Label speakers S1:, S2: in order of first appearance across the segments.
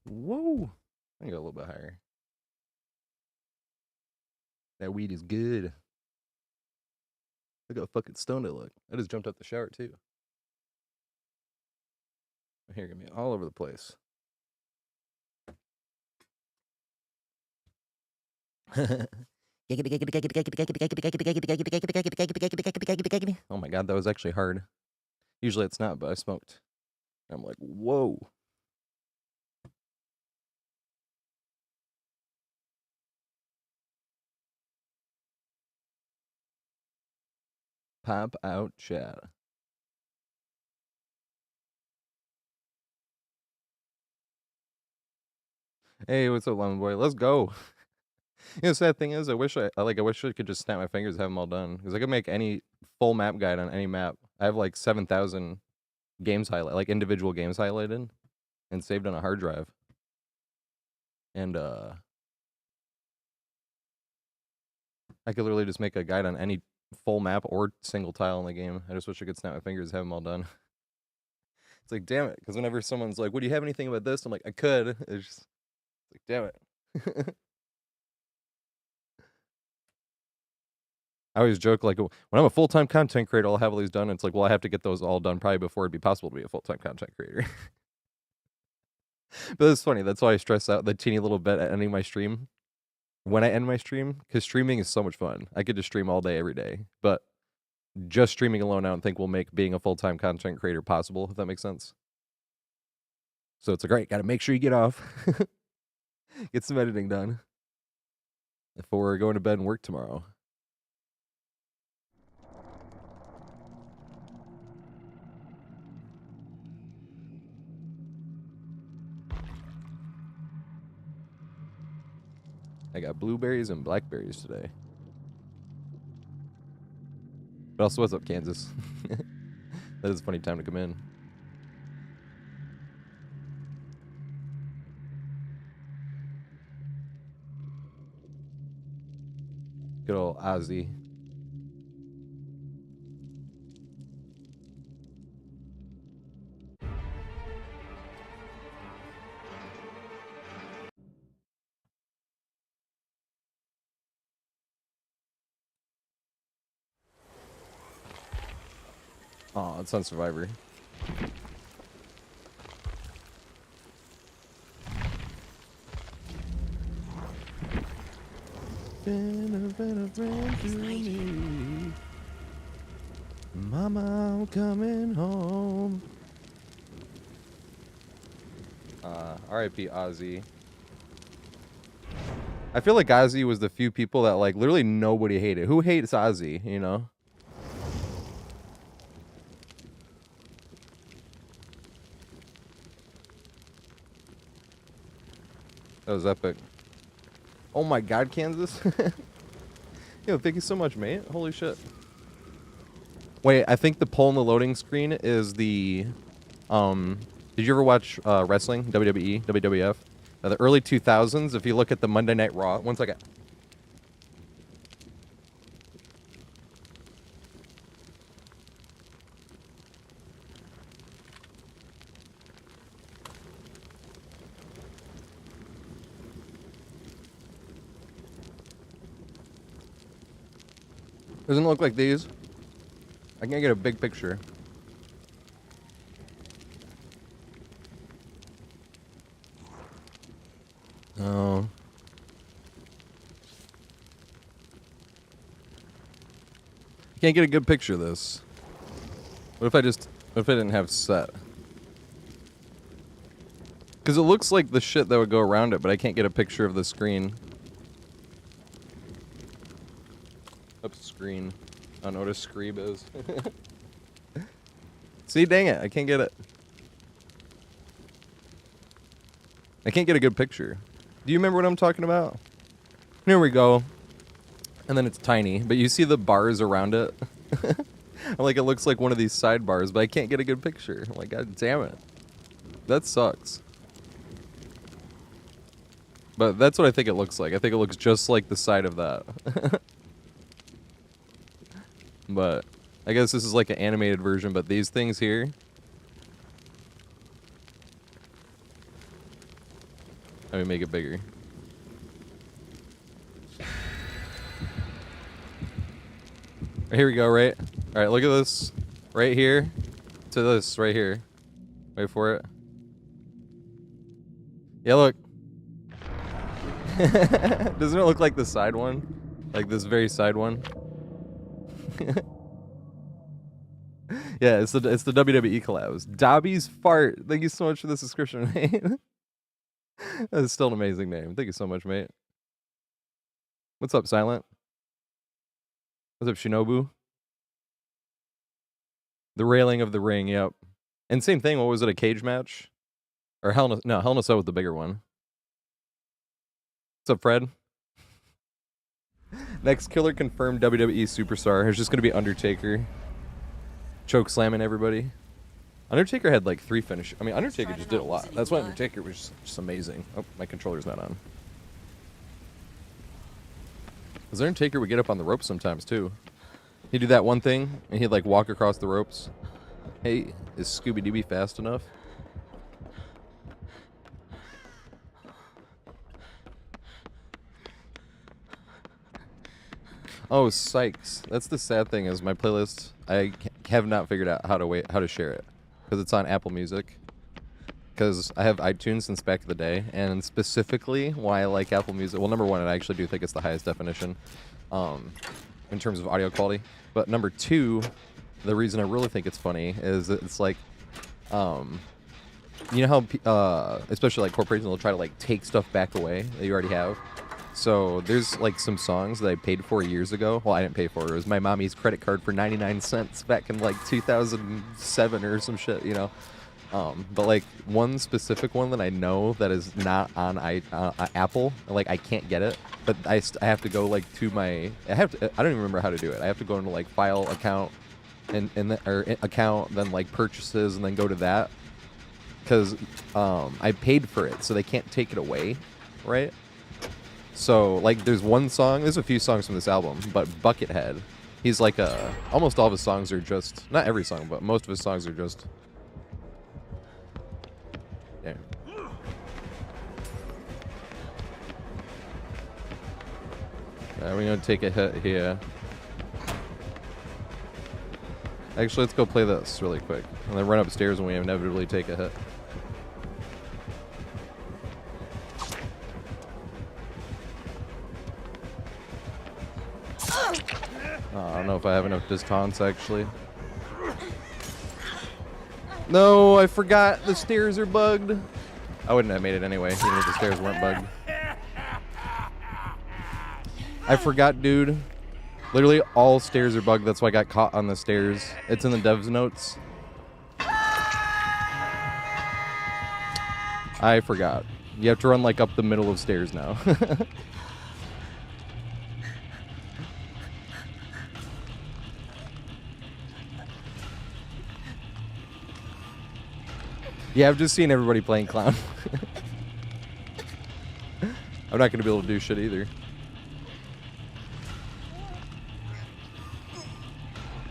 S1: Whoa. I can go a little bit higher. That weed is good. Look how fucking stoned I look. I just jumped out the shower too. My hair gonna be all over the place. Oh my god, that was actually hard. Usually it's not, but I smoked. I'm like, whoa. Pop out chat. Hey, what's up, Lemon Boy? Let's go. You know, the sad thing is, I wish I could just snap my fingers and have them all done. Because I could make any full map guide on any map. I have like 7,000 games highlight, like individual games highlighted and saved on a hard drive. And I could literally just make a guide on any full map or single tile in the game. I just wish I could snap my fingers and have them all done. It's like, damn it, because whenever someone's like, "Would you have anything about this?" I'm like, "I could." It's just like, damn it. I always joke like, when I'm a full-time content creator, I'll have all these done. It's like, well, I have to get those all done probably before it'd be possible to be a full-time content creator. But it's funny. That's why I stress out the teeny little bit at ending my stream. When I end my stream, because streaming is so much fun. I could just stream all day, every day. But just streaming alone, I don't think will make being a full-time content creator possible, if that makes sense. So it's like, all right, got to make sure you get off. Get some editing done before going to bed and work tomorrow. I got blueberries and blackberries today. But also, what's up, Kansas? That is a funny time to come in. Good old Ozzy. Oh, it's on Survivor. Mama, I'm coming home. R.I.P. Ozzy. I feel like Ozzy was the few people that like literally nobody hated. Who hates Ozzy, you know? That was epic. Oh my god, Kansas. Yo, thank you so much, mate. Holy shit. Wait, I think the poll in the loading screen is the did you ever watch wrestling? WWE, WWF? The early 2000s, if you look at the Monday Night Raw. One second. Doesn't it look like these? I can't get a big picture. Oh. Can't get a good picture of this. What if I didn't have set? Because it looks like the shit that would go around it, but I can't get a picture of the screen. Up screen. I don't know what a screeb is. See, dang it, I can't get it. I can't get a good picture. Do you remember what I'm talking about? Here we go. And then it's tiny, but you see the bars around it? Like, it looks like one of these sidebars, but I can't get a good picture. I'm like, god damn it. That sucks. But that's what I think it looks like. I think it looks just like the side of that. But I guess this is like an animated version, but these things here. Let me make it bigger. Here we go, right? All right, look at this. Right here to this right here. Wait for it. Yeah, look. Doesn't it look like the side one? Like this very side one? Yeah, it's the WWE collabs. Dobby's Fart. Thank you so much for the subscription, mate. That's still an amazing name. Thank you so much, mate. What's up, Silent? What's up, Shinobu? The railing of the ring, yep. And same thing, what was it, a cage match? Or Hell in a Cell was the bigger one. What's up, Fred? Next killer confirmed WWE superstar. It's just gonna be Undertaker. Choke slamming everybody. Undertaker had like 3 finish. I mean, Undertaker just did a lot. That's why Undertaker was just amazing. Oh, my controller's not on. Because Undertaker would get up on the ropes sometimes too. He'd do that one thing, and he'd like walk across the ropes. Hey, is Scooby-Dooby fast enough? Oh, Sykes. That's the sad thing is my playlist, I have not figured out how to share it. Because it's on Apple Music. Because I have iTunes since back in the day. And specifically why I like Apple Music. Well, number one, I actually do think it's the highest definition in terms of audio quality. But number two, the reason I really think it's funny is that it's like, you know how, especially like corporations will try to like take stuff back away that you already have. So there's like some songs that I paid for years ago. Well, I didn't pay for it. It was my mommy's credit card for 99 cents back in like 2007 or some shit, you know. But like one specific one that I know that is not on Apple, like I can't get it, but I have to go like to my, I don't even remember how to do it. I have to go into like file, account, or account, then like purchases, and then go to that. Because I paid for it, so they can't take it away, right? So, like, there's one song, there's a few songs from this album, but Buckethead, he's like almost all of his songs are just, not every song, but most of his songs are just, yeah. We're gonna take a hit here. Actually, let's go play this really quick, and then run upstairs when we inevitably take a hit. I don't know if I have enough distaunts, actually. No, I forgot the stairs are bugged. I wouldn't have made it anyway, even if the stairs weren't bugged. I forgot, dude. Literally all stairs are bugged, that's why I got caught on the stairs. It's in the devs notes. I forgot. You have to run like up the middle of stairs now. Yeah, I've just seen everybody playing clown. I'm not going to be able to do shit either.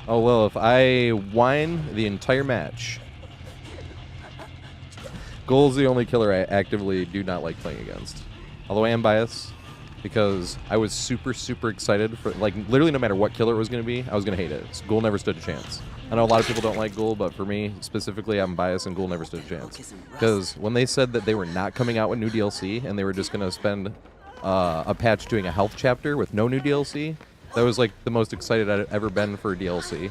S1: Oh, well, if I whine the entire match. Ghoul's the only killer I actively do not like playing against. Although I am biased, because I was super, super excited for, like, literally no matter what killer it was going to be, I was going to hate it. So Ghoul never stood a chance. I know a lot of people don't like Ghoul, but for me, specifically, I'm biased, and Ghoul never stood a chance. Because when they said that they were not coming out with new DLC, and they were just going to spend a patch doing a health chapter with no new DLC, that was like the most excited I'd ever been for a DLC.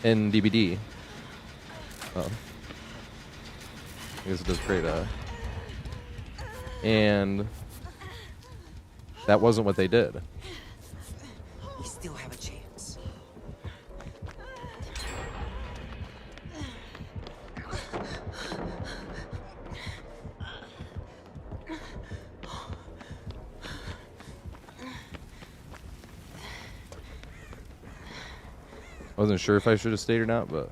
S1: In DBD. Oh. I guess it does create a... And... that wasn't what they did.
S2: We still have a chance.
S1: I wasn't sure if I should have stayed or not, but...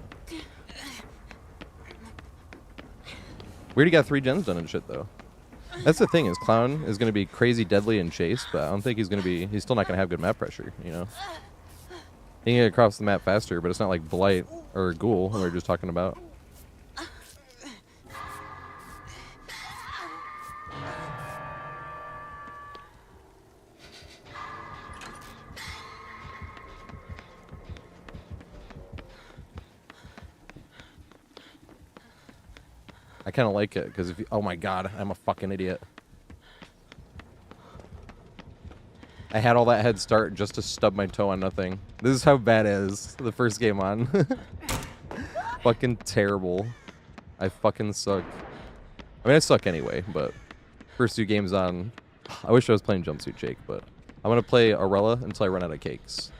S1: We already got 3 gens done and shit, though. That's the thing, is Clown is going to be crazy deadly in chase, but I don't think he's going to be... He's still not going to have good map pressure, you know? He can get across the map faster, but it's not like Blight or Ghoul, we were just talking about. I kind of like it because if you, oh my god, I'm a fucking idiot. I had all that head start just to stub my toe on nothing. This is how bad it is. The first game on. Fucking terrible. I fucking suck. I mean, I suck anyway, but first 2 games on. I wish I was playing Jumpsuit Jake, but I'm gonna play Arella until I run out of cakes.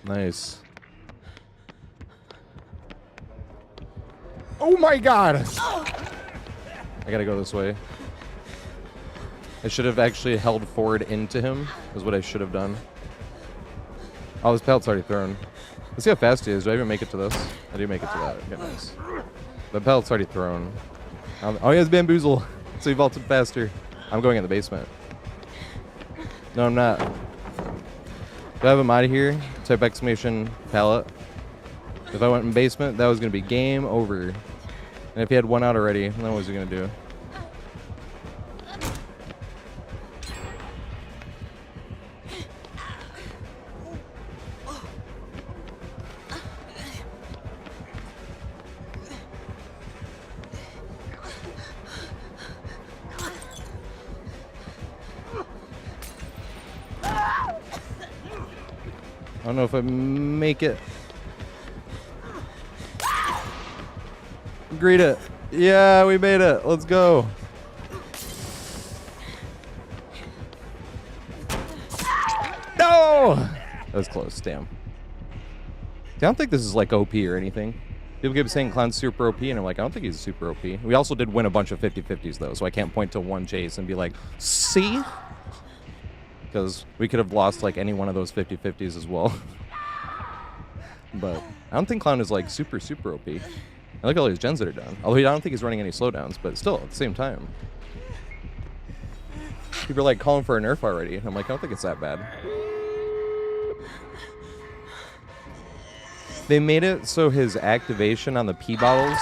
S1: Nice. Oh my god! I gotta go this way. I should have actually held forward into him, is what I should have done. Oh, this pellet's already thrown. Let's see how fast he is. Do I even make it to this? I do make it to that. Okay, nice. The pellet's already thrown. Oh, he has bamboozle. So he vaulted faster. I'm going in the basement. No, I'm not. Do I have him out of here? Type exclamation pallet. If I went in basement, that was going to be game over. And if he had one out already, then what was he going to do? I don't know if I make it. Greet it. Yeah, we made it. Let's go. No! That was close. Damn. I don't think this is like OP or anything. People keep saying Clown's super OP, and I'm like, I don't think he's super OP. We also did win a bunch of 50-50s, though, so I can't point to one chase and be like, see? Because we could have lost like any one of those 50-50s as well. But I don't think Clown is like super OP. I look at all these gens that are done. Although I don't think he's running any slowdowns, but still at the same time. People are like calling for a nerf already. And I'm like, I don't think it's that bad. They made it so his activation on the pee bottles.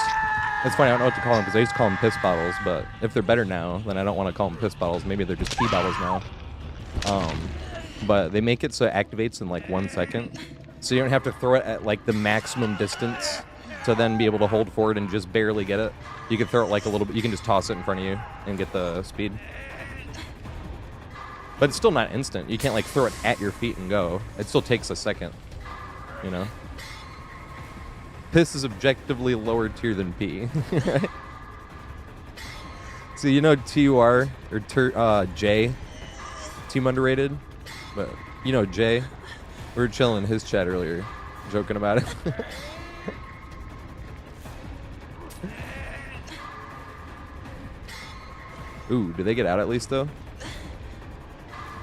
S1: It's funny, I don't know what to call them because I used to call them piss bottles, but if they're better now, then I don't want to call them piss bottles. Maybe they're just pee bottles now. But they make it so it activates in like 1 second, so you don't have to throw it at like the maximum distance to then be able to hold forward and just barely get it. You can throw it like a little bit. You can just toss it in front of you and get the speed. But it's still not instant. You can't like throw it at your feet and go. It still takes a second, you know. Piss is objectively lower tier than pee. Right? So you know TUR or J. Team underrated, but you know Jay, we were chilling in his chat earlier, joking about it. Ooh, do they get out at least though?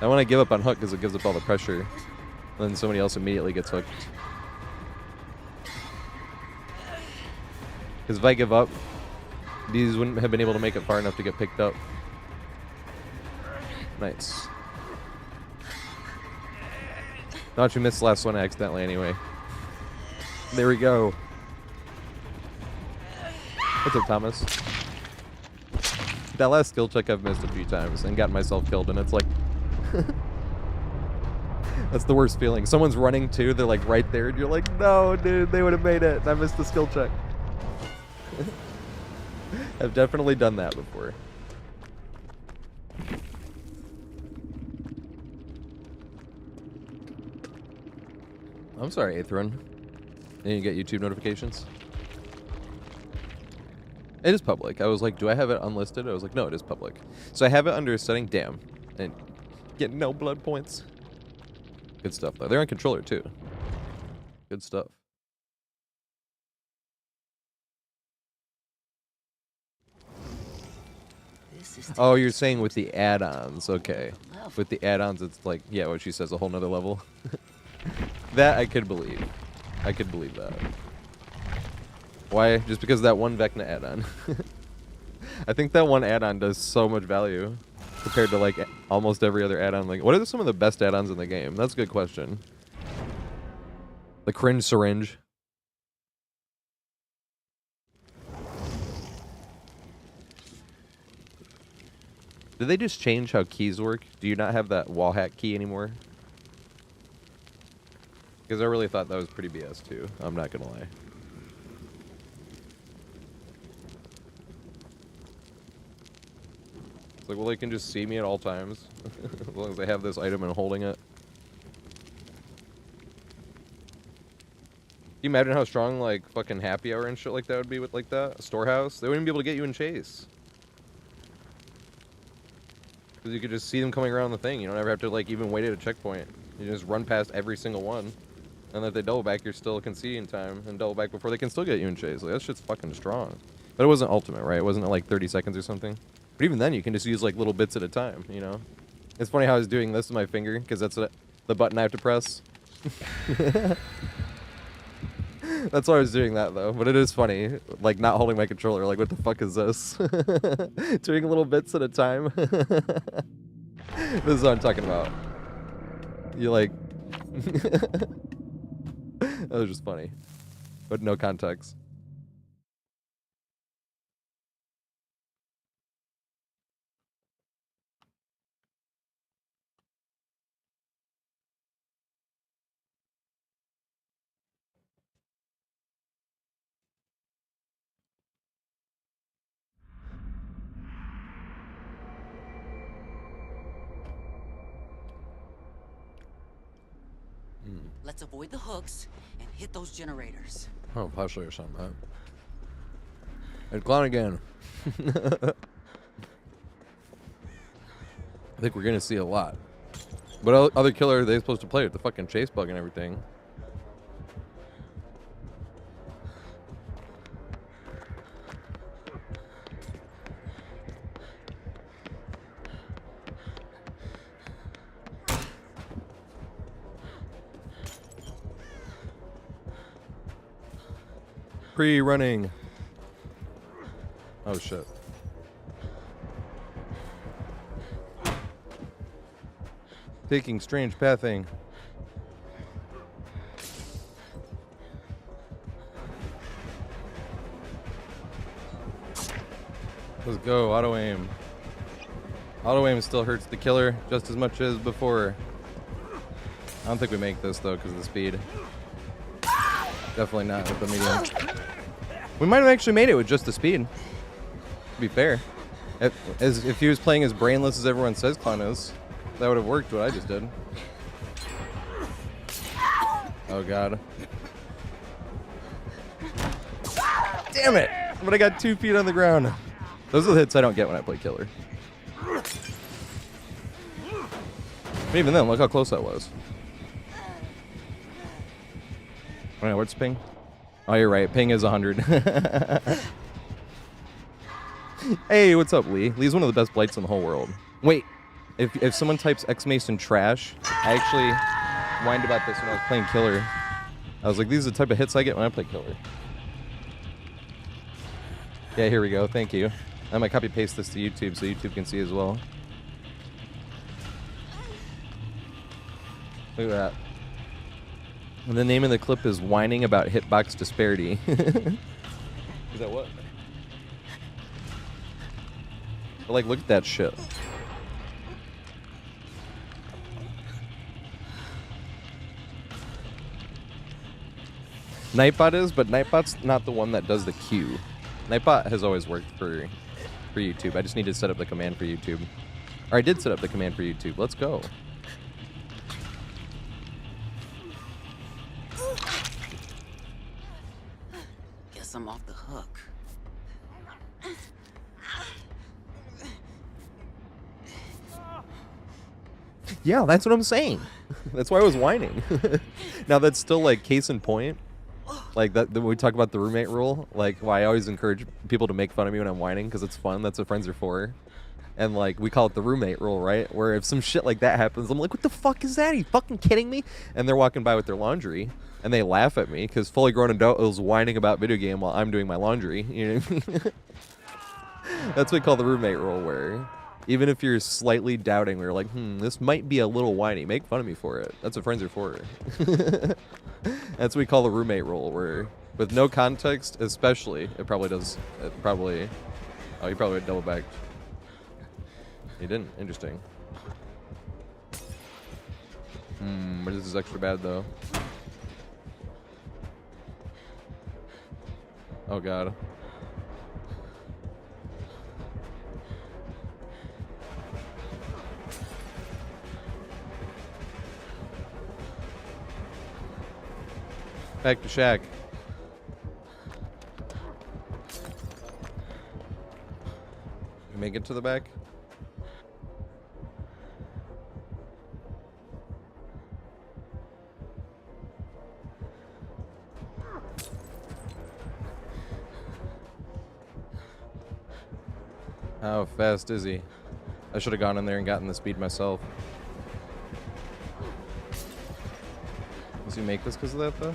S1: I want to give up on hook because it gives up all the pressure, and then somebody else immediately gets hooked. Because if I give up, these wouldn't have been able to make it far enough to get picked up. Nice. Not you missed the last one accidentally anyway. There we go. What's up, Thomas? That last skill check I've missed a few times and gotten myself killed, and it's like... That's the worst feeling. Someone's running too, they're like right there, and you're like, no, dude, they would have made it. I missed the skill check. I've definitely done that before. I'm sorry, Aethrun. And you get YouTube notifications? It is public. I was like, do I have it unlisted? I was like, no, it is public. So I have it under setting, damn. And get no blood points. Good stuff, though. They're on controller, too. Good stuff. Oh, you're saying with the add-ons. Okay. With the add-ons, it's like, yeah, what she says, a whole nother level. That I could believe. I could believe that. Why? Just because of that one Vecna add-on. I think that one add-on does so much value. compared to like almost every other add-on. Like, what are some of the best add-ons in the game? That's a good question. The cringe syringe. Did they just change how keys work? Do you not have that wall hack key anymore? Because I really thought that was pretty BS too. I'm not gonna lie. It's like, well, they can just see me at all times. As long as they have this item and holding it. Can you imagine how strong, like, fucking happy hour and shit like that would be with, like, that? A storehouse? They wouldn't be able to get you in chase. Because you could just see them coming around the thing. You don't ever have to, like, even wait at a checkpoint. You just run past every single one. And if they double back, you're still conceding time. And double back before they can still get you in chase. Like, that shit's fucking strong. But it wasn't ultimate, right? It wasn't, like, 30 seconds or something. But even then, you can just use, like, little bits at a time, you know? It's funny how I was doing this with my finger, because that's the button I have to press. That's why I was doing that, though. But it is funny, like, not holding my controller. Like, what the fuck is this? Doing little bits at a time. This is what I'm talking about. You, like... That was just funny. But no context.
S2: Let's avoid the hooks and hit those generators.
S1: Oh, partially or something, huh? It's gone again. I think we're gonna see a lot. What other killer are they supposed to play with? The fucking chase bug and everything. Pre-running. Oh shit. Taking strange pathing. Let's go, auto aim. Auto aim still hurts the killer just as much as before. I don't think we make this though because of the speed. Definitely not with the medium. We might have actually made it with just the speed. To be fair. If he was playing as brainless as everyone says Clown is, that would have worked what I just did. Oh god. Damn it! But I got 2 feet on the ground. Those are the hits I don't get when I play killer. But even then, look how close that was. Alright, what's ping? Oh, you're right. Ping is 100. Hey, what's up, Lee? Lee's one of the best blights in the whole world. Wait, if someone types X Mason trash, I actually whined about this when I was playing killer. I was like, these are the type of hits I get when I play killer. Yeah, here we go. Thank you. I might copy paste this to YouTube so YouTube can see as well. Look at that. And the name of the clip is whining about hitbox disparity. Is that what? But like, look at that shit. Nightbot is, but Nightbot's not the one that does the Q. Nightbot has always worked for YouTube. I just need to set up the command for YouTube. Or I did set up the command for YouTube. Let's go.
S2: Guess I'm off the hook.
S1: Yeah, that's what I'm saying. That's why I was whining. Now that's still like case in point. Like that when we talk about the roommate rule, like why I always encourage people to make fun of me when I'm whining because it's fun. That's what friends are for. And like we call it the roommate rule, right? Where if some shit like that happens, I'm like, what the fuck is that? Are you fucking kidding me? And they're walking by with their laundry and they laugh at me because fully grown adult is whining about video game while I'm doing my laundry. You know what I mean? That's what we call the roommate rule, where Even if you're slightly doubting, we're like, this might be a little whiny. Make fun of me for it. That's what friends are for. That's what we call the roommate role, where with no context, especially, it probably does. It probably. Oh, you probably double backed. You didn't. Interesting. But this is extra bad though. Oh god. Back to shack. Make it to the back. How fast is he? I should have gone in there and gotten the speed myself. Does he make this because of that though?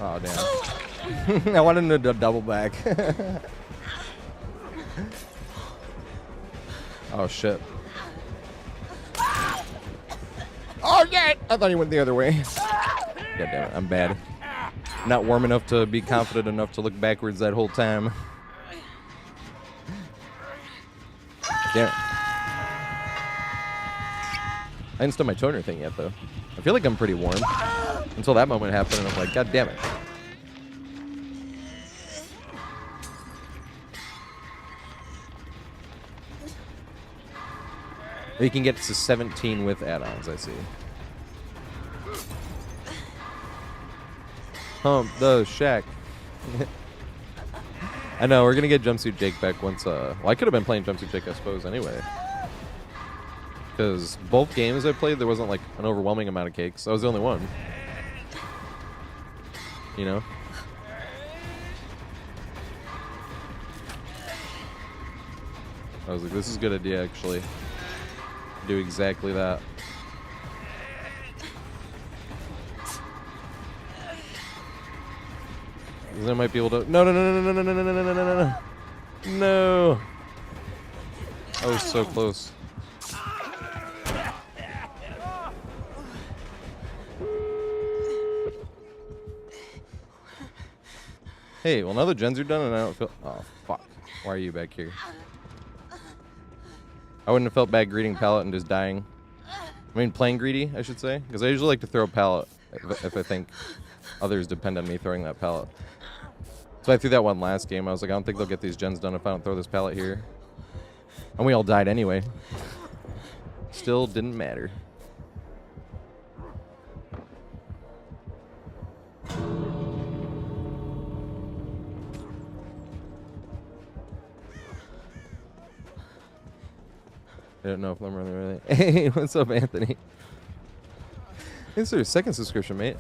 S1: Oh damn. I wanted him to double back. Oh shit. Oh yeah! I thought he went the other way. God damn it, I'm bad. Not warm enough to be confident enough to look backwards that whole time. Damn it. I didn't start my toner thing yet though. I feel like I'm pretty warm. Until that moment happened and I'm like, god damn it. You can get to 17 with add-ons, I see. Hump the shack. I know, we're gonna get Jumpsuit Jake back once, well, I could have been playing Jumpsuit Jake, I suppose, anyway. Because both games I played, there wasn't, like, an overwhelming amount of cakes. I was the only one. You know? I was like, this is a good idea, actually. Do exactly that. Because I might be able to. No, no, no, no, no, no, no, no, no, no, no, no. No. I was so close. Hey, well now the gens are done and I don't feel. Oh, fuck. Why are you back here? I wouldn't have felt bad greeting pallet and just dying. I mean, playing greedy, I should say. Because I usually like to throw a pallet if I think others depend on me throwing that pallet. So I threw that one last game. I was like, I don't think they'll get these gens done if I don't throw this pallet here. And we all died anyway. Still didn't matter. I don't know if I'm really. Hey, what's up, Anthony? Thanks for your second subscription, mate.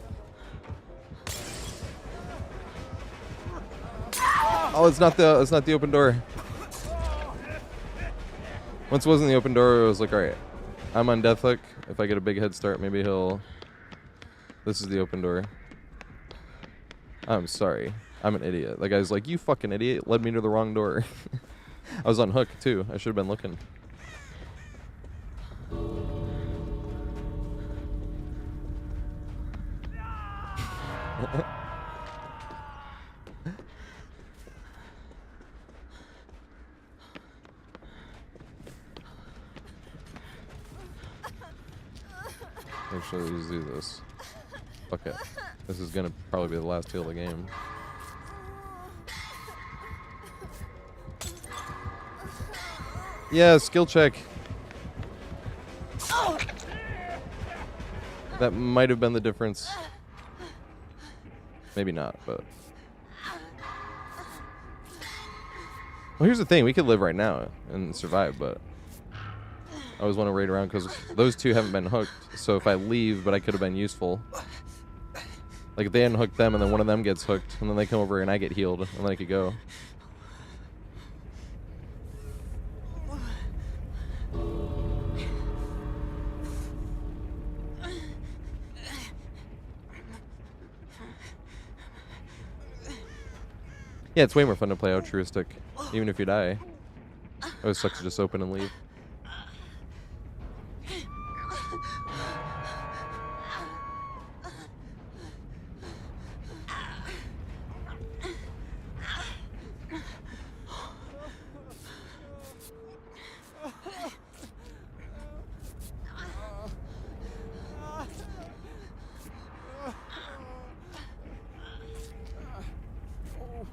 S1: Oh, it's not the open door. Once it wasn't the open door, it was like, all right, I'm on Deathhook. If I get a big head start, maybe he'll. This is the open door. I'm sorry. I'm an idiot. The guy's like, you fucking idiot, led me to the wrong door. I was on hook too. I should have been looking. Actually, let's do this. Fuck it. This is gonna probably be the last heal of the game. Yeah, skill check. That might have been the difference. Maybe not, but. Well, here's the thing. We could live right now and survive, but I always want to raid around because those two haven't been hooked. So if I leave, but I could have been useful. Like if they hadn't hooked them and then one of them gets hooked and then they come over and I get healed and then I could go. Yeah, it's way more fun to play altruistic, even if you die. It always sucks to just open and leave.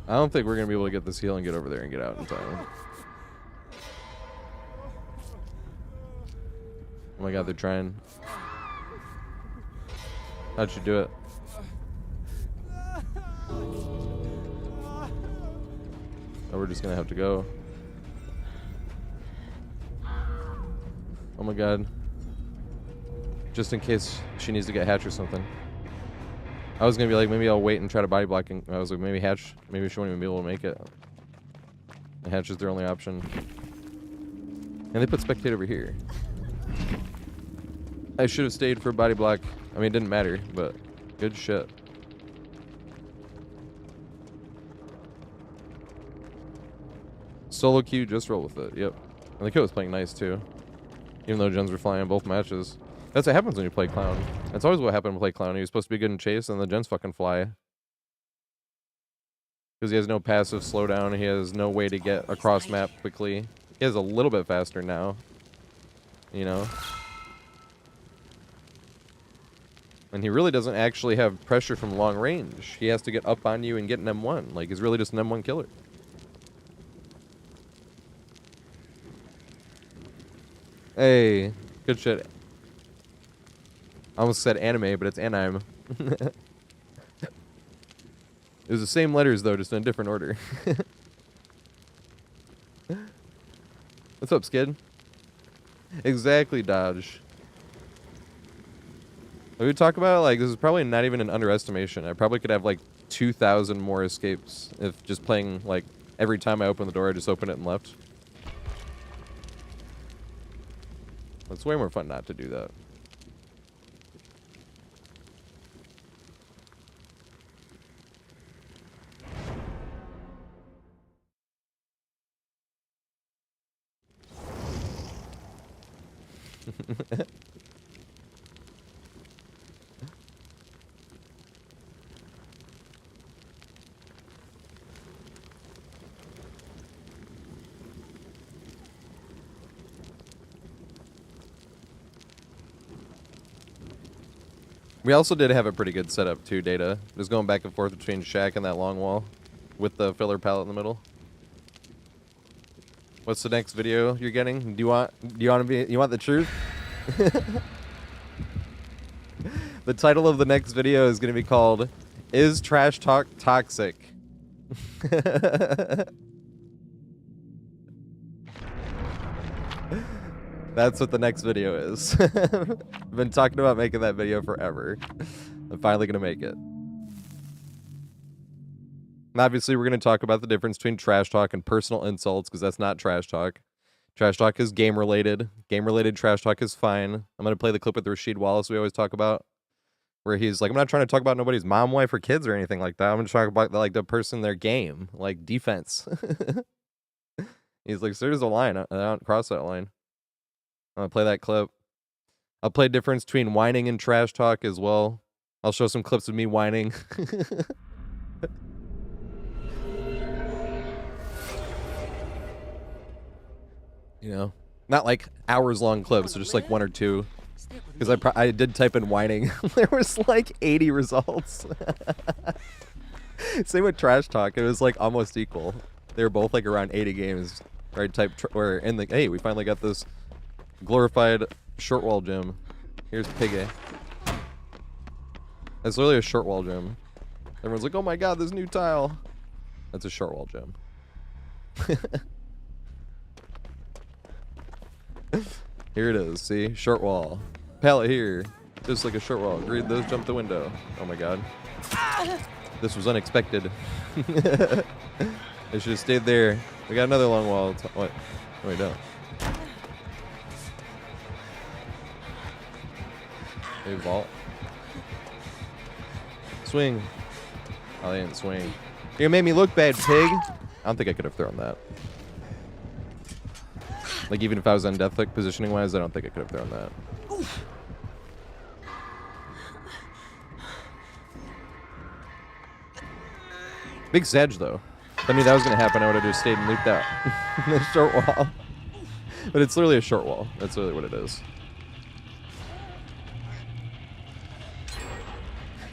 S1: I don't think we're gonna be able to get this heal and get over there and get out in time. Oh my god, they're trying. How'd you do it? Oh, we're just gonna have to go. Oh my god. Just in case she needs to get Hatch or something. I was gonna be like, maybe I'll wait and try to body block. And I was like, maybe Hatch, maybe she won't even be able to make it. And Hatch is their only option. And they put spectate over here. I should have stayed for body block. I mean, it didn't matter, but good shit. Solo queue, just roll with it. Yep. And the kill was playing nice too. Even though gens were flying in both matches. That's what happens when you play Clown. That's always what happened when you play Clown. He was supposed to be good in chase, and the gens fucking fly. Because he has no passive slowdown. He has no way to get across map quickly. He is a little bit faster now. You know? And he really doesn't actually have pressure from long range. He has to get up on you and get an M1. Like, he's really just an M1 killer. Hey, good shit. I almost said anime, but it's anime. It was the same letters, though, just in a different order. What's up, Skid? Exactly, Dodge. We talk about, like, this is probably not even an underestimation. I probably could have, like, 2,000 more escapes if just playing, like, every time I open the door, I just open it and left. It's way more fun not to do that. We also did have a pretty good setup too, Data. Just going back and forth between Shack and that long wall with the filler pallet in the middle. What's the next video you're getting? Do you want the truth? The title of the next video is going to be called Is Trash Talk Toxic? That's what the next video is. I've been talking about making that video forever. I'm finally going to make it. And obviously, we're going to talk about the difference between trash talk and personal insults, because that's not trash talk. Trash talk is game-related. Game-related trash talk is fine. I'm going to play the clip with Rasheed Wallace we always talk about, where he's like, I'm not trying to talk about nobody's mom, wife, or kids or anything like that. I'm going to talk about, like, the person, their game, like defense. He's like, so there's a line. I don't cross that line. I'm going to play that clip. I'll play difference between whining and trash talk as well. I'll show some clips of me whining. You know, not like hours-long clips, so just like one or two. Because I did type in whining. There was like 80 results. Same with trash talk. It was like almost equal. They were both like around 80 games. Right? Or in the, hey, we finally got this glorified short wall gym. Here's Piggy. It's literally a short wall gym. Everyone's like, oh my god, this new tile. That's a short wall gym. Here it is, see? Short wall. Pallet here. Just like a short wall. Read those, jump the window. Oh my god. This was unexpected. I should have stayed there. We got another long wall. What? No, we don't. Maybe vault. Swing. Oh, they didn't swing. You made me look bad, pig. I don't think I could have thrown that. Like, even if I was on death click positioning-wise, I don't think I could have thrown that. Big sedge, though. If I knew that was going to happen, I would have just stayed and looped out. The short wall. But it's literally a short wall. That's really what it is.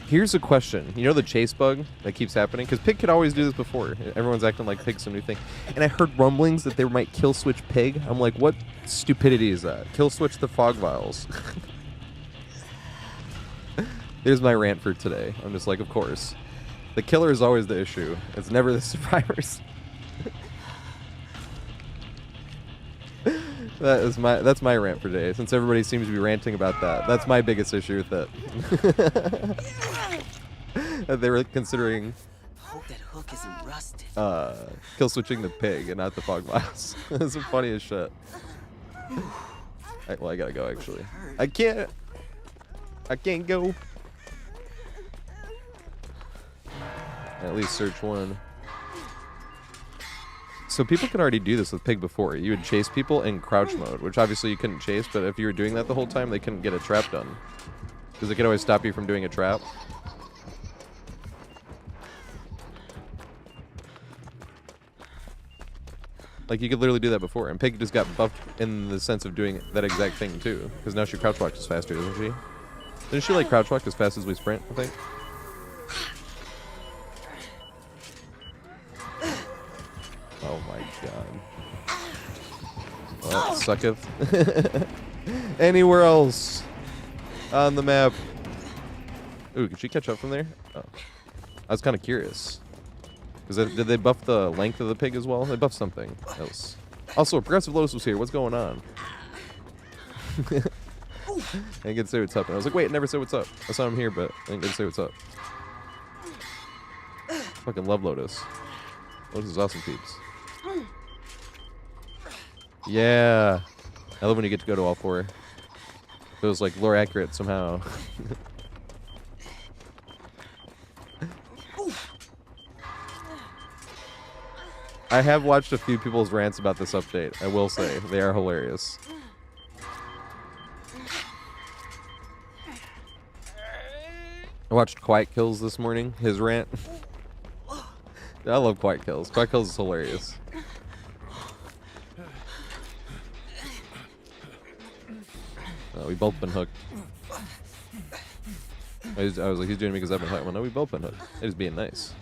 S1: Here's a question. You know the chase bug that keeps happening? Because Pig could always do this before. Everyone's acting like Pig's some new thing. And I heard rumblings that they might kill switch Pig. I'm like, what stupidity is that? Kill switch the fog vials. There's my rant for today. I'm just like, of course. The killer is always the issue. It's never the survivors. That's my rant for today. Since everybody seems to be ranting about that, that's my biggest issue with it. That they were considering
S2: Hope that hook isn't rusted.
S1: kill switching the Pig and not the fog vials. That's the funniest shit. Well, I gotta go actually. I can't go. At least search one. So people could already do this with Pig before. You would chase people in crouch mode, which obviously you couldn't chase, but if you were doing that the whole time, they couldn't get a trap done. Because they could always stop you from doing a trap. Like, you could literally do that before, and Pig just got buffed in the sense of doing that exact thing, too. Because now she crouch walks faster, doesn't she? Didn't she, like, crouch walk as fast as we sprint, I think? Oh my god. Well, sucketh. Anywhere else on the map. Ooh, can she catch up from there? Oh. I was kind of curious. Did they buff the length of the Pig as well? They buffed something else. Also, Progressive Lotus was here. What's going on? I didn't get to say what's up. And I was like, wait, I never said what's up. I saw him here, but I didn't get to say what's up. Fucking love Lotus. Lotus is awesome, peeps. Yeah. I love when you get to go to all four. Feels like lore accurate somehow. I have watched a few people's rants about this update. I will say. They are hilarious. I watched Quiet Kills this morning. His rant. I love Quiet Kills. Quiet Kills is hilarious. Oh, we both been hooked. I was like, he's doing it because I've been hooked. Well, no, we both been hooked. He's being nice.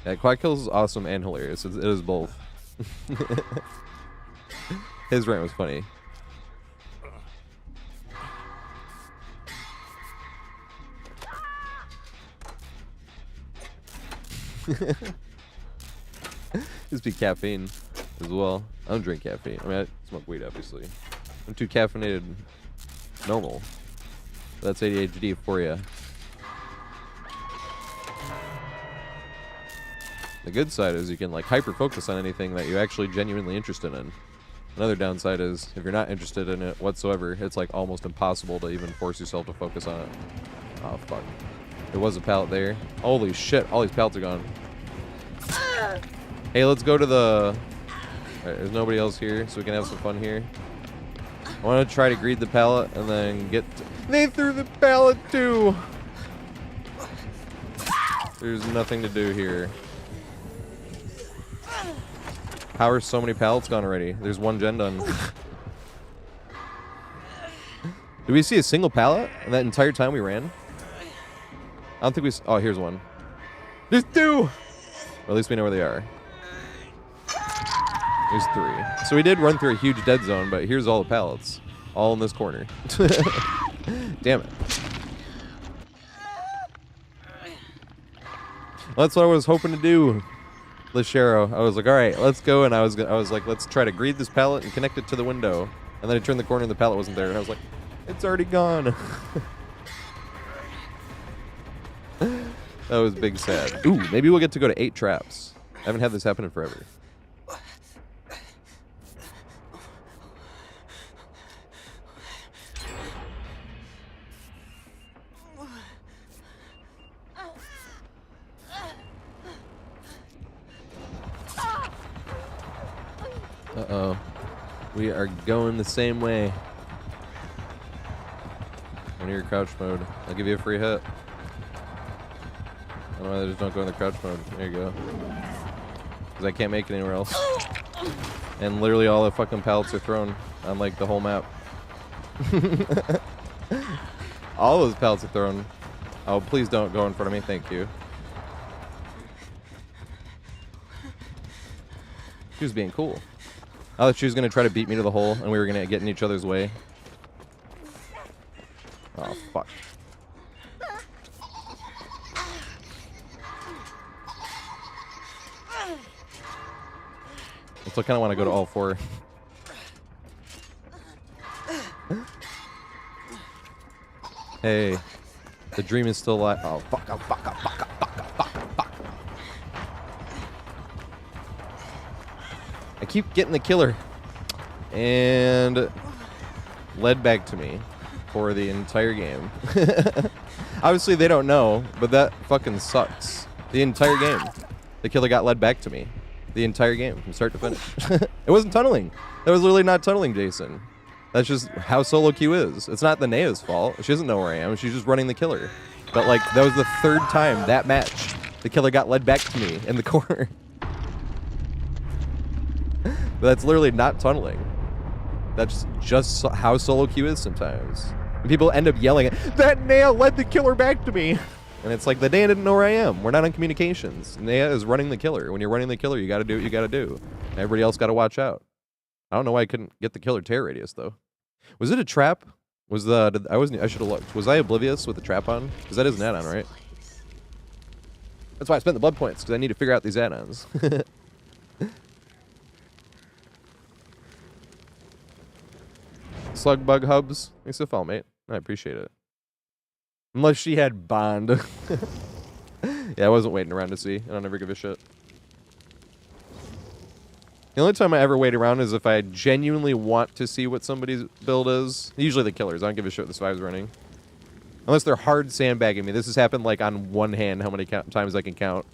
S1: Yeah, Quiet Kills is awesome and hilarious. It is both. His rant was funny. Just be caffeine as well. I don't drink caffeine. I mean, I smoke weed, obviously. I'm too caffeinated normal. That's ADHD for you. The good side is you can like hyper focus on anything that you're actually genuinely interested in. Another downside is if you're not interested in it whatsoever, it's like almost impossible to even force yourself to focus on it. Oh fuck. There was a pallet there. Holy shit, all these pallets are gone. Hey, let's go to the... Alright, there's nobody else here, so we can have some fun here. I want to try to greed the pallet and then get... They threw the pallet too! There's nothing to do here. How are so many pallets gone already? There's one gen done. Did we see a single pallet in that entire time we ran? I don't think we... Oh, here's one. There's two! Or at least we know where they are. There's three. So we did run through a huge dead zone, but here's all the pallets. All in this corner. Damn it. Well, that's what I was hoping to do, Lashero. I was like, all right, let's go. And I was like, let's try to greed this pallet and connect it to the window. And then I turned the corner and the pallet wasn't there. And I was like, it's already gone. That was big sad. Ooh, maybe we'll get to go to 8 traps. I haven't had this happen in forever. Uh-oh. We are going the same way. When you're crouch mode, I'll give you a free hit. I don't know why they just don't go in the crouch mode. There you go. Because I can't make it anywhere else. And literally all the fucking pallets are thrown on like the whole map. All those pallets are thrown. Oh, please don't go in front of me. Thank you. She was being cool. I thought she was going to try to beat me to the hole and we were going to get in each other's way. Oh, fuck. I still kind of want to go to all four. Hey, the dream is still alive. Oh, fuck, oh, fuck, oh, fuck, oh, fuck, oh, fuck, oh, fuck. I keep getting the killer. And led back to me for the entire game. Obviously, they don't know, but that fucking sucks. The entire game. The killer got led back to me. The entire game, from start to finish. It wasn't tunneling. That was literally not tunneling, Jason. That's just how solo queue is. It's not the Nea's fault. She doesn't know where I am. She's just running the killer. But, like, that was the third time that match the killer got led back to me in the corner. But that's literally not tunneling. That's just how solo queue is sometimes. And people end up yelling, that Nea led the killer back to me. And it's like, the Nea didn't know where I am. We're not on communications. Nea is running the killer. When you're running the killer, you gotta do what you gotta do. And everybody else gotta watch out. I don't know why I couldn't get the killer terror radius, though. Was it a trap? I should have looked. Was I oblivious with the trap on? Because that is an add-on, right? That's why I spent the blood points, because I need to figure out these add-ons. Slug bug hubs. Thanks for the follow, mate. I appreciate it. Unless she had bond. Yeah, I wasn't waiting around to see. I don't ever give a shit. The only time I ever wait around is if I genuinely want to see what somebody's build is. Usually the killers. I don't give a shit what the survivor's running. Unless they're hard sandbagging me. This has happened like on one hand how many times I can count.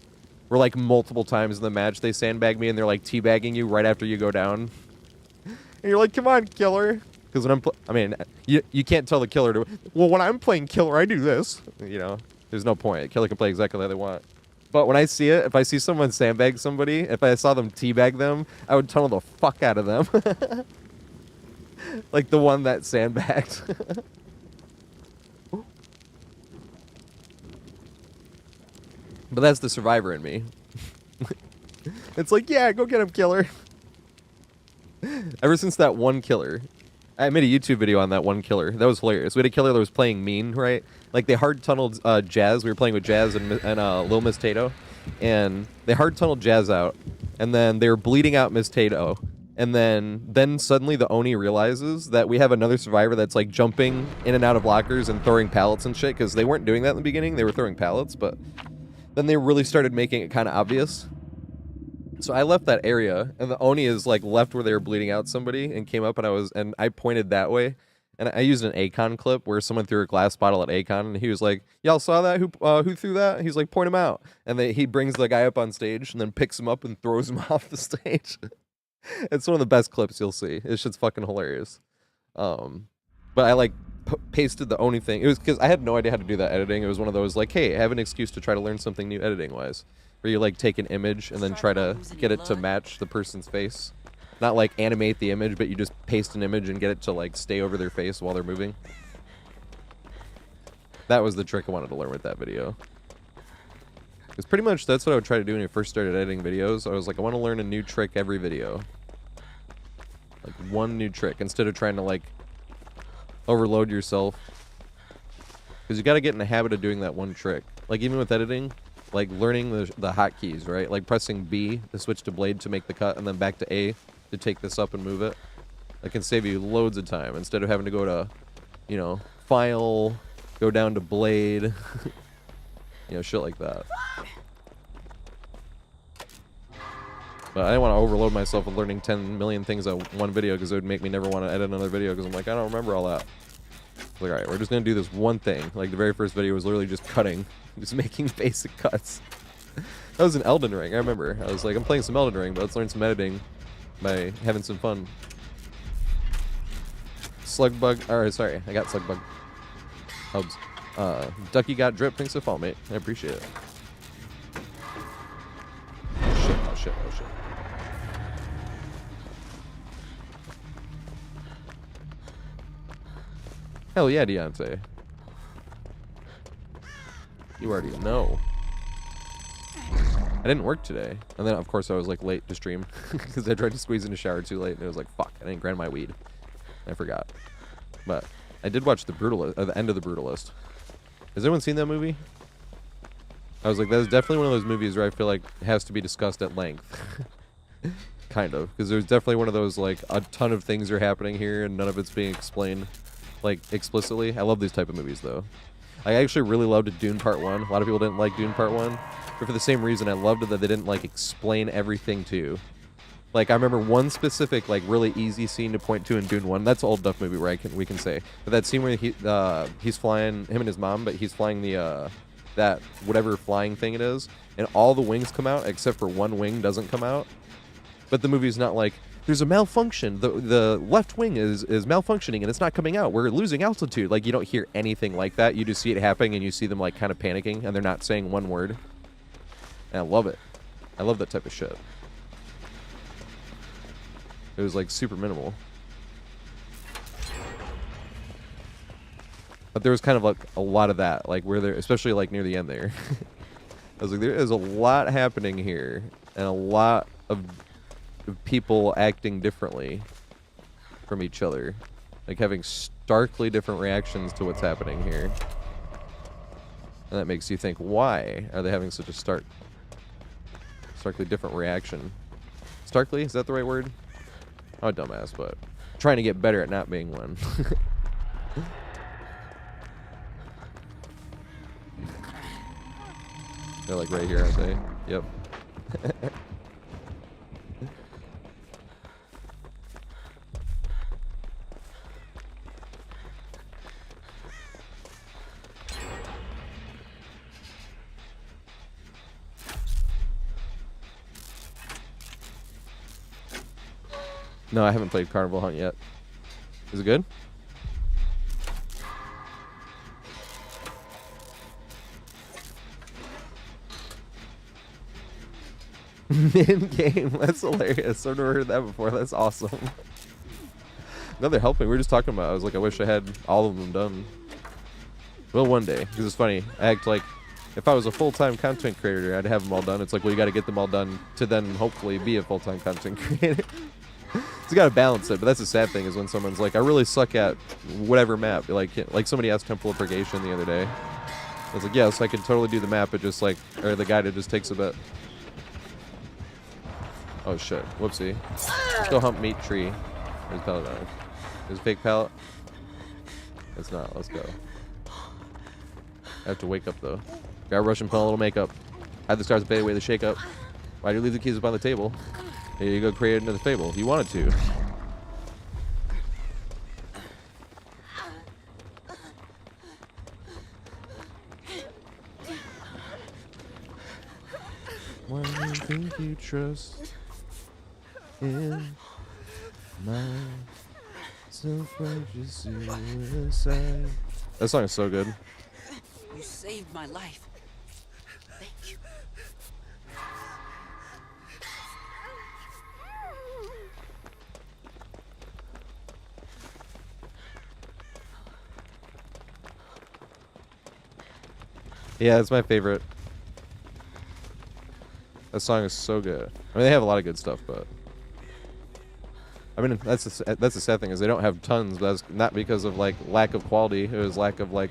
S1: Where like multiple times in the match they sandbag me and they're like teabagging you right after you go down. And you're like, come on, killer. Because when I'm you can't tell the killer to, well, when I'm playing killer, I do this. You know, there's no point. Killer can play exactly how they want. But when I see it, if I see someone sandbag somebody, if I saw them teabag them, I would tunnel the fuck out of them. Like the one that sandbagged. But that's the survivor in me. It's like, yeah, go get him, killer. Ever since that one killer, I made a YouTube video on that one killer. That was hilarious. We had a killer that was playing mean, right? Like, they hard-tunneled Jazz. We were playing with Jazz and Lil Miss Tato. And they hard-tunneled Jazz out. And then they were bleeding out Miss Tato. And then suddenly the Oni realizes that we have another survivor that's, like, jumping in and out of lockers and throwing pallets and shit. Because they weren't doing that in the beginning. They were throwing pallets. But then they really started making it kind of obvious. So I left that area, and the Oni is like left where they were bleeding out somebody, and came up, and I pointed that way, and I used an Akon clip where someone threw a glass bottle at Akon, and he was like, "Y'all saw that? Who threw that?" He's like, "Point him out," and he brings the guy up on stage, and then picks him up and throws him off the stage. It's one of the best clips you'll see. It's just fucking hilarious. But I like pasted the Oni thing. It was because I had no idea how to do that editing. It was one of those like, hey, I have an excuse to try to learn something new editing wise. Where you like take an image and then try to get it to match the person's face. Not like animate the image, but you just paste an image and get it to like stay over their face while they're moving. That was the trick I wanted to learn with that video. Because pretty much that's what I would try to do when I first started editing videos. I was like, I want to learn a new trick every video. Like one new trick instead of trying to like overload yourself. Because you got to get in the habit of doing that one trick. Like even with editing, like learning the hotkeys, right? Like pressing B to switch to blade to make the cut, and then back to A to take this up and move it. That can save you loads of time instead of having to go to, you know, file, go down to blade, you know, shit like that. But I didn't want to overload myself with learning 10 million things on one video because it would make me never want to edit another video because I'm like, I don't remember all that. Like, alright, we're just going to do this one thing. Like, the very first video was literally just cutting. Just making basic cuts. That was an Elden Ring, I remember. I was like, I'm playing some Elden Ring, but let's learn some editing. by having some fun. Slug bug. Alright, sorry. I got slug bug. Hubs. Ducky got drip. Thanks for fall, mate. I appreciate it. Oh shit, oh shit, oh shit. Hell yeah, Deontay. You already know. I didn't work today. And then, of course, I was, like, late to stream. Because I tried to squeeze in the shower too late. And it was like, fuck, I didn't grab my weed. I forgot. But I did watch the Brutalist, the end of the Brutalist. Has anyone seen that movie? I was like, that is definitely one of those movies where I feel like it has to be discussed at length. Kind of. Because there's definitely one of those, like, a ton of things are happening here and none of it's being explained, like, explicitly. I love these type of movies, though. I actually really loved Dune Part 1. A lot of people didn't like Dune Part 1. But for the same reason, I loved it that they didn't, like, explain everything to you. Like, I remember one specific, like, really easy scene to point to in Dune 1. That's an old enough movie where we can say. But that scene where he's flying, him and his mom, but he's flying the, that whatever flying thing it is, and all the wings come out, except for one wing doesn't come out. But the movie's not like, there's a malfunction. The left wing is malfunctioning, and it's not coming out. We're losing altitude. Like, you don't hear anything like that. You just see it happening, and you see them, like, kind of panicking, and they're not saying one word. And I love it. I love that type of shit. It was, like, super minimal. But there was kind of, like, a lot of that. Like, where there, especially, like, near the end there. I was like, there is a lot happening here. And a lot of people acting differently from each other. Like, having starkly different reactions to what's happening here. And that makes you think, why are they having such a starkly different reaction? Starkly? Is that the right word? I'm a dumbass, but trying to get better at not being one. They're like right here, aren't they? Yep. No, I haven't played Carnival Hunt yet. Is it good? Mid-game. That's hilarious. I've never heard that before. That's awesome. No, they're helping. We were just talking about it. I was like, I wish I had all of them done. Well, one day. Because it's funny. I act like if I was a full-time content creator, I'd have them all done. It's like, well, you got to get them all done to then hopefully be a full-time content creator. So you got to balance it. But that's the sad thing is when someone's like, I really suck at whatever map. Like somebody asked Temple of Purgation the other day. I was like, yes, I could totally do the map. It just like, or the guide, it just takes a bit. Oh shit, whoopsie. Let's go hump meat tree. There's pallet on it. There's a fake pallet. It's not, let's go. I have to wake up though. Gotta rush and put on a little makeup. Hide the stars to pay away the shake up. Why do you leave the keys up on the table? Here you go, create another fable. You wanted to. Why do you think you trust in my self-righteous suicide? That song is so good.
S2: You saved my life. Thank you.
S1: Yeah, it's my favorite. That song is so good. I mean, they have a lot of good stuff, but I mean, that's the sad thing is they don't have tons, but that's not because of like lack of quality. It was lack of like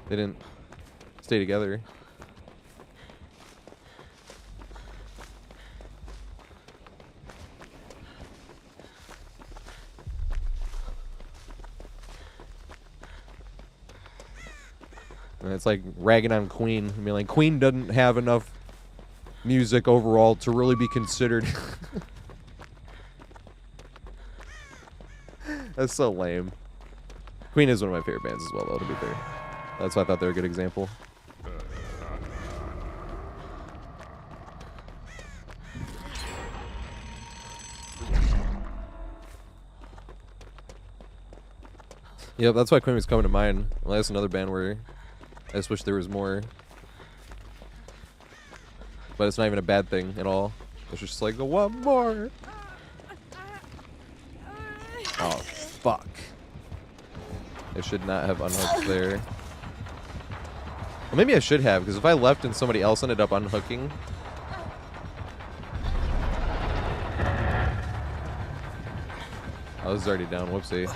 S1: they didn't stay together. And it's like ragging on Queen. I mean, like, Queen doesn't have enough music overall to really be considered. That's so lame. Queen is one of my favorite bands as well, though, to be fair. That's why I thought they were a good example. Yep, that's why Queen was coming to mind. Well, that's another band where I just wish there was more. But it's not even a bad thing at all. It's just like, one more. Oh, fuck. I should not have unhooked there. Well, maybe I should have, because if I left and somebody else ended up unhooking... Oh, this is already down. Whoopsie.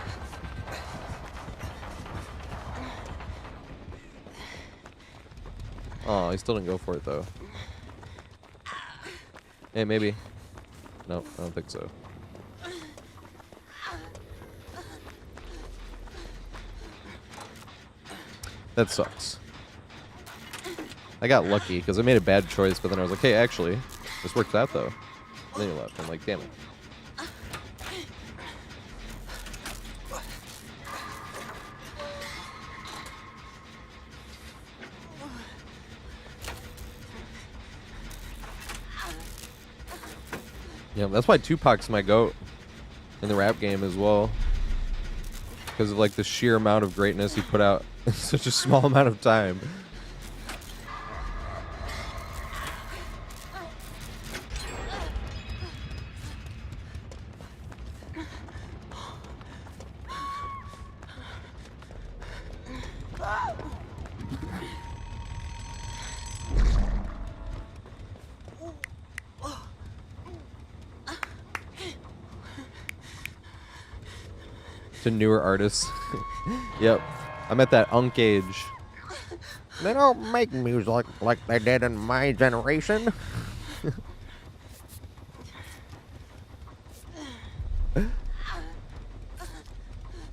S1: Oh, he still didn't go for it, though. Hey, maybe. Nope, I don't think so. That sucks. I got lucky, because I made a bad choice, but then I was like, hey, actually, this worked out, though. And then he left. I'm like, damn it. Yeah, that's why Tupac's my GOAT in the rap game as well. Because of like the sheer amount of greatness he put out in such a small amount of time. To newer artists. Yep. I'm at that unk age. They don't make music like they did in my generation. Now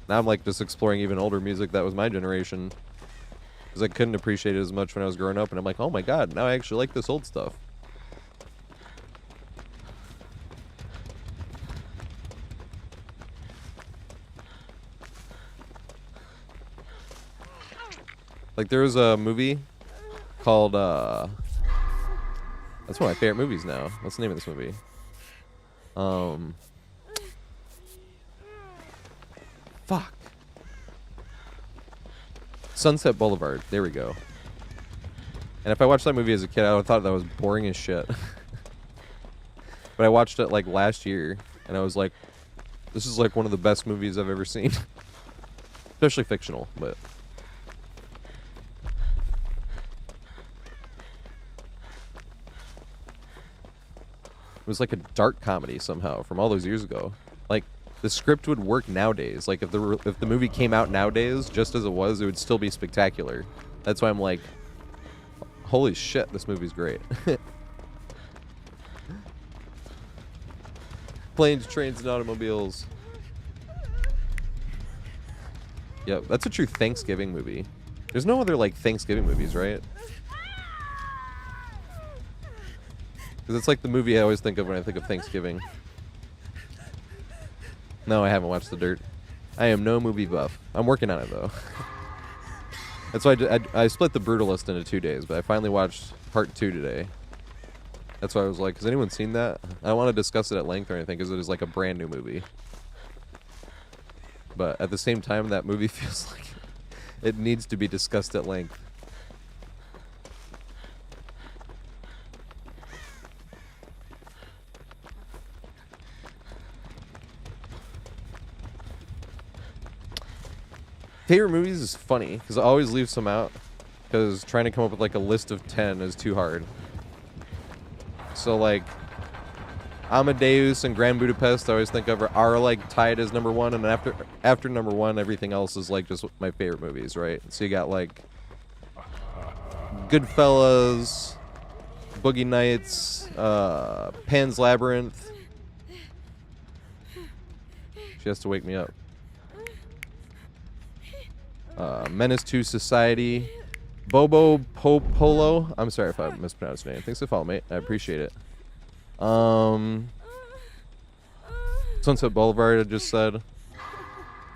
S1: I'm like just exploring even older music that was my generation. Because I couldn't appreciate it as much when I was growing up. And I'm like, oh my god, now I actually like this old stuff. Like there was a movie called that's one of my favorite movies now. What's the name of this movie? Fuck. Sunset Boulevard. There we go. And if I watched that movie as a kid, I would have thought that was boring as shit. But I watched it like last year and I was like, this is like one of the best movies I've ever seen. Especially fictional, but it was like a dark comedy somehow from all those years ago. Like the script would work nowadays. Like if the movie came out nowadays, just as it would still be spectacular. That's why I'm like, holy shit, this movie's great. Planes, trains, and automobiles. Yep, that's a true Thanksgiving movie. There's no other like Thanksgiving movies, right? Because it's like the movie I always think of when I think of Thanksgiving. No, I haven't watched The Dirt. I am no movie buff. I'm working on it, though. That's why I split The Brutalist into 2 days, but I finally watched part 2 today. That's why I was like, has anyone seen that? I don't want to discuss it at length or anything, because it is like a brand new movie. But at the same time, that movie feels like it needs to be discussed at length. Favorite movies is funny because I always leave some out because trying to come up with like a list of 10 is too hard. So like Amadeus and Grand Budapest I always think of are like tied as number 1, and after number 1 everything else is like just my favorite movies, right? So you got like Goodfellas, Boogie Nights, Pan's Labyrinth. She has to wake me up. Menace to Society, Bobo Popolo. I'm sorry if I mispronounced your name. Thanks for following, mate. I appreciate it. Sunset Boulevard, I just said.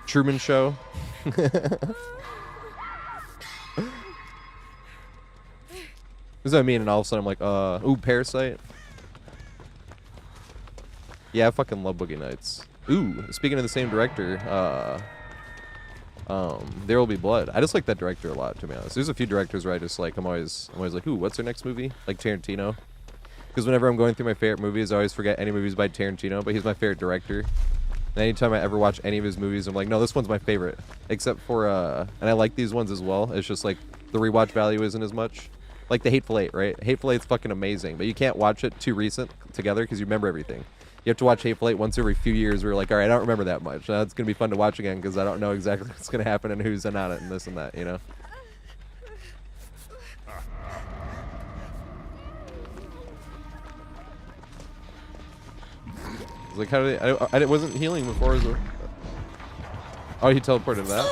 S1: Truman Show. What does that mean? And all of a sudden I'm like, ooh, Parasite. Yeah, I fucking love Boogie Nights. Ooh, speaking of the same director, There Will Be Blood. I just like that director a lot, to be honest. There's a few directors where I just like, I'm always like, ooh, what's their next movie? Like Tarantino. Because whenever I'm going through my favorite movies, I always forget any movies by Tarantino, but he's my favorite director. And anytime I ever watch any of his movies, I'm like, no, this one's my favorite. Except for, and I like these ones as well. It's just like, the rewatch value isn't as much. Like the Hateful Eight, right? Hateful Eight's fucking amazing, but you can't watch it too recent together because you remember everything. You have to watch Hateful Eight once every few years where you're like, all right, I don't remember that much. Now it's going to be fun to watch again because I don't know exactly what's going to happen and who's in on it and this and that, you know? It's like, how did I wasn't healing before. Oh, he teleported that?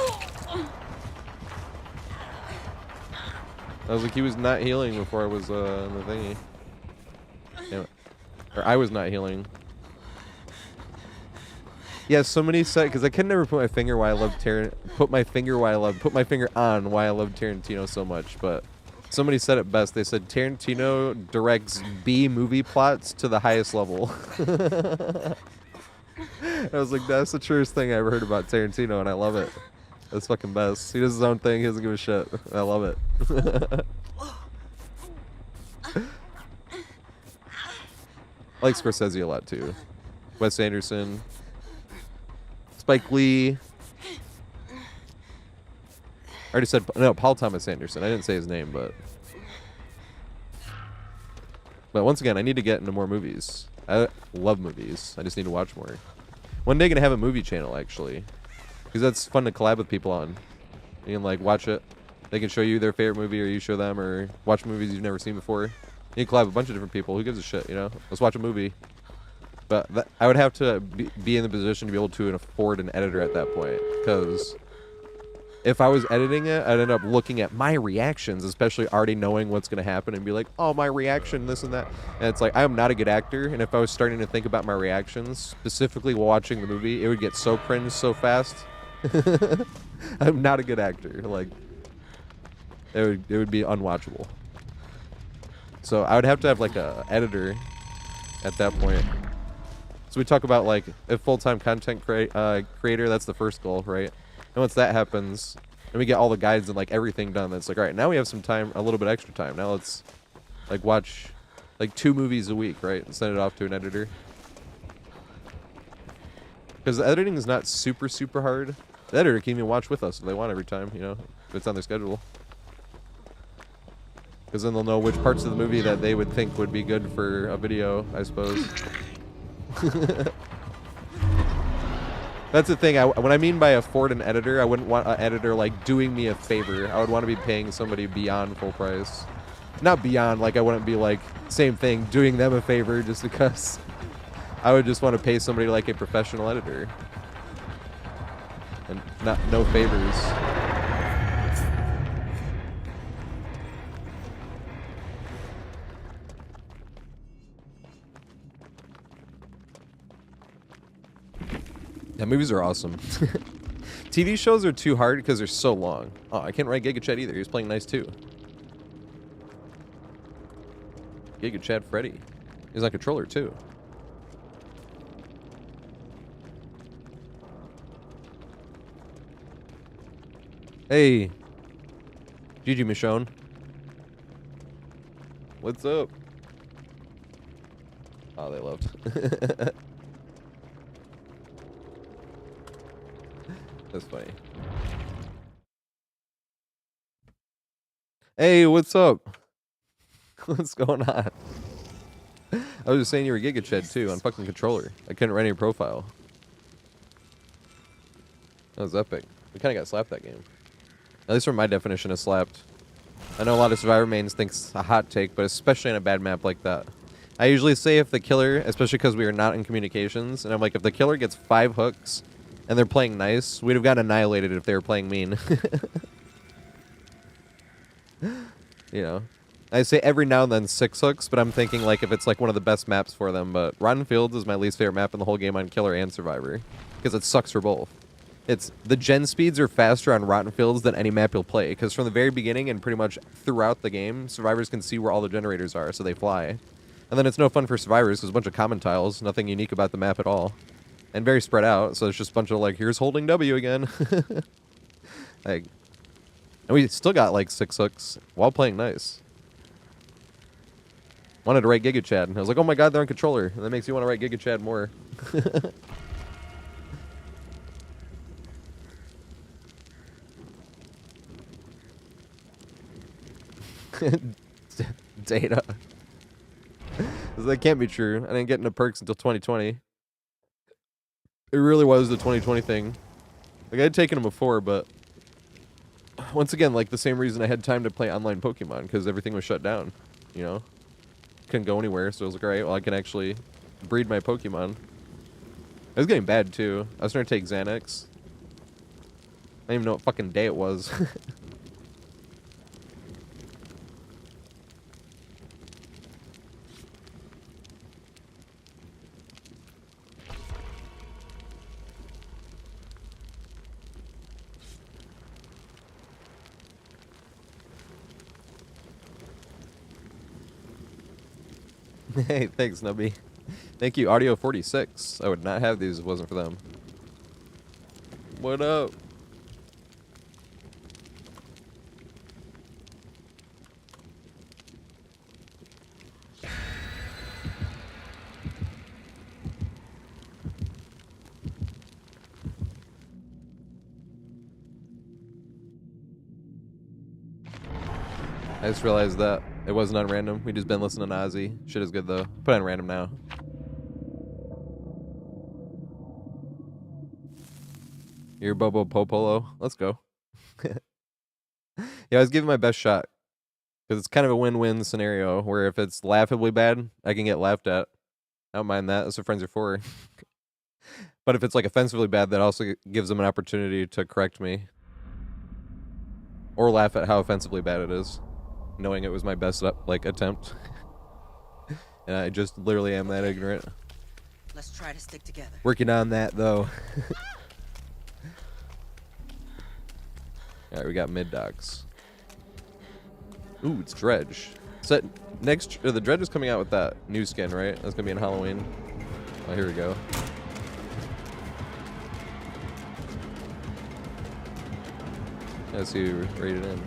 S1: I was like, he was not healing before I was in the thingy. Damn it. Or I was not healing. Yeah, somebody said, because I can never put my finger on why I love Tarantino so much, but somebody said it best. They said Tarantino directs B movie plots to the highest level. I was like, that's the truest thing I ever heard about Tarantino, and I love it. That's fucking best. He does his own thing. He doesn't give a shit. I love it. I like Scorsese a lot, too. Wes Anderson. Spike Lee. I already said... No, Paul Thomas Anderson. I didn't say his name, but... But once again, I need to get into more movies. I love movies. I just need to watch more. One day I'm going to have a movie channel, actually. Because that's fun to collab with people on. You can, like, watch it. They can show you their favorite movie, or you show them, or watch movies you've never seen before. You can collab with a bunch of different people. Who gives a shit, you know? Let's watch a movie. But I would have to be in the position to be able to afford an editor at that point. Because if I was editing it, I'd end up looking at my reactions, especially already knowing what's going to happen, and be like, oh, my reaction, this and that. And it's like, I am not a good actor, and if I was starting to think about my reactions, specifically while watching the movie, it would get so cringe so fast. I'm not a good actor. Like, it would be unwatchable. So I would have to have like a editor at that point. So we talk about like a full-time content creator. That's the first goal, right? And once that happens, and we get all the guides and like everything done, that's like, all right, now we have some time, a little bit extra time. Now let's like watch like 2 movies a week, right? And send it off to an editor. Because the editing is not super, super hard. The editor can even watch with us if they want every time, you know, if it's on their schedule. Because then they'll know which parts of the movie that they would think would be good for a video, I suppose. That's the thing. When I mean by afford an editor, I wouldn't want an editor like doing me a favor. I would want to be paying somebody beyond full price. Not beyond, like I wouldn't be like, same thing, doing them a favor just because. I would just want to pay somebody like a professional editor. And no favors. Yeah, movies are awesome. TV shows are too hard because they're so long. Oh, I can't write Giga Chad either. He was playing nice too. Giga Chad Freddy. He's on controller too. Hey. Gigi Michonne. What's up? Oh, they left. That's funny. Hey, what's up? What's going on? I was just saying you were Giga Chad too on fucking controller. I couldn't run your profile. That was epic. We kind of got slapped that game. At least from my definition of slapped. I know a lot of Survivor mains think it's a hot take, but especially on a bad map like that. I usually say if the killer, especially because we are not in communications, and I'm like, if the killer gets 5 hooks and they're playing nice, we'd have gotten annihilated if they were playing mean. You know, I say every now and then 6 hooks, but I'm thinking like if it's like one of the best maps for them. But Rotten Fields is my least favorite map in the whole game on Killer and Survivor because it sucks for both. It's the gen speeds are faster on Rotten Fields than any map you'll play because from the very beginning and pretty much throughout the game, survivors can see where all the generators are, so they fly. And then it's no fun for survivors because a bunch of common tiles, nothing unique about the map at all, and very spread out. So it's just a bunch of like, here's holding W again. Like, and we still got like 6 hooks while playing nice. Wanted to write Giga Chad, and I was like, oh my god, they're on controller. And that makes you want to write Giga Chad more. Data. That can't be true. I didn't get into perks until 2020. It really was the 2020 thing. Like, I had taken them before, but once again, like the same reason I had time to play online Pokemon, because everything was shut down, you know? Couldn't go anywhere, so I was like, alright, well, I can actually breed my Pokemon. I was getting bad, too. I was starting to take Xanax. I didn't even know what fucking day it was. Hey, thanks, Nubby. Thank you, Audio 46. I would not have these if it wasn't for them. What up? I just realized that it wasn't on random. We just been listening to Ozzy. Shit is good though. Put it on random now. You're Bobo Popolo. Let's go. Yeah, I was giving my best shot. Because it's kind of a win-win scenario where if it's laughably bad, I can get laughed at. I don't mind that. That's what friends are for. But if it's like offensively bad, that also gives them an opportunity to correct me. Or laugh at how offensively bad it is. Knowing it was my best attempt. And I just literally am that ignorant.
S2: Let's try to stick together.
S1: Working on that though. Alright, we got mid docks. Ooh, it's Dredge. So the Dredge is coming out with that new skin, right? That's gonna be in Halloween. Oh, here we go. Let's see who rated in.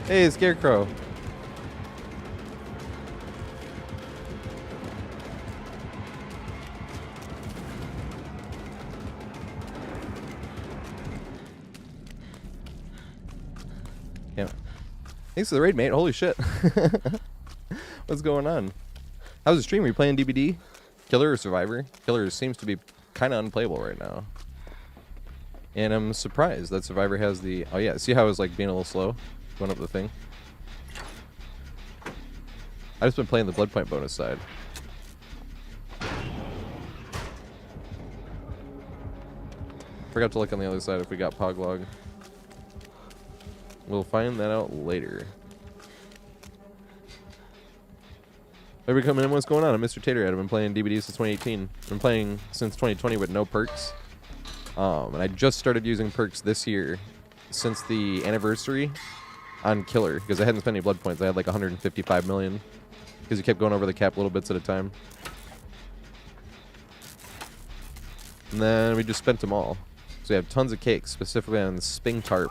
S1: Hey, Scarecrow. Yeah. Thanks for the raid, mate. Holy shit. What's going on? How's the stream? Are you playing DBD? Killer or Survivor? Killer seems to be kind of unplayable right now. And I'm surprised that Survivor has the... Oh yeah, see how I was like being a little slow? Going up the thing? I've just been playing the blood point bonus side. Forgot to look on the other side if we got Poglog. We'll find that out later. Everybody coming in, what's going on? I'm Mr. TatorHead. I've been playing DBD since 2018. I've been playing since 2020 with no perks. And I just started using perks this year since the anniversary on Killer, because I hadn't spent any blood points. I had like 155 million because you kept going over the cap little bits at a time. And then we just spent them all. So we have tons of cakes, specifically on Sping Tarp.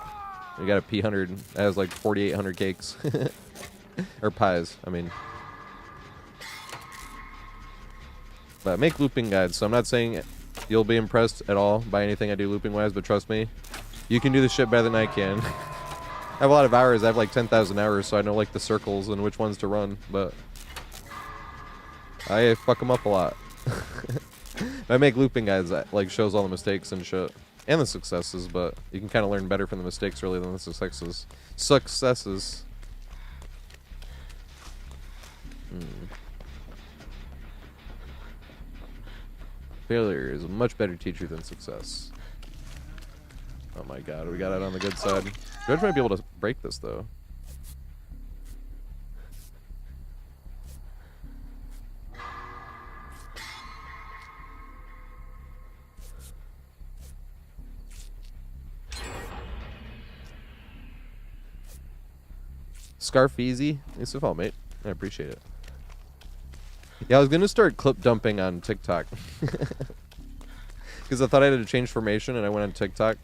S1: We got a P100 that has like 4,800 cakes. Or pies, I mean. But I make looping guides, so I'm not saying you'll be impressed at all by anything I do looping-wise, but trust me, you can do this shit better than I can. I have a lot of hours. I have like 10,000 hours, so I know like the circles and which ones to run, but I fuck them up a lot. I make looping guides that like shows all the mistakes and shit. And the successes, but you can kind of learn better from the mistakes really than the successes. Failure is a much better teacher than success. Oh my god, we got it on the good side. Dredge might be able to break this though. Scarf easy. Thanks for the follow, mate. I appreciate it. Yeah, I was gonna start clip dumping on TikTok. Because I thought I had to change formation and I went on TikTok.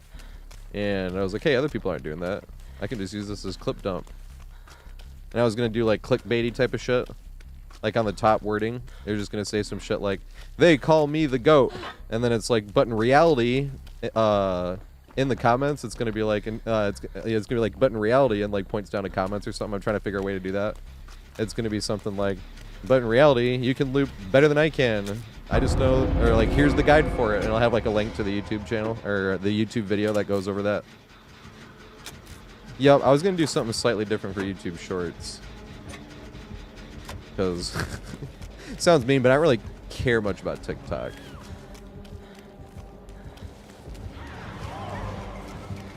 S1: And I was like, hey, other people aren't doing that. I can just use this as clip dump. And I was going to do like clickbaity type of shit. Like on the top wording. They're just going to say some shit like, they call me the GOAT. And then it's like, but in reality, in the comments, it's going to be like, it's going to be like, but in reality, and like points down to comments or something. I'm trying to figure a way to do that. It's going to be something like, but in reality, you can loop better than I can. I just know, or like, here's the guide for it. And I'll have like a link to the YouTube channel, or the YouTube video that goes over that. Yep, I was going to do something slightly different for YouTube Shorts. Because, it sounds mean, but I don't really care much about TikTok.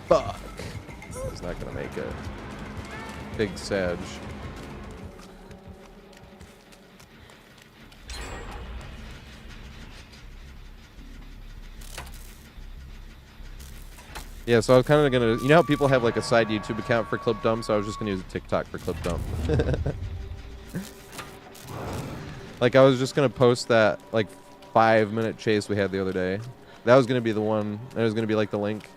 S1: Fuck. He's not going to make it. Big Sag. Yeah, so I was kind of gonna, you know how people have like a side YouTube account for clip dump, so I was just gonna use a TikTok for clip dump. Like I was just gonna post that like 5-minute chase we had the other day. That was gonna be the one. That was gonna be like the link.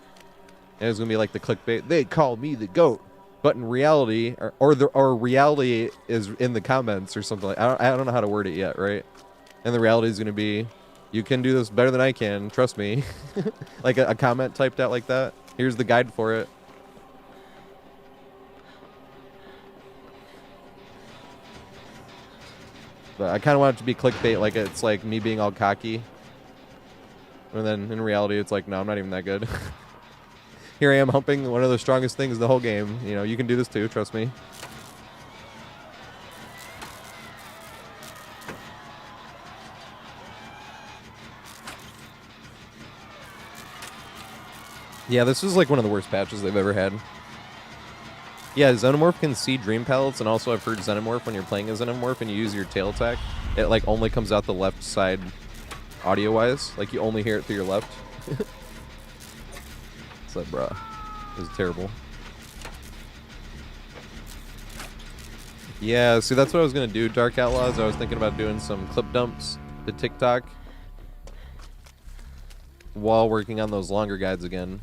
S1: And it was gonna be like the clickbait. They call me the GOAT, but in reality, or reality is in the comments or something like. I don't know how to word it yet, right? And the reality is gonna be, you can do this better than I can. Trust me. Like a comment typed out like that. Here's the guide for it. But I kind of want it to be clickbait, like it's like me being all cocky. And then in reality, it's like, no, I'm not even that good. Here I am humping one of the strongest things in the whole game. You know, you can do this too, trust me. Yeah, this is like one of the worst patches they've ever had. Yeah, Xenomorph can see dream palettes, and also I've heard Xenomorph, when you're playing a Xenomorph and you use your tail attack, it like only comes out the left side audio-wise. Like you only hear it through your left. It's like, bruh. This is terrible. Yeah, see, that's what I was going to do, Dark Outlaws. I was thinking about doing some clip dumps to TikTok while working on those longer guides again.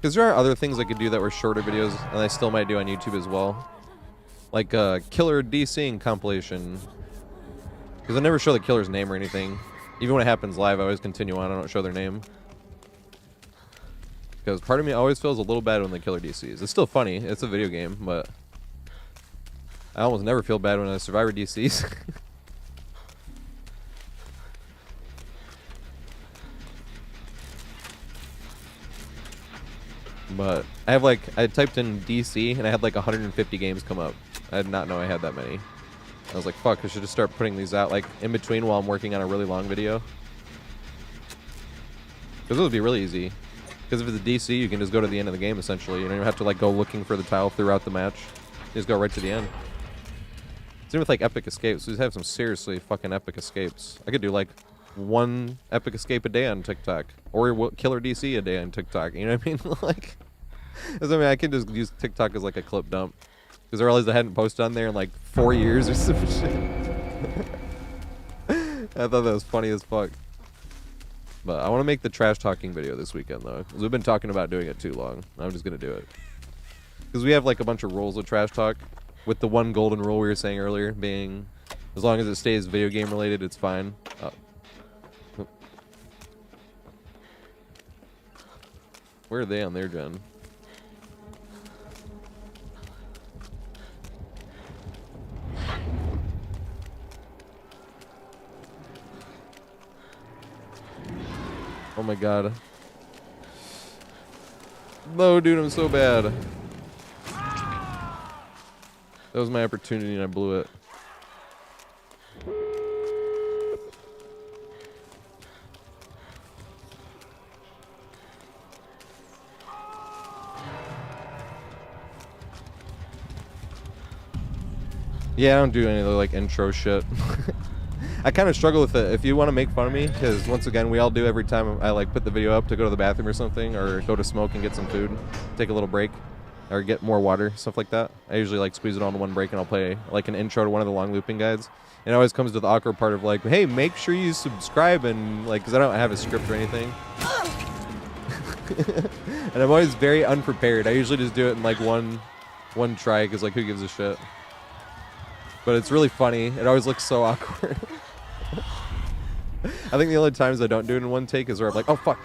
S1: Because there are other things I could do that were shorter videos, and I still might do on YouTube as well. Like a Killer DCing compilation. Because I never show the killer's name or anything. Even when it happens live, I always continue on. I don't show their name. Because part of me always feels a little bad when the killer DCs. It's still funny. It's a video game, but I almost never feel bad when a Survivor DCs. But I have like, I typed in DC and I had like 150 games come up. I did not know I had that many. I was like, fuck, I should just start putting these out like in between while I'm working on a really long video. Because it would be really easy. Because if it's a DC, you can just go to the end of the game essentially. You don't even have to like go looking for the tile throughout the match. You just go right to the end. Same with like epic escapes. We have some seriously fucking epic escapes. I could do like one epic escape a day on TikTok, or killer DC a day on TikTok. You know what I mean? Like, I could just use TikTok as like a clip dump, because I realized I hadn't posted on there in like 4 years or some shit. I thought that was funny as fuck. But I want to make the trash talking video this weekend though, because we've been talking about doing it too long. I'm just gonna do it, because we have like a bunch of rules of trash talk, with the one golden rule we were saying earlier being, as long as it stays video game related, it's fine. Where are they on their gen? Oh my god. No, dude, I'm so bad. That was my opportunity and I blew it. Yeah, I don't do any of the like intro shit. I kind of struggle with it. If you want to make fun of me, because once again, we all do every time I like put the video up to go to the bathroom or something, or go to smoke and get some food, take a little break, or get more water, stuff like that. I usually like squeeze it all into one break and I'll play like an intro to one of the long looping guides. And it always comes to the awkward part of like, hey, make sure you subscribe, and like, because I don't have a script or anything. And I'm always very unprepared. I usually just do it in like one try because like who gives a shit. But it's really funny. It always looks so awkward. I think the only times I don't do it in one take is where I'm like, oh fuck.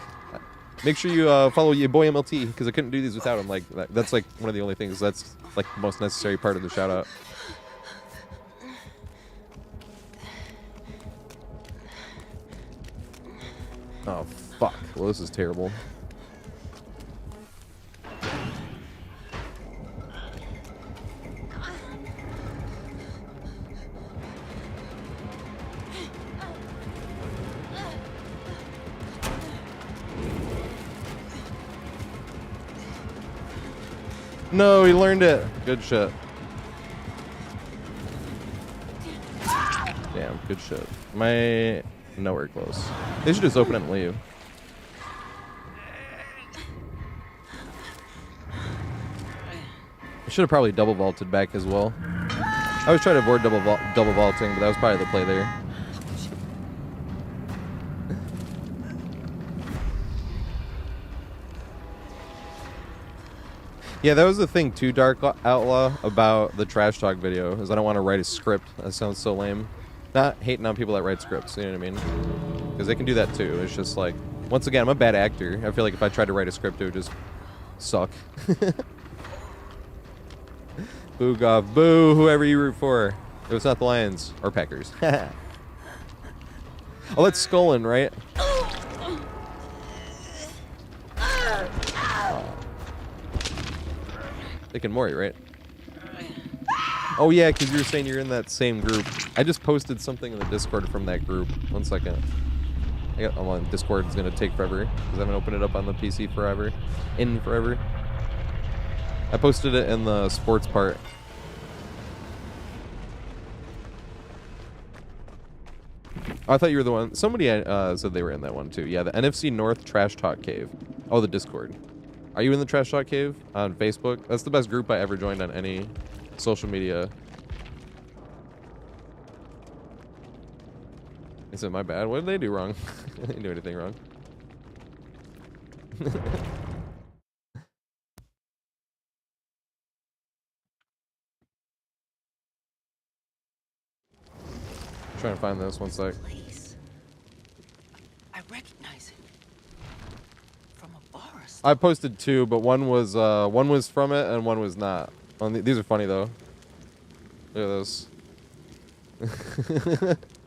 S1: Make sure you follow your boy MLT because I couldn't do these without him. Like that's like one of the only things that's like the most necessary part of the shout out. Oh fuck. Well, this is terrible. No, he learned it. Good shit. Damn, good shit. Nowhere close. They should just open it and leave. I should have probably double vaulted back as well. I was trying to avoid double vaulting, but that was probably the play there. Yeah, that was the thing too, Dark Outlaw, about the trash talk video, is I don't want to write a script. That sounds so lame. Not hating on people that write scripts, you know what I mean? Because they can do that too. It's just like, once again, I'm a bad actor. I feel like if I tried to write a script, it would just suck. Boo Goff, boo, whoever you root for. It was not the Lions or Packers. Oh, that's Scullin, right? Thinking Maury, right? Oh yeah, because you were saying you're in that same group. I just posted something in the Discord from that group. 1 second. I'm on Discord. It's gonna take forever because I haven't opened it up on the PC forever. I posted it in the sports part. Oh, I thought you were the one. Somebody said they were in that one too. Yeah, the NFC North Trash Talk Cave. Oh, the Discord. Are you in the Trash Talk Cave on Facebook? That's the best group I ever joined on any social media. Is it my bad? What did they do wrong? They didn't do anything wrong. Trying to find this 1 sec.
S2: I recognize it from a forest.
S1: I posted 2, but one was from it and one was not. These are funny though. Look at this.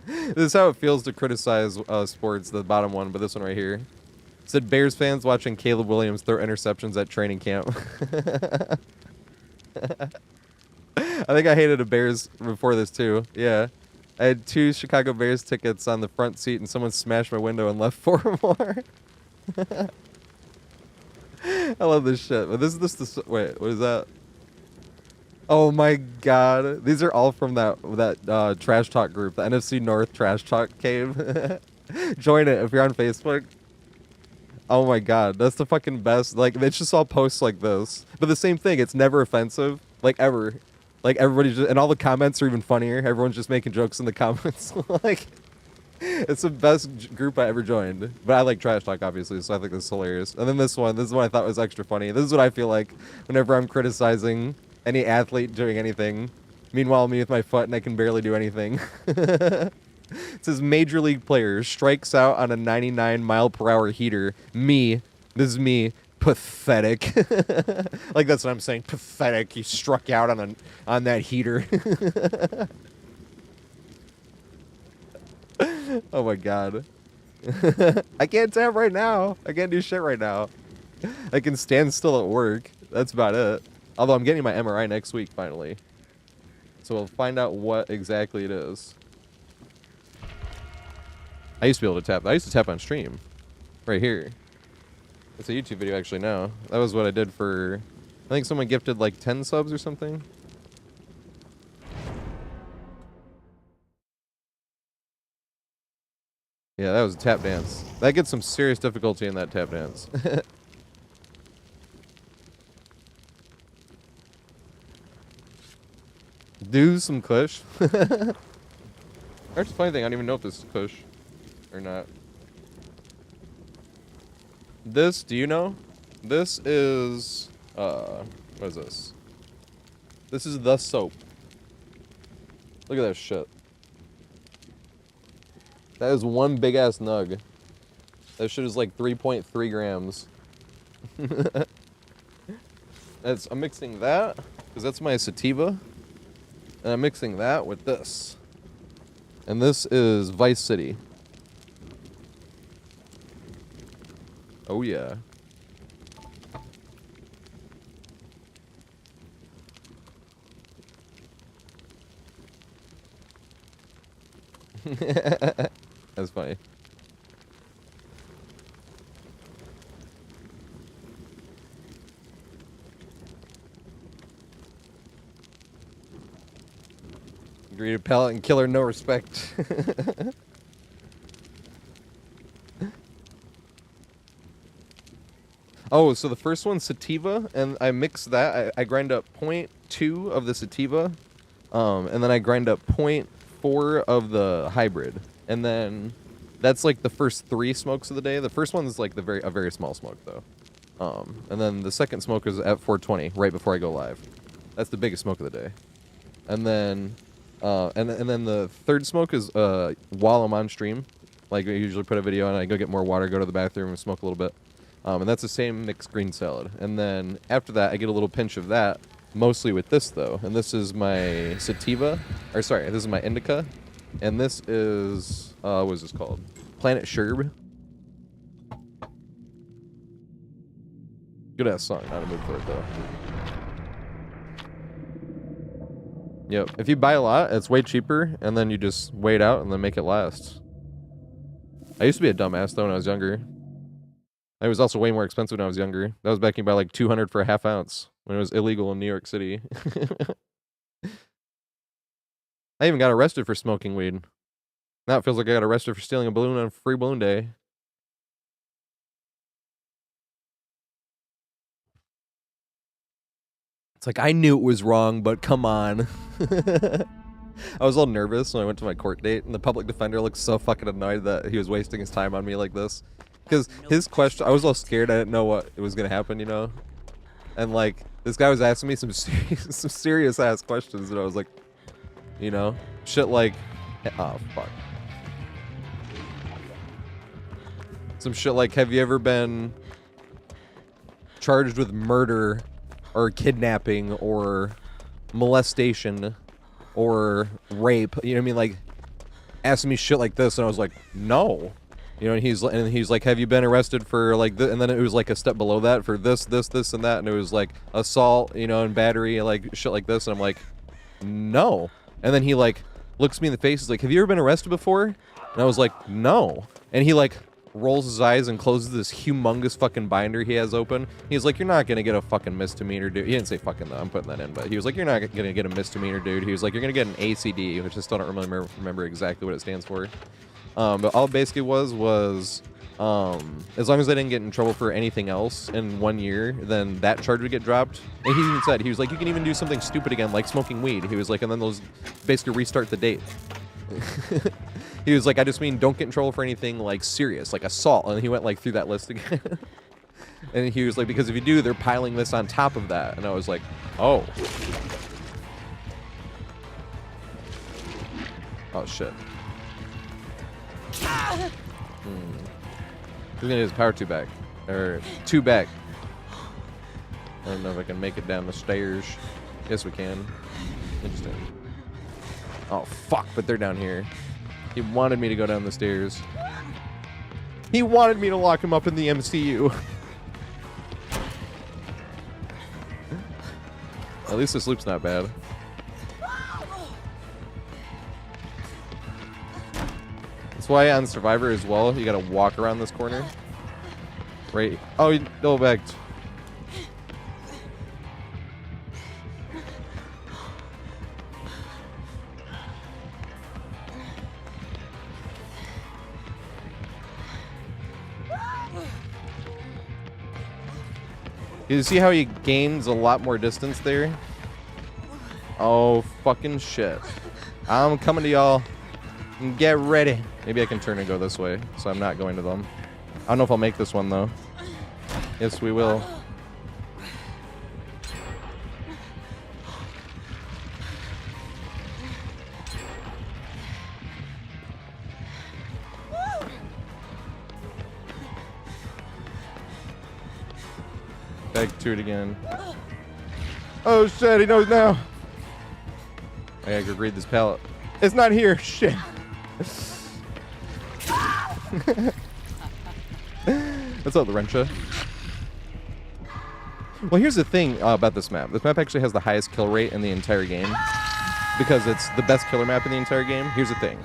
S1: This is how it feels to criticize sports. The bottom one, but this one right here. It said Bears fans watching Caleb Williams throw interceptions at training camp. I think I hated the Bears before this too. Yeah. I had 2 Chicago Bears tickets on the front seat and someone smashed my window and left 4 more. I love this shit. But this wait, what is that? Oh my god. These are all from that trash talk group, the NFC North Trash Talk Cave. Join it if you're on Facebook. Oh my god, that's the fucking best. Like, it's just all posts like this. But the same thing, it's never offensive. Like, ever. Like, everybody's just, and all the comments are even funnier. Everyone's just making jokes in the comments. Like, it's the best group I ever joined. But I like trash talk, obviously, so I think this is hilarious. And then this is one I thought was extra funny. This is what I feel like whenever I'm criticizing any athlete doing anything. Meanwhile, me with my foot and I can barely do anything. It says major league player strikes out on a 99-mile-per-hour heater. Me. This is me. Pathetic. Like, that's what I'm saying. Pathetic. He struck out on that heater. Oh my god. I can't tap right now. I can't do shit right now. I can stand still at work. That's about it. Although I'm getting my MRI next week, finally. So we'll find out what exactly it is. I used to be able to tap. I used to tap on stream. Right here. It's a YouTube video actually now. That was what I did for... I think someone gifted like 10 subs or something. Yeah, that was a tap dance. That gets some serious difficulty in that tap dance. Do some Kush. That's the funny thing, I don't even know if this is Kush or not. This, do you know? This is what is this? This is the soap. Look at that shit. That is one big ass nug. That shit is like 3.3 grams. I'm mixing that because that's my sativa, and I'm mixing that with this. And this is Vice City. Oh yeah. That's funny. Agree to pallet and killer, no respect. Oh, so the first one's sativa, and I mix that. I grind up 0.2 of the sativa, and then I grind up 0.4 of the hybrid, and then that's like the first 3 smokes of the day. The first one is like a very small smoke though, and then the second smoke is at 420 right before I go live. That's the biggest smoke of the day, and then the third smoke is while I'm on stream. Like I usually put a video on, I go get more water, go to the bathroom, and smoke a little bit. And that's the same mixed green salad. And then after that, I get a little pinch of that, mostly with this though. And this is my sativa, or sorry, this is my indica. And this is, what is this called? Planet Sherb. Good ass song, not a mood for it though. Yep, if you buy a lot, it's way cheaper, and then you just weigh it out and then make it last. I used to be a dumbass though when I was younger. It was also way more expensive when I was younger. That was back in by like 200 for a half ounce when it was illegal in New York City. I even got arrested for smoking weed. Now it feels like I got arrested for stealing a balloon on Free Balloon Day. It's like, I knew it was wrong, but come on. I was all nervous when I went to my court date, and the public defender looked so fucking annoyed that he was wasting his time on me like this. Because his question, I was all scared. I didn't know what was going to happen, you know? And, like, this guy was asking me some serious-ass questions, and I was like, you know? Shit like, oh, fuck. Some shit like, have you ever been charged with murder or kidnapping or molestation or rape? You know what I mean? Like, asking me shit like this, and I was like, no. You know, and he's like, have you been arrested for like this? And then it was like a step below that for this, and that, and it was like assault, you know, and battery, like shit like this, and I'm like, no. And then he like looks me in the face, he's like, have you ever been arrested before? And I was like, no. And he like rolls his eyes and closes this humongous fucking binder he has open. He's like, you're not gonna get a fucking misdemeanor, dude. He didn't say fucking though, I'm putting that in, but he was like, you're not gonna get a misdemeanor, dude. He was like, you're gonna get an ACD, which I still don't remember exactly what it stands for. But all it basically was as long as I didn't get in trouble for anything else in 1 year, then that charge would get dropped. And he even said, he was like, you can even do something stupid again, like smoking weed. He was like, and then those basically restart the date. He was like, I just mean don't get in trouble for anything like serious, like assault. And he went like through that list again. And he was like, because if you do, they're piling this on top of that. And I was like, oh. Oh shit. He's gonna get his power 2 back. Or 2 back. I don't know if I can make it down the stairs. Yes, we can. Interesting. Oh, fuck, but they're down here. He wanted me to go down the stairs. He wanted me to lock him up in the MCU. At least this loop's not bad. That's why on Survivor as well, you gotta walk around this corner. Right. Oh, you double backed. You see how he gains a lot more distance there? Oh, fucking shit. I'm coming to y'all. Get ready. Maybe I can turn and go this way, so I'm not going to them. I don't know if I'll make this one, though. Yes, we will. Back to it again. Oh shit, he knows now. I gotta go grade this pallet. It's not here. Shit. What's up, Laurentia? Well, here's the thing about this map. This map actually has the highest kill rate in the entire game because it's the best killer map in the entire game. Here's the thing.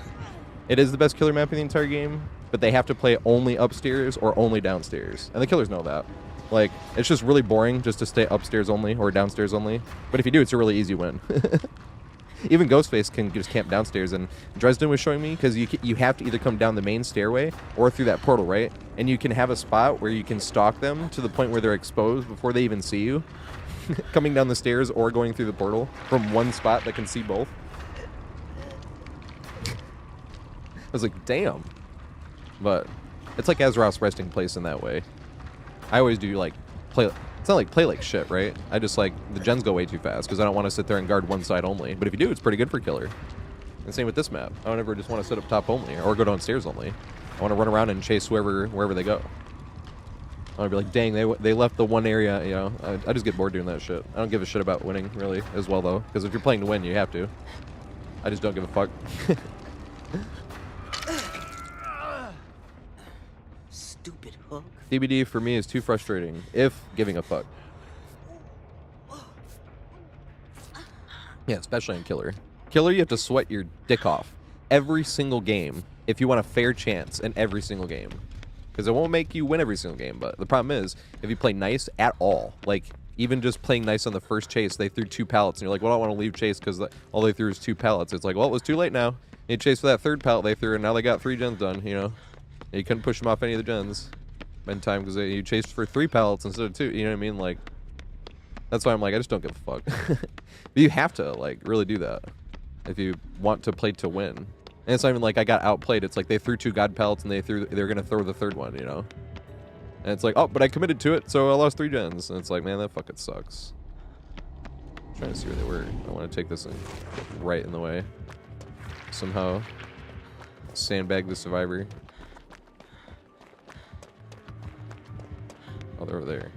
S1: It is the best killer map in the entire game, but they have to play only upstairs or only downstairs. And the killers know that. Like, it's just really boring just to stay upstairs only or downstairs only. But if you do, it's a really easy win. Even Ghostface can just camp downstairs, and Dresden was showing me, because you have to either come down the main stairway or through that portal, right? And you can have a spot where you can stalk them to the point where they're exposed before they even see you. Coming down the stairs or going through the portal from one spot that can see both. I was like, damn. But it's like Azeroth's resting place in that way. I always do, like, play... It's not like play like shit, right? I just like, the gens go way too fast because I don't want to sit there and guard one side only. But if you do, it's pretty good for killer. And same with this map. I don't ever just want to sit up top only or go downstairs only. I want to run around and chase wherever they go. I want to be like, dang, they left the one area, you know. I just get bored doing that shit. I don't give a shit about winning, really, as well, though. Because if you're playing to win, you have to. I just don't give a fuck.
S2: Stupid hook.
S1: DBD for me is too frustrating, if giving a fuck. Yeah, especially in killer. Killer, you have to sweat your dick off every single game if you want a fair chance in every single game. Because it won't make you win every single game, but the problem is, if you play nice at all, like, even just playing nice on the first chase, they threw 2 pallets, and you're like, well, I don't want to leave chase because all they threw is 2 pallets. It's like, well, it was too late now. You chase for that 3rd pallet they threw, and now they got 3 gens done, you know? And you couldn't push them off any of the gens in time because you chased for 3 pallets instead of 2, you know what I mean? Like, that's why I'm like, I just don't give a fuck. But you have to, like, really do that if you want to play to win. And it's not even like I got outplayed. It's like they threw 2 god pellets and they're gonna throw the 3rd one, you know? And it's like, oh, but I committed to it, so I lost 3 gens. And it's like, man, that fucking sucks. I'm trying to see where they were. I want to take this right in the way. Somehow sandbag the survivor. Oh, they're over there.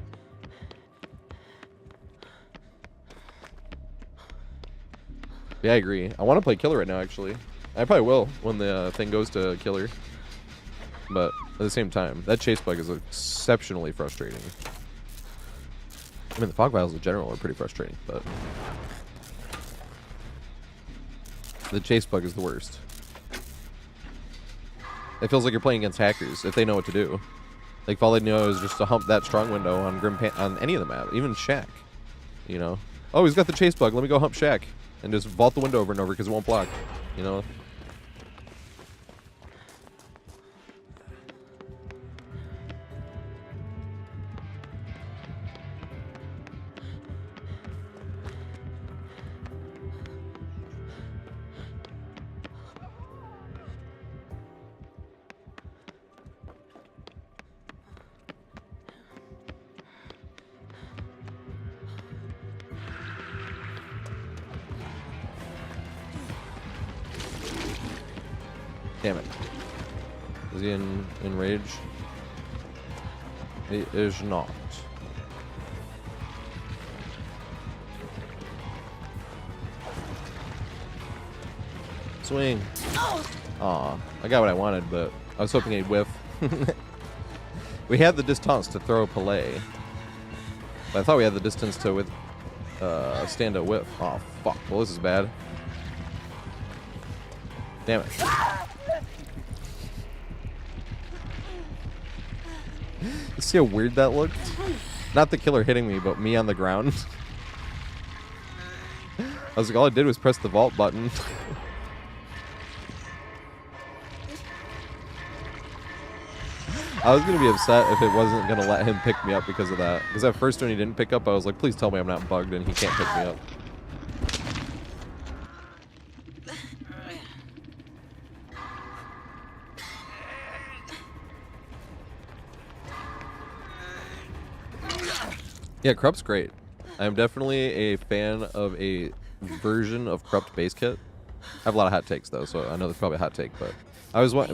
S1: Yeah, I agree. I want to play killer right now, actually. I probably will when the thing goes to killer. But at the same time, that chase bug is exceptionally frustrating. I mean, the fog vials in general are pretty frustrating, but the chase bug is the worst. It feels like you're playing against hackers if they know what to do. Like, if all they know is just to hump that strong window on on any of the map, even Shack. You know? Oh, he's got the chase bug. Let me go hump Shack. And just vault the window over and over because it won't block. You know? Damn it. Is he in rage? He is not. Swing. Aw, I got what I wanted, but I was hoping he'd whiff. We had the distance to throw Palais. But I thought we had the distance to stand a whiff. Oh, fuck. Well, this is bad. Damn it. You see how weird that looked? Not the killer hitting me, but me on the ground. I was like, all I did was press the vault button. I was going to be upset if it wasn't going to let him pick me up because of that. Because at first when he didn't pick up, I was like, please tell me I'm not bugged and he can't pick me up. Yeah, Corrupt's great. I'm definitely a fan of a version of Corrupt base kit. I have a lot of hot takes though, so I know there's probably a hot take, but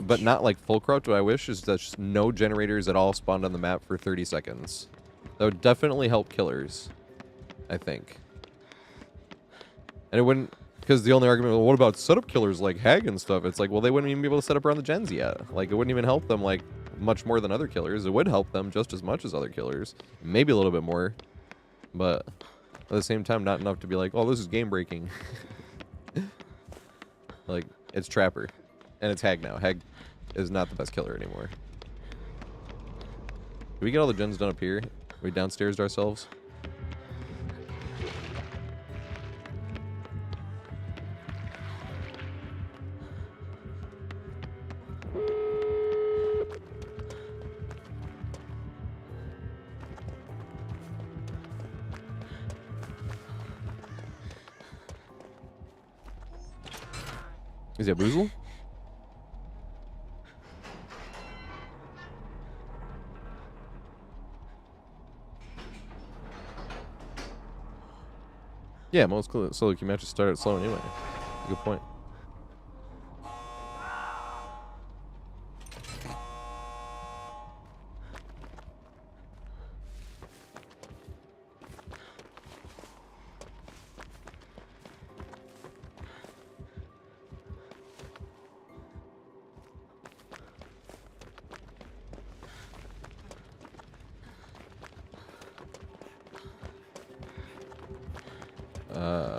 S1: but not like full Corrupt. What I wish is that just no generators at all spawned on the map for 30 seconds. That would definitely help killers, I think. And it wouldn't, because the only argument, well, what about setup killers like Hag and stuff? It's like, well, they wouldn't even be able to set up around the gens yet. Like, it wouldn't even help them, like, much more than other killers. It would help them just as much as other killers. Maybe a little bit more. But at the same time, not enough to be like, oh, this is game breaking. Like, it's Trapper. And it's Hag now. Hag is not the best killer anymore. Did we get all the gens done up here? We downstairs ourselves? Is he a boozle? Yeah, most solo queue matches start out slow anyway. Good point.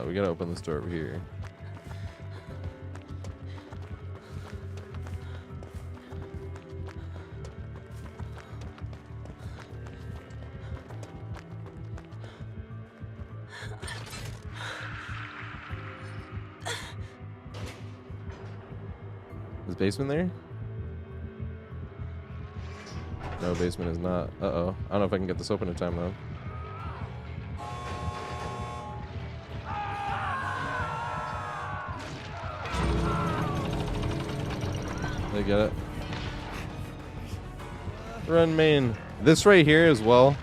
S1: We gotta open this door over here. Is basement there? No, basement is not. Uh-oh. I don't know if I can get this open in time, though. They get it. Run main. This right here as well.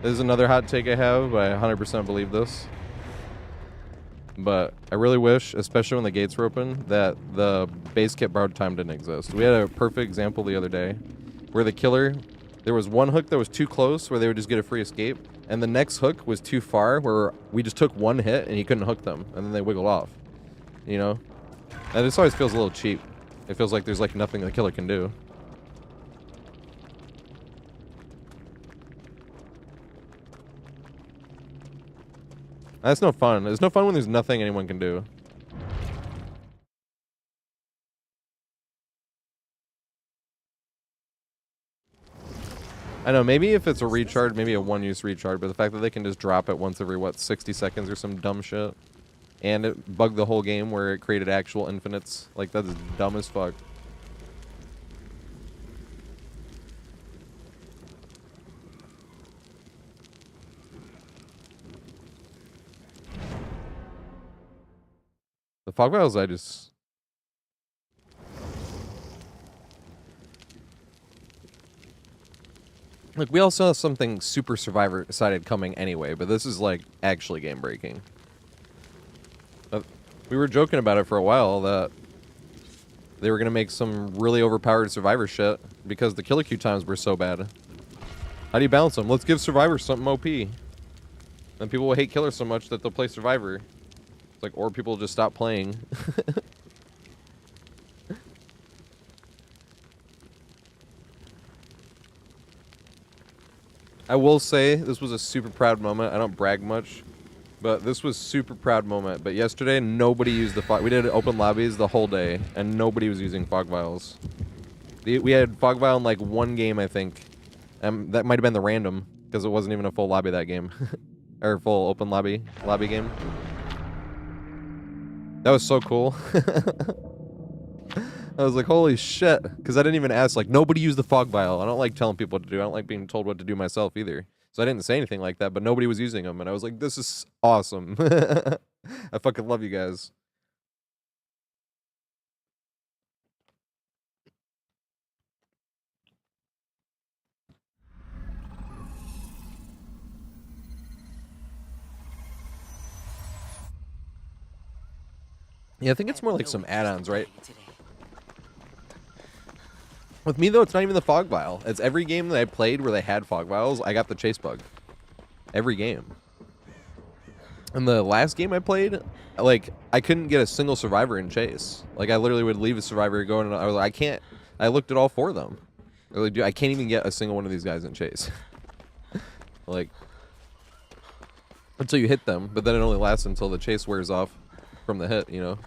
S1: This is another hot take I have, but I 100% believe this. But I really wish, especially when the gates were open, that the base kit borrowed time didn't exist. We had a perfect example the other day where the killer, there was one hook that was too close where they would just get a free escape, and the next hook was too far where we just took one hit and he couldn't hook them, and then they wiggled off. You know? And this always feels a little cheap. It feels like there's like nothing the killer can do. That's no fun. It's no fun when there's nothing anyone can do. I know, maybe if it's a recharge, maybe a one-use recharge, but the fact that they can just drop it once every, what, 60 seconds or some dumb shit. And it bugged the whole game where it created actual infinites. Like, that's dumb as fuck. The fog vials, I just... Look, we also have something super survivor-sided coming anyway, but this is, like, actually game-breaking. We were joking about it for a while, that they were going to make some really overpowered survivor shit because the killer queue times were so bad. How do you balance them? Let's give survivors something OP. And people will hate killers so much that they'll play survivor. It's like, or people will just stop playing. I will say, this was a super proud moment. I don't brag much, but this was super proud moment. But yesterday, nobody used the fog. We did open lobbies the whole day, and nobody was using fog vials. We had fog vial in like one game, I think. That might have been the random, because it wasn't even a full lobby that game. Or full open lobby game. That was so cool. I was like, holy shit. Because I didn't even ask, like, nobody used the fog vial. I don't like telling people what to do. I don't like being told what to do myself either. So I didn't say anything like that, but nobody was using them. And I was like, this is awesome. I fucking love you guys. Yeah, I think it's more like some add-ons, right? With me, though, it's not even the fog vial. It's every game that I played where they had fog vials, I got the chase bug. every game. And the last game I played, like, I couldn't get a single survivor in chase. Like, I literally would leave a survivor going, and I was like, I can't. I looked at all 4 of them. I can't even get a single one of these guys in chase. Like, until you hit them, but then it only lasts until the chase wears off from the hit, you know?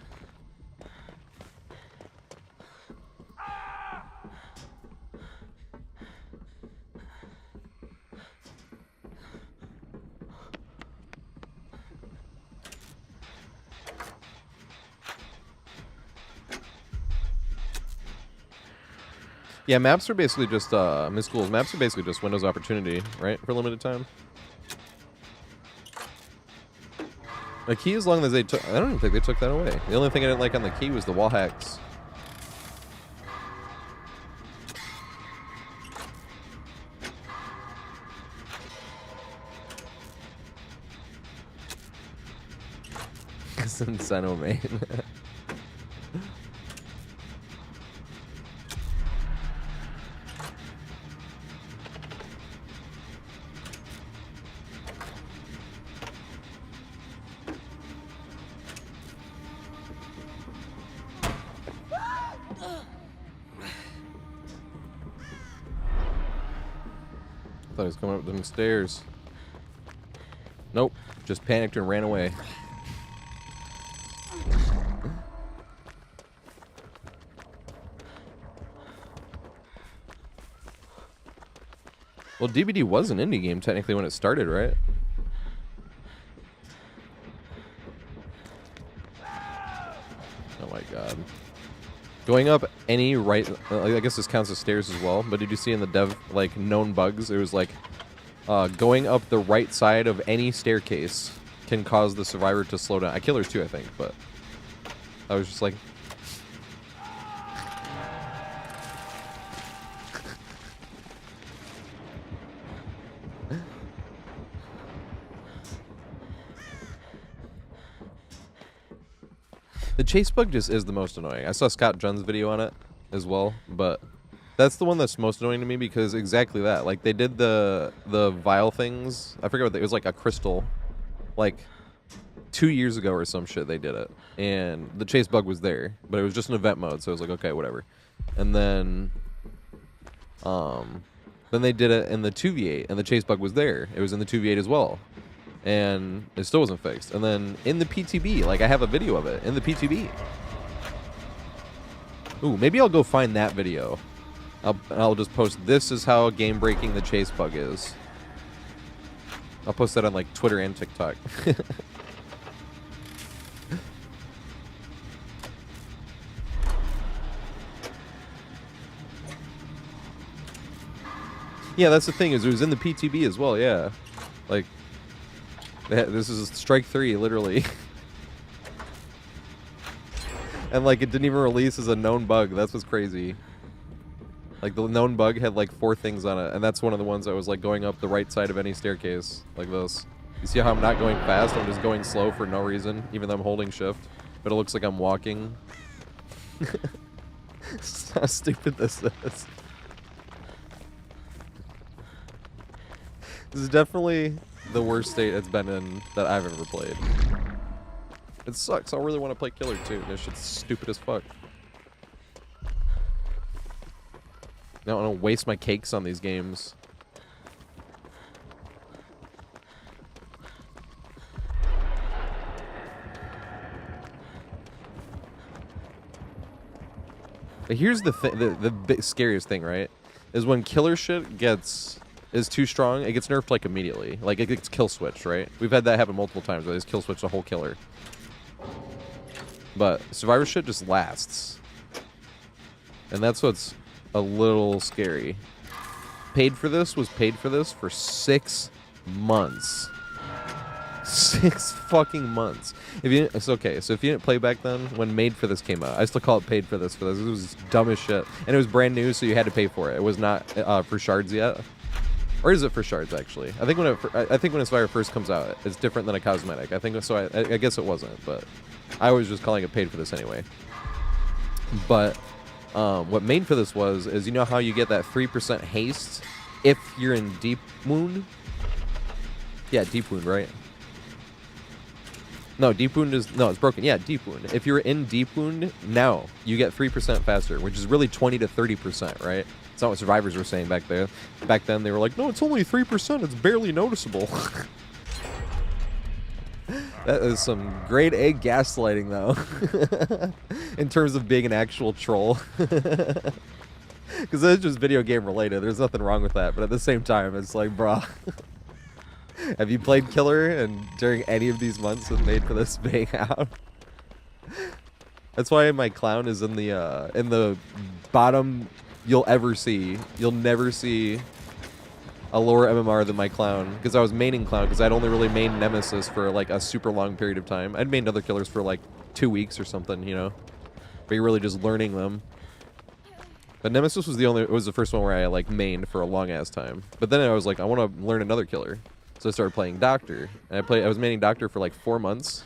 S1: Yeah, maps are basically just, Miss Schools, maps are basically just Windows Opportunity, right? For limited time. A key, as long as they took, I don't even think they took that away. The only thing I didn't like on the key was the wall hacks. Seno main. Thought he was coming up them stairs. Nope. Just panicked and ran away. Well, DBD was an indie game technically when it started, right? Oh my god. Going up any right, I guess this counts as stairs as well, but did you see in the dev, like, known bugs, it was like, going up the right side of any staircase can cause the survivor to slow down. Killers too, I think, but I was just like... The chase bug just is the most annoying. I saw Scott Junn's video on it as well, but that's the one that's most annoying to me because exactly that. Like, they did the vial things. I forget what it was, like a crystal. Like, 2 years ago or some shit they did it. And the chase bug was there, but it was just an event mode, so it was like, okay, whatever. And then they did it in the 2v8, and the chase bug was there. It was in the 2v8 as well. And it still wasn't fixed. And then in the PTB, like, I have a video of it in the PTB. Ooh, maybe I'll go find that video. I'll just post, this is how game breaking the chase bug is. I'll post that on, like, Twitter and TikTok. Yeah, that's the thing, is it was in the PTB as well, yeah. Like, this is strike 3, literally. And, like, it didn't even release as a known bug. That's what's crazy. Like, the known bug had, like, 4 things on it. And that's one of the ones that was, like, going up the right side of any staircase. Like this. You see how I'm not going fast? I'm just going slow for no reason. Even though I'm holding shift. But it looks like I'm walking. How stupid this is. This is definitely the worst state it's been in that I've ever played. It sucks. I really want to play Killer 2. This shit's stupid as fuck. I don't want to waste my cakes on these games. But here's the thing, the scariest thing, right? Is when killer shit is too strong, it gets nerfed, like, immediately. Like, it gets kill switched, right? We've had that happen multiple times where they just kill switch the whole killer. But survivor shit just lasts. And that's what's a little scary. Paid for this for 6 months. 6 fucking months. It's okay, so if you didn't play back then, when Made for This came out, I still call it Paid for This. It was dumb as shit. And it was brand new, so you had to pay for it. It was not for shards yet. Or is it for shards, actually? I think when a Survivor first comes out, it's different than a cosmetic. I think so. I guess it wasn't, but I was just calling it Paid for This anyway. But what Made for This is, you know how you get that 3% haste if you're in deep wound? Yeah, deep wound, right? No, deep wound is... No, it's broken. Yeah, deep wound. If you're in deep wound, now you get 3% faster, which is really 20 to 30%, right? It's not what survivors were saying back there. Back then, they were like, no, it's only 3%. It's barely noticeable. That is some grade A gaslighting, though. In terms of being an actual troll. Because it's just video game related. There's nothing wrong with that. But at the same time, it's like, bruh. Have you played Killer and during any of these months have made for this being out? That's why my clown is in the bottom you'll ever see. You'll never see a lower MMR than my clown, because I was maining clown because I'd only really mained Nemesis for like a super long period of time. I'd mained other killers for like 2 weeks or something, you know. But you're really just learning them. But Nemesis was the first one where I like mained for a long ass time. But then I was like, I want to learn another killer. So I started playing Doctor. And I was maining Doctor for like 4 months.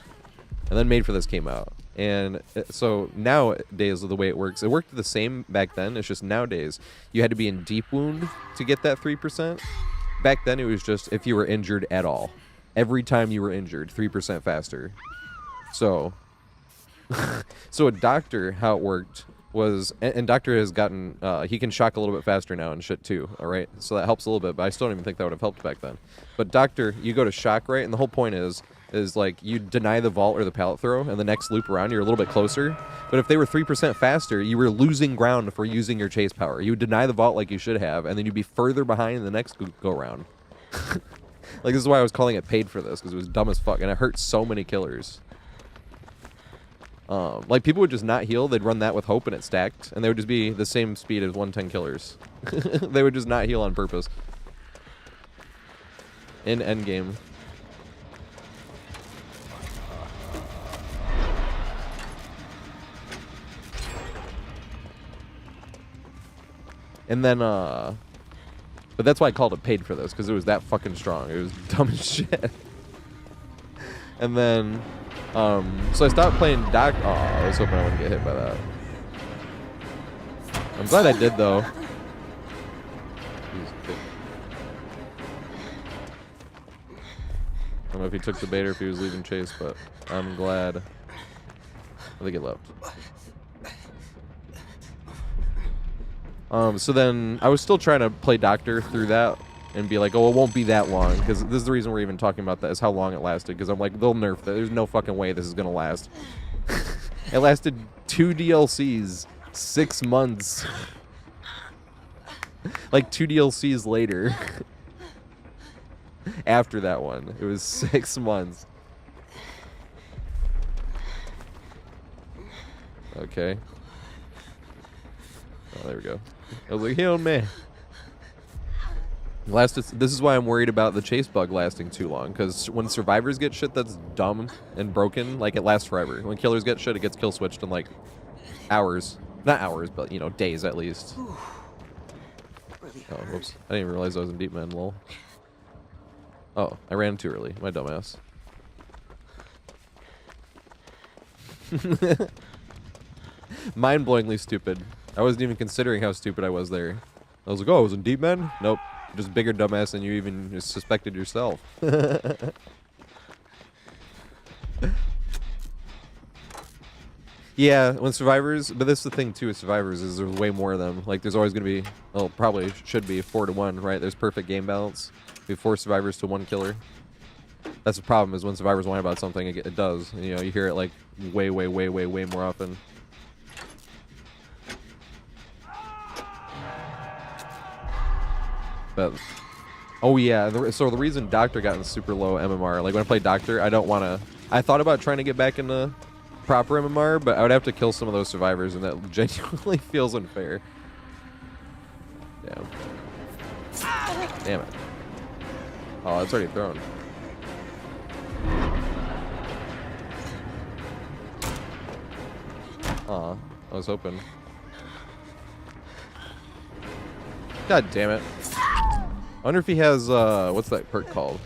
S1: And then Made for This came out. And so nowadays, the way it worked the same back then. It's just nowadays, you had to be in deep wound to get that 3%. Back then, it was just if you were injured at all. Every time you were injured, 3% faster. So, so a Doctor, how it worked was, and Doctor has gotten, he can shock a little bit faster now and shit too, all right? So that helps a little bit, but I still don't even think that would have helped back then. But Doctor, you go to shock, right? And the whole point is like you deny the vault or the pallet throw, and the next loop around you're a little bit closer. But if they were 3% faster, you were losing ground for using your chase power. You would deny the vault like you should have, and then you'd be further behind in the next go round. Like, this is why I was calling it Paid for This, because it was dumb as fuck, and it hurt so many killers. Like, people would just not heal. They'd run that with hope, and it stacked, and they would just be the same speed as 110 killers. They would just not heal on purpose. In endgame. And then, but that's why I called it Paid for This, because it was that fucking strong. It was dumb as shit. And then, so I stopped playing Doc. Oh, I was hoping I wouldn't get hit by that. I'm glad I did, though. I don't know if he took the bait or if he was leaving chase, but I'm glad. I think he left. So then I was still trying to play Doctor through that and be like, oh, it won't be that long, because this is the reason we're even talking about that, is how long it lasted, because I'm like, they'll nerf that. There's no fucking way this is going to last. It lasted 2 DLCs, 6 months. Like 2 DLCs later. After that one, it was 6 months. Okay. Oh, there we go. I was like, hell man. This is why I'm worried about the chase bug lasting too long, because when survivors get shit that's dumb and broken, like, it lasts forever. When killers get shit, it gets kill switched in like hours. Not hours, but, you know, days at least. Oh, whoops. I didn't even realize I was in deep man, lol. Oh, I ran too early. My dumbass. Mind-blowingly stupid. I wasn't even considering how stupid I was there. I was like, oh, I was in deep man? Nope. Just bigger dumbass than you even suspected yourself. Yeah, when survivors, but this is the thing too with survivors, is there's way more of them. Like, there's always going to be, well, probably should be 4 to 1, right? There's perfect game balance. We have 4 survivors to 1 killer. That's the problem, is when survivors whine about something, it does. And, you know, you hear it like way more often. But, oh yeah, so the reason Doctor got in super low MMR, like when I play Doctor, I thought about trying to get back into proper MMR, but I would have to kill some of those survivors, and that genuinely feels unfair. Damn. Damn it. Oh, it's already thrown. Aw, I was hoping. God damn it. I wonder if he has, what's that perk called?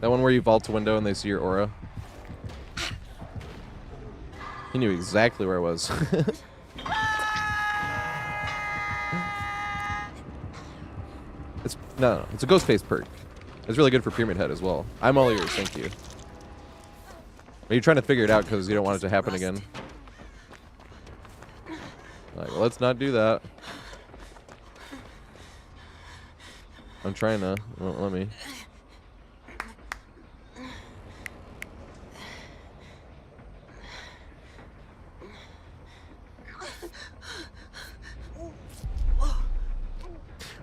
S1: That one where you vault a window and they see your aura? He knew exactly where I was. No, it's a ghost face perk. It's really good for Pyramid Head as well. I'm all ears, thank you. Are you trying to figure it out because you don't want it to happen again? Like, well, let's not do that. I'm trying to. Well, let me.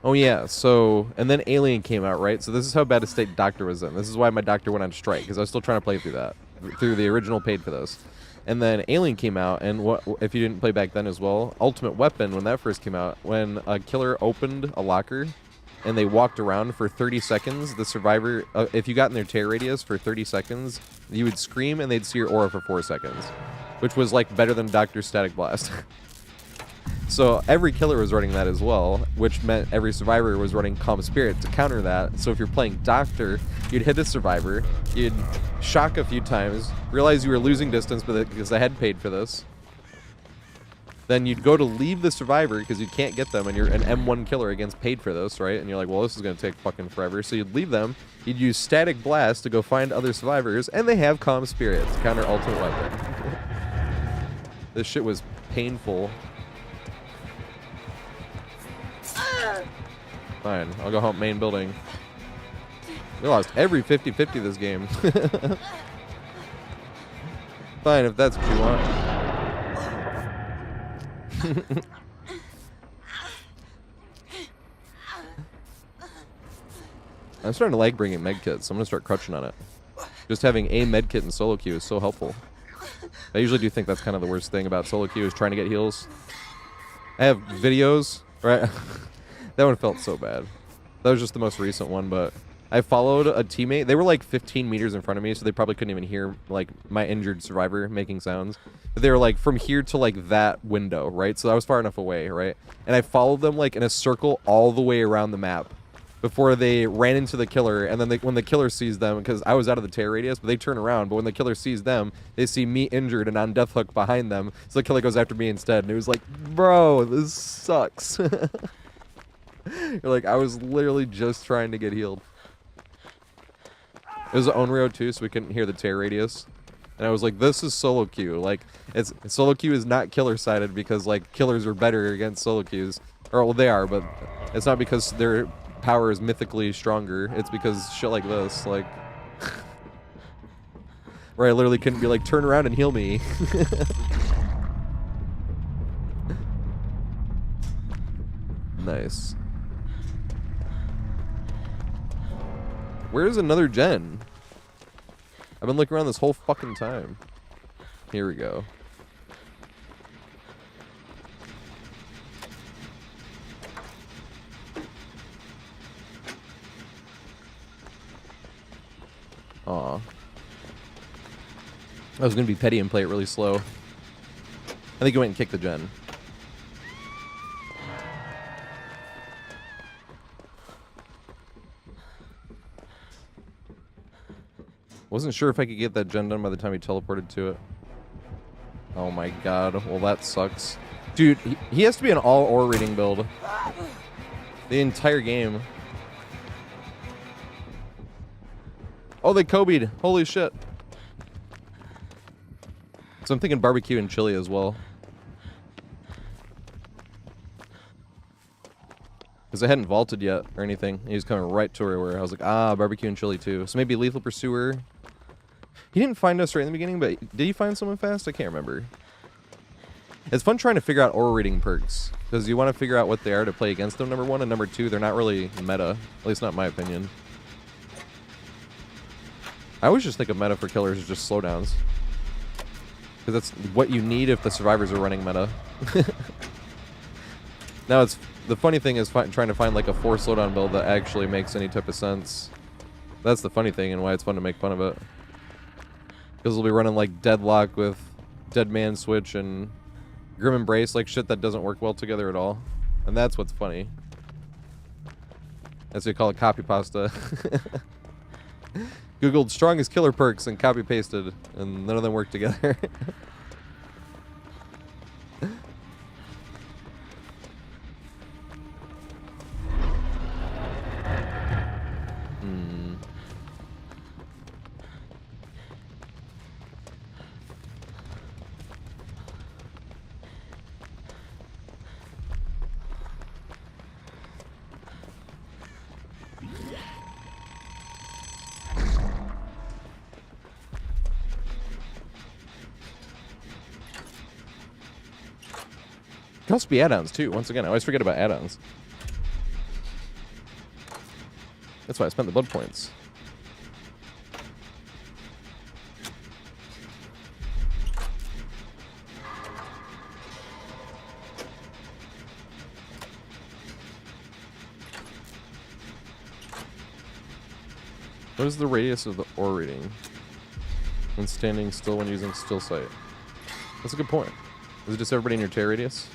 S1: Oh yeah, so, and then Alien came out, right? So this is how bad a state Doctor was in. This is why my Doctor went on strike, because I was still trying to play through that. Through the original paid for this. And then Alien came out, and what if you didn't play back then as well, Ultimate Weapon, when that first came out, when a killer opened a locker, and they walked around for 30 seconds, the survivor, if you got in their tear radius for 30 seconds, you would scream, and they'd see your aura for 4 seconds. Which was, like, better than Doctor's Static Blast. So every killer was running that as well, which meant every survivor was running Calm Spirit to counter that. So if you're playing Doctor, you'd hit a survivor, you'd shock a few times, realize you were losing distance because I had paid for this. Then you'd go to leave the survivor because you can't get them, and you're an M1 killer against paid for this, right? And you're like, well, this is going to take fucking forever. So you'd leave them, you'd use Static Blast to go find other survivors, and they have Calm Spirit to counter Ultimate Weapon. This shit was painful. Fine, I'll go home main building. We lost every 50-50 this game. Fine, if that's what you want. I'm starting to like bringing medkits, so I'm going to start crutching on it. Just having a medkit in solo queue is so helpful. I usually do think that's kind of the worst thing about solo queue is trying to get heals. I have videos, right? That one felt so bad. That was just the most recent one, but I followed a teammate. They were like 15 meters in front of me, so they probably couldn't even hear like my injured survivor making sounds. But they were like from here to like that window, right? So I was far enough away, right? And I followed them like in a circle all the way around the map before they ran into the killer. And then when the killer sees them, because I was out of the tear radius, but they turn around. But when the killer sees them, they see me injured and on death hook behind them. So the killer goes after me instead. And it was like, bro, this sucks. You're like, I was literally just trying to get healed. It was an Onryo too, so we couldn't hear the tear radius. And I was like, this is solo queue. Like, solo queue is not killer sided because like killers are better against solo queues. Or well, they are, but it's not because their power is mythically stronger. It's because shit like this, like where I literally couldn't be like, turn around and heal me. Nice. Where's another gen? I've been looking around this whole fucking time. Here we go. Aw. I was gonna be petty and play it really slow. I think you went and kicked the gen. Wasn't sure if I could get that gen done by the time he teleported to it. Oh my god. Well, that sucks. Dude, he has to be an all ore reading build. The entire game. Oh, they Kobe'd. Holy shit. So I'm thinking barbecue and chili as well. Because I hadn't vaulted yet or anything. He was coming right to where I was like, ah, barbecue and chili too. So maybe Lethal Pursuer. He didn't find us right in the beginning, but did he find someone fast? I can't remember. It's fun trying to figure out aura reading perks. Because you want to figure out what they are to play against them, number one. And number two, they're not really meta. At least not in my opinion. I always just think of meta for killers as just slowdowns. Because that's what you need if the survivors are running meta. Now, the funny thing is trying to find like a 4 slowdown build that actually makes any type of sense. That's the funny thing and why it's fun to make fun of it. Because we'll be running like Deadlock with Dead Man Switch and Grim Embrace, like shit that doesn't work well together at all. And that's what's funny. That's what you call it, copy pasta. Googled strongest killer perks and copy pasted, and none of them work together. Could also be add-ons too. Once again, I always forget about add-ons. That's why I spent the blood points. What is the radius of the ore reading when standing still when using still sight? That's a good point. Is it just everybody in your tear radius?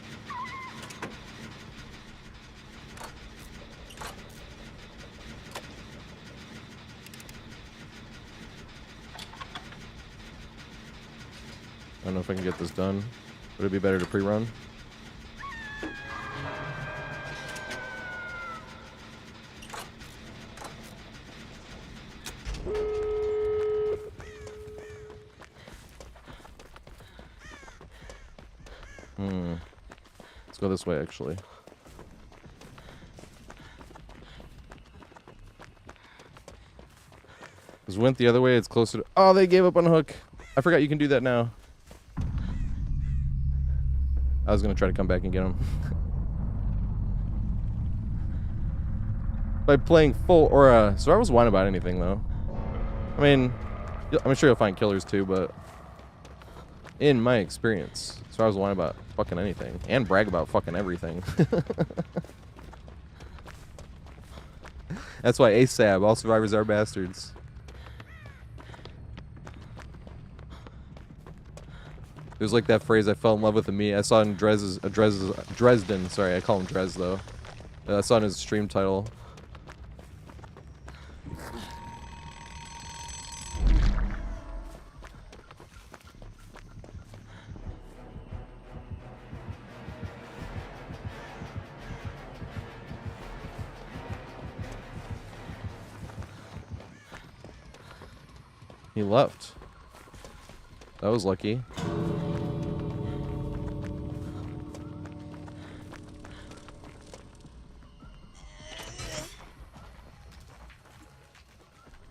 S1: I don't know if I can get this done. Would it be better to pre-run? Let's go this way, actually. Because went the other way, it's closer to... Oh, they gave up on hook. I forgot you can do that now. I was going to try to come back and get him. By playing full aura. So I was whining about anything, though. I mean, I'm sure you'll find killers, too, but... in my experience. So I was whining about fucking anything. And brag about fucking everything. That's why ASAB, all survivors are bastards. There's like that phrase, I fell in love with a me. I saw in Dresden. Sorry, I call him Drez though. I saw in his stream title. He left. That was lucky.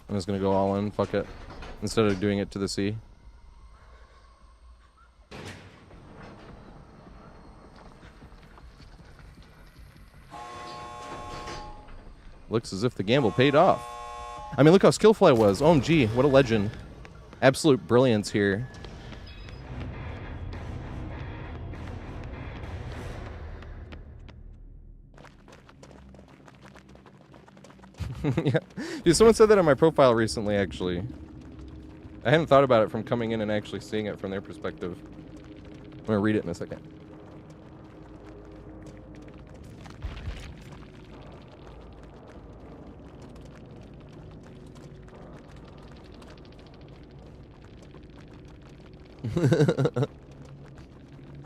S1: I'm just gonna go all in, fuck it. Instead of doing it to the sea. Looks as if the gamble paid off. I mean, look how skillful I was. OMG, what a legend. Absolute brilliance here. Yeah. Dude, someone said that on my profile recently, actually. I hadn't thought about it from coming in and actually seeing it from their perspective. I'm gonna read it in a second.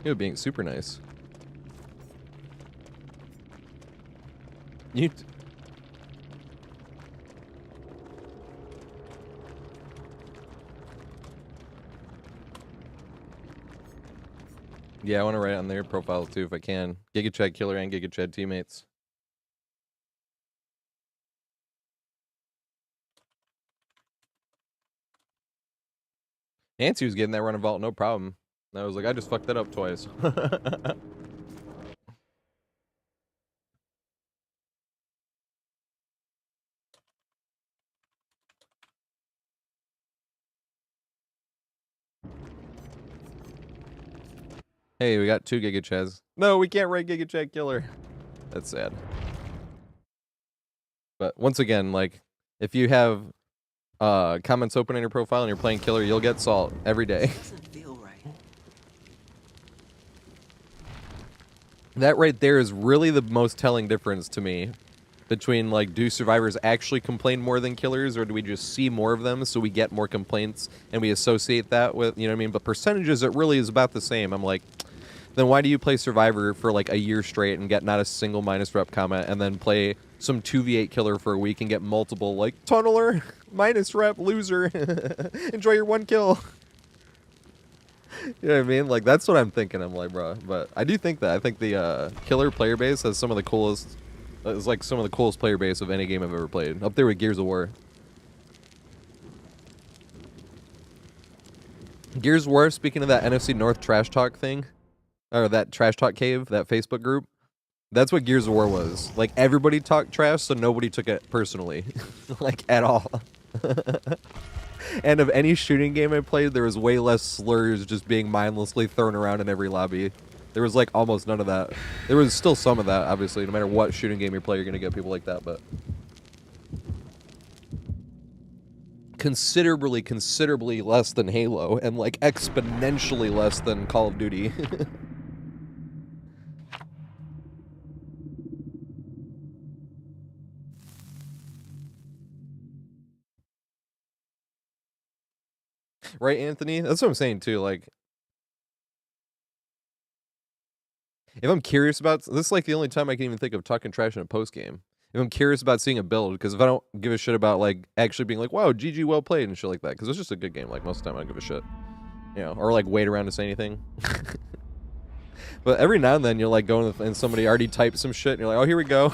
S1: You being super nice. You... Yeah, I want to write it on their profile too if I can. Giga Chad Killer and Giga Chad teammates. Nancy was getting that run of vault, no problem. And I was like, I just fucked that up twice. Hey, we got 2 Giga Chads. No, we can't write Giga Chad Killer. That's sad. But once again, like, if you have comments open in your profile and you're playing Killer, you'll get salt every day.
S2: Doesn't feel right.
S1: That right there is really the most telling difference to me between, like, do survivors actually complain more than killers, or do we just see more of them so we get more complaints and we associate that with, you know what I mean? But percentages, it really is about the same. I'm like, then why do you play Survivor for like a year straight and get not a single minus rep comment, and then play some 2v8 killer for a week and get multiple, like, tunneler, minus rep, loser, enjoy your 1 kill. You know what I mean? Like, that's what I'm thinking. I'm like, bro. But I do think that. I think the killer player base has some of the coolest, it's like some of the coolest player base of any game I've ever played. Up there with Gears of War. Gears of War, speaking of that NFC North trash talk thing, or that Trash Talk Cave, that Facebook group. That's what Gears of War was. Like, everybody talked trash, so nobody took it personally. Like, at all. And of any shooting game I played, there was way less slurs just being mindlessly thrown around in every lobby. There was, like, almost none of that. There was still some of that, obviously. No matter what shooting game you play, you're going to get people like that, but... considerably less than Halo, and, like, exponentially less than Call of Duty. Right, Anthony? That's what I'm saying, too. Like, if I'm curious about... This is, like, the only time I can even think of talking trash in a post-game. If I'm curious about seeing a build, because if I don't give a shit about, like, actually being like, wow, GG, well played, and shit like that, because it's just a good game. Like, most of the time I don't give a shit. You know, or, like, wait around to say anything. But every now and then you'll, like, go and somebody already typed some shit, and you're like, oh, here we go.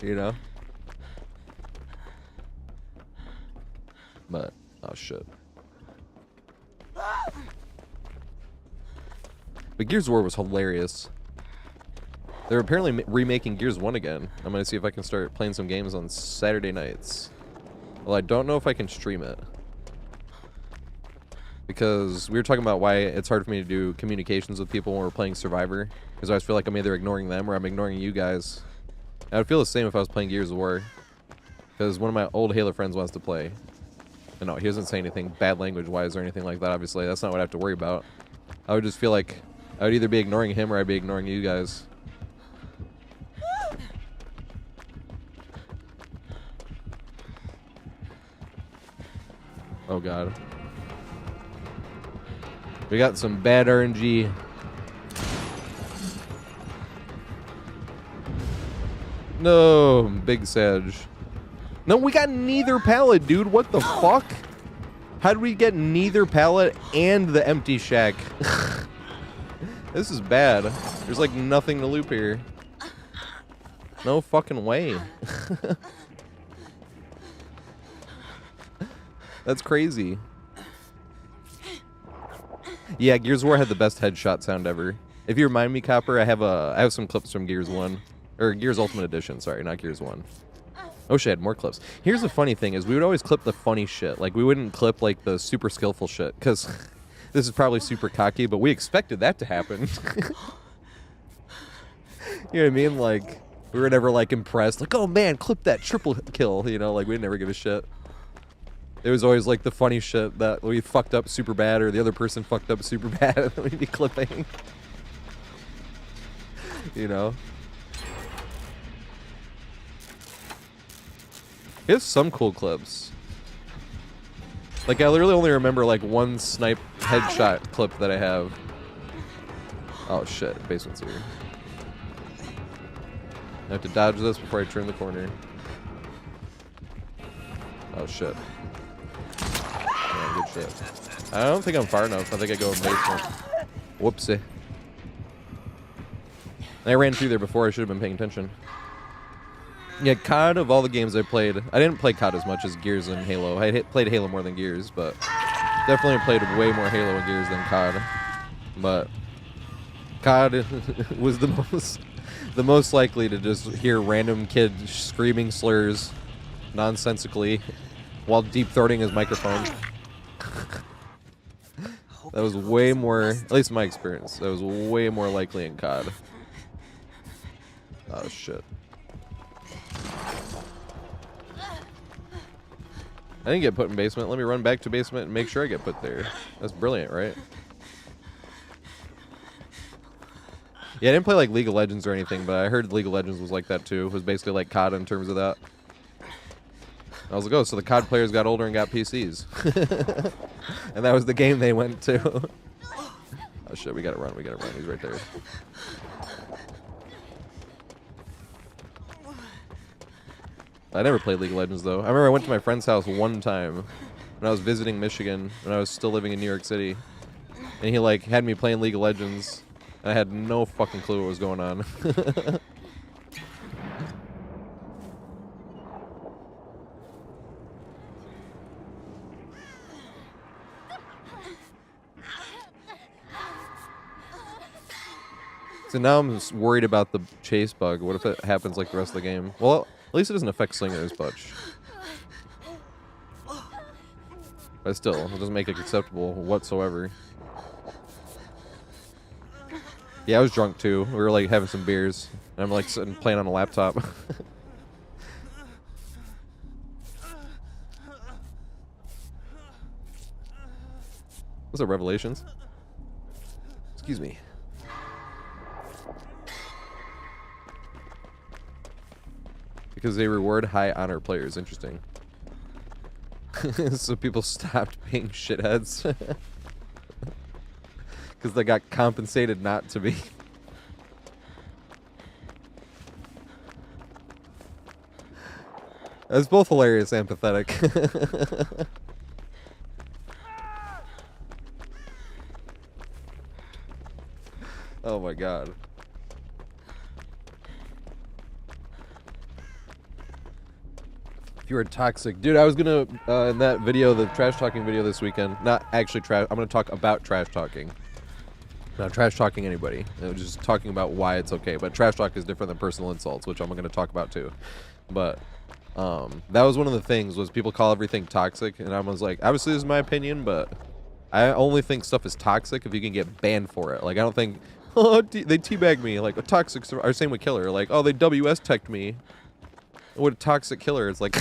S1: You know? But, oh, shit. But Gears of War was hilarious. They're apparently remaking Gears 1 again. I'm gonna see if I can start playing some games on Saturday nights. Well, I don't know if I can stream it. Because we were talking about why it's hard for me to do communications with people when we're playing Survivor. Because I always feel like I'm either ignoring them or I'm ignoring you guys. I would feel the same if I was playing Gears of War. Because one of my old Halo friends wants to play. And no, he doesn't say anything bad language-wise or anything like that, obviously. That's not what I have to worry about. I would just feel like I would either be ignoring him or I'd be ignoring you guys. Oh, God. We got some bad RNG. No, big Sag. No, we got neither pallet, dude. What the fuck? How did we get neither pallet and the empty shack? This is bad. There's like nothing to loop here. No fucking way. That's crazy. Yeah, Gears of War had the best headshot sound ever. If you remind me, Copper, I have some clips from Gears 1. Or Gears Ultimate Edition, sorry, not Gears 1. Oh shit, more clips. Here's the funny thing is we would always clip the funny shit. Like we wouldn't clip like the super skillful shit, because this is probably super cocky, but we expected that to happen. You know what I mean? Like we were never like impressed, like, oh man, clip that triple kill, you know, like we'd never give a shit. It was always like the funny shit that we fucked up super bad or the other person fucked up super bad and we'd be clipping. You know? He has some cool clips. Like, I literally only remember, like, one snipe headshot clip that I have. Oh, shit. Basement's here. I have to dodge this before I turn the corner. Oh, shit. Yeah, good shit. I don't think I'm far enough. I think I go in basement. Whoopsie. I ran through there before. I should have been paying attention. Yeah, COD, of all the games I played, I didn't play COD as much as Gears and Halo. I played Halo more than Gears, but definitely played way more Halo and Gears than COD. But COD was the most likely to just hear random kid screaming slurs nonsensically while deep throating his microphone. That was way more, at least in my experience, that was way more likely in COD. Oh shit. I didn't get put in basement. Let me run back to basement and make sure I get put there. That's brilliant, right? Yeah, I didn't play like League of Legends or anything, but I heard League of Legends was like that too. It was basically like COD in terms of that. I was like, oh, so the COD players got older and got PCs. And that was the game they went to. Oh shit, we gotta run, we gotta run. He's right there. I never played League of Legends, though. I remember I went to my friend's house one time when I was visiting Michigan, when I was still living in New York City. And he, like, had me playing League of Legends. And I had no fucking clue what was going on. So now I'm just worried about the chase bug. What if it happens like the rest of the game? Well, at least it doesn't affect slingers much. But still, it doesn't make it acceptable whatsoever. Yeah, I was drunk too. We were like having some beers. And I'm like sitting playing on a laptop. What's up, Revelations? Excuse me. Because they reward high honor players. Interesting. So people stopped being shitheads. Because they got compensated not to be. That's both hilarious and pathetic. Oh my god. If you were toxic. Dude, I was gonna, in that video, the trash talking video this weekend, not actually trash, I'm gonna talk about trash talking. Not trash talking anybody. Just talking about why it's okay. But trash talk is different than personal insults, which I'm gonna talk about too. But, that was one of the things, was people call everything toxic, and I was like, obviously this is my opinion, but I only think stuff is toxic if you can get banned for it. Like, I don't think, oh, they teabag me, like, a toxic, or same with killer, like, oh, they WS teched me. What a toxic killer, it's like,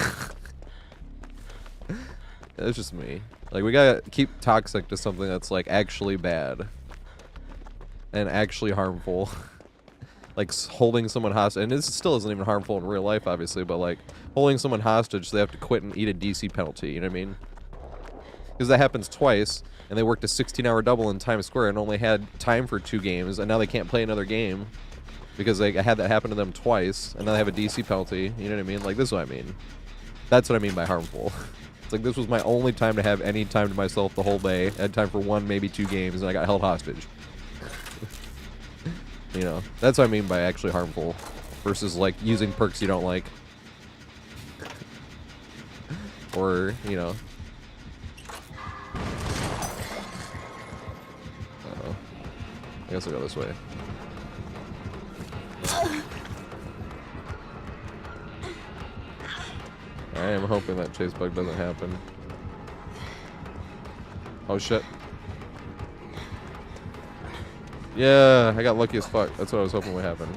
S1: it's just me. Like, we gotta keep toxic to something that's, like, actually bad. And actually harmful. Like, holding someone hostage, and this still isn't even harmful in real life, obviously, but, like, holding someone hostage so they have to quit and eat a DC penalty, you know what I mean? Because that happens twice, and they worked a 16-hour double in Times Square and only had time for 2 games, and now they can't play another game because I had that happen to them twice, and now they have a DC penalty, you know what I mean? Like, this is what I mean. That's what I mean by harmful. It's like, this was my only time to have any time to myself the whole day. I had time for 1, maybe 2 games, and I got held hostage. You know, that's what I mean by actually harmful versus, like, using perks you don't like. Or, you know. Uh-oh. I guess I'll go this way. I am hoping that chase bug doesn't happen. Oh, shit. Yeah, I got lucky as fuck. That's what I was hoping would happen.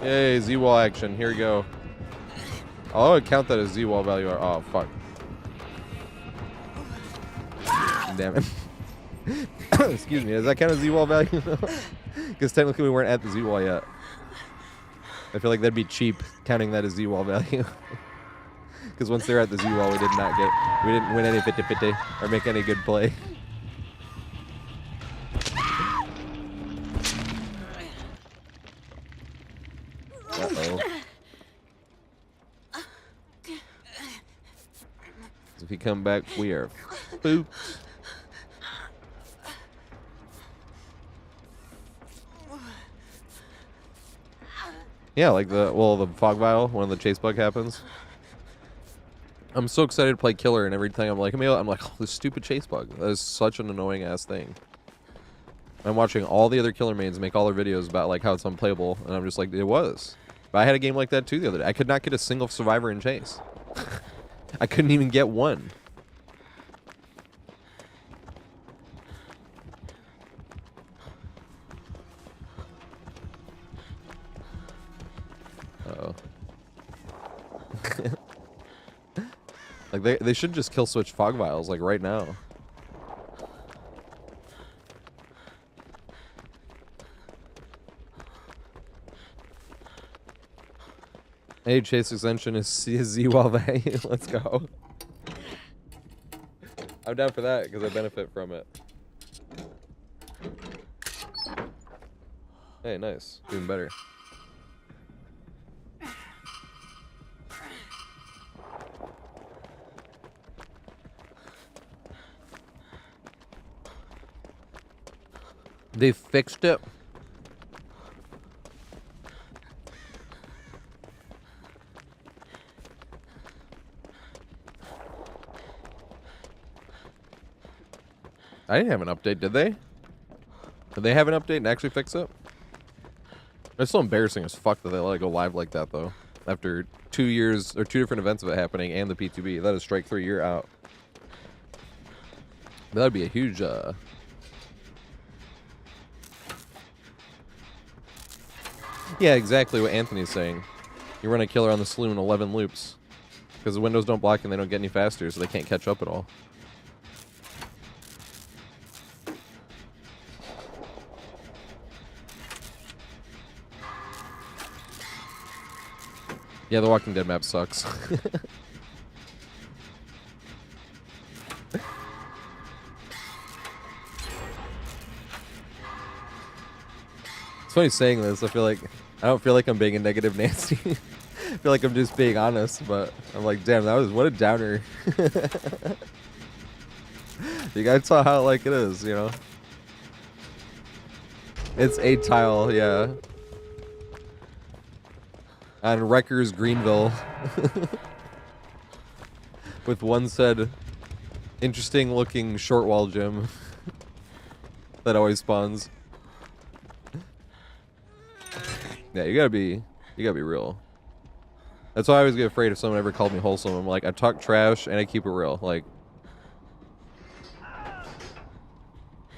S1: Yay, Z-wall action. Here we go. Oh, I would count that as Z-wall value. Oh, fuck. Damn it. Excuse me. Does that count as Z-wall value? Because technically we weren't at the Z-wall yet. I feel like that'd be cheap counting that as Z-wall value. Because once they're at the Z-wall, we didn't win any 50-50 or make any good play. Uh-oh. If you come back, we are spooked. Yeah, like the fog vial, when the chase bug happens. I'm so excited to play killer and everything. I'm like, oh, this stupid chase bug. That is such an annoying ass thing. I'm watching all the other killer mains make all their videos about like how it's unplayable, and I'm just like, it was. But I had a game like that too the other day. I could not get a single survivor in chase. I couldn't even get one. Uh-oh. Like they should just kill switch fog vials like right now. Hey, chase extension is Z-wall value. Let's go. I'm down for that because I benefit from it. Hey, nice. Even better. They fixed it. I didn't have an update, did they? Did they have an update and actually fix it? It's still embarrassing as fuck that they let it go live like that, though. After 2 years, or 2 different events of it happening, and the P2B. That is strike 3, you're out. That would be a huge, Yeah, exactly what Anthony's saying. You run a killer on the saloon 11 loops. Because the windows don't block and they don't get any faster, so they can't catch up at all. Yeah, the Walking Dead map sucks. It's funny saying this. I don't feel like I'm being a negative Nancy. I feel like I'm just being honest, but I'm like, damn, what a downer. You guys saw how like it is, you know? It's a tile, yeah. On Wreckers Greenville. With one said interesting looking short wall gym that always spawns. Yeah, you gotta be real. That's why I always get afraid if someone ever called me wholesome. I'm like, I talk trash and I keep it real. Like,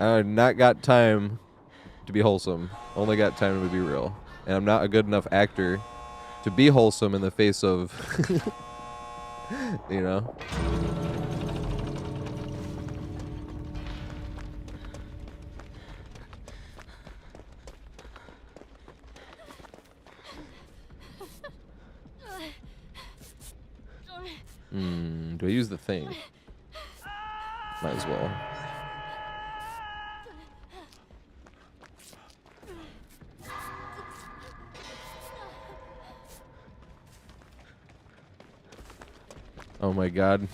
S1: I not got time to be wholesome. Only got time to be real. And I'm not a good enough actor to be wholesome in the face of, you know? Do I use the thing? Might as well. Oh my god.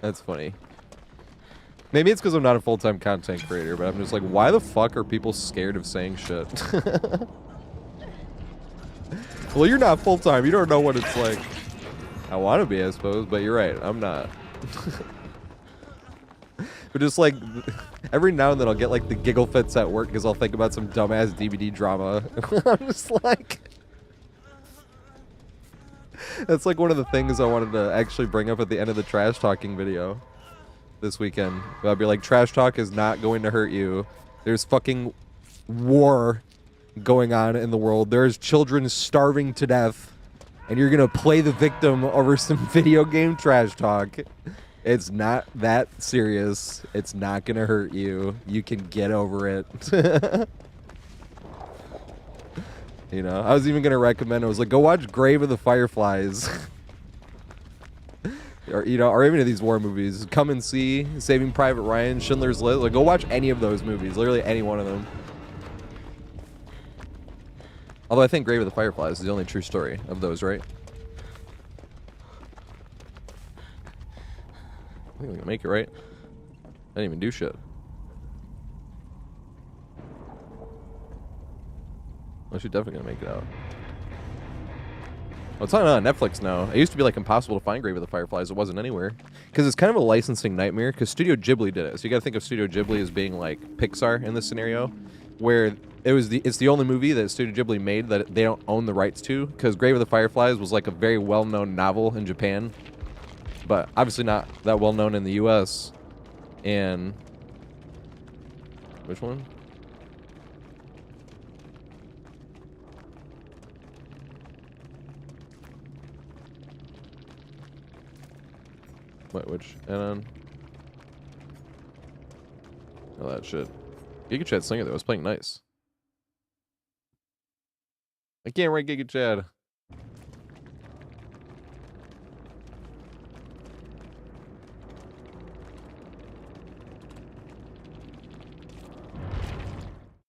S1: That's funny. Maybe it's because I'm not a full-time content creator, but I'm just like, why the fuck are people scared of saying shit? Well, you're not full-time. You don't know what it's like. I want to be, I suppose, but you're right. I'm not. But just like, every now and then I'll get like the giggle fits at work because I'll think about some dumbass DVD drama. I'm just like... That's like one of the things I wanted to actually bring up at the end of the trash talking video this weekend. I'll be like, trash talk is not going to hurt you. There's fucking war going on in the world. There's children starving to death, and you're gonna play the victim over some video game trash talk. It's not that serious. It's not gonna hurt you. You can get over it. You know, I was even gonna recommend, I was like, go watch Grave of the Fireflies. Or, you know, or even of these war movies. Come and See, Saving Private Ryan, Schindler's List. Like, go watch any of those movies. Literally any one of them. Although I think Grave of the Fireflies is the only true story of those, right? I think we can make it, right? I didn't even do shit. Well, she's definitely gonna make it out. Well, it's on Netflix now. It used to be like impossible to find Grave of the Fireflies. It wasn't anywhere. Because it's kind of a licensing nightmare, because Studio Ghibli did it. So you gotta think of Studio Ghibli as being like Pixar in this scenario, where it's the only movie that Studio Ghibli made that they don't own the rights to, because Grave of the Fireflies was like a very well-known novel in Japan, but obviously not that well-known in the US. And... which one? What, which? And oh, that shit. Giga Chad Slinger, though, was playing nice. I can't rank Giga Chad.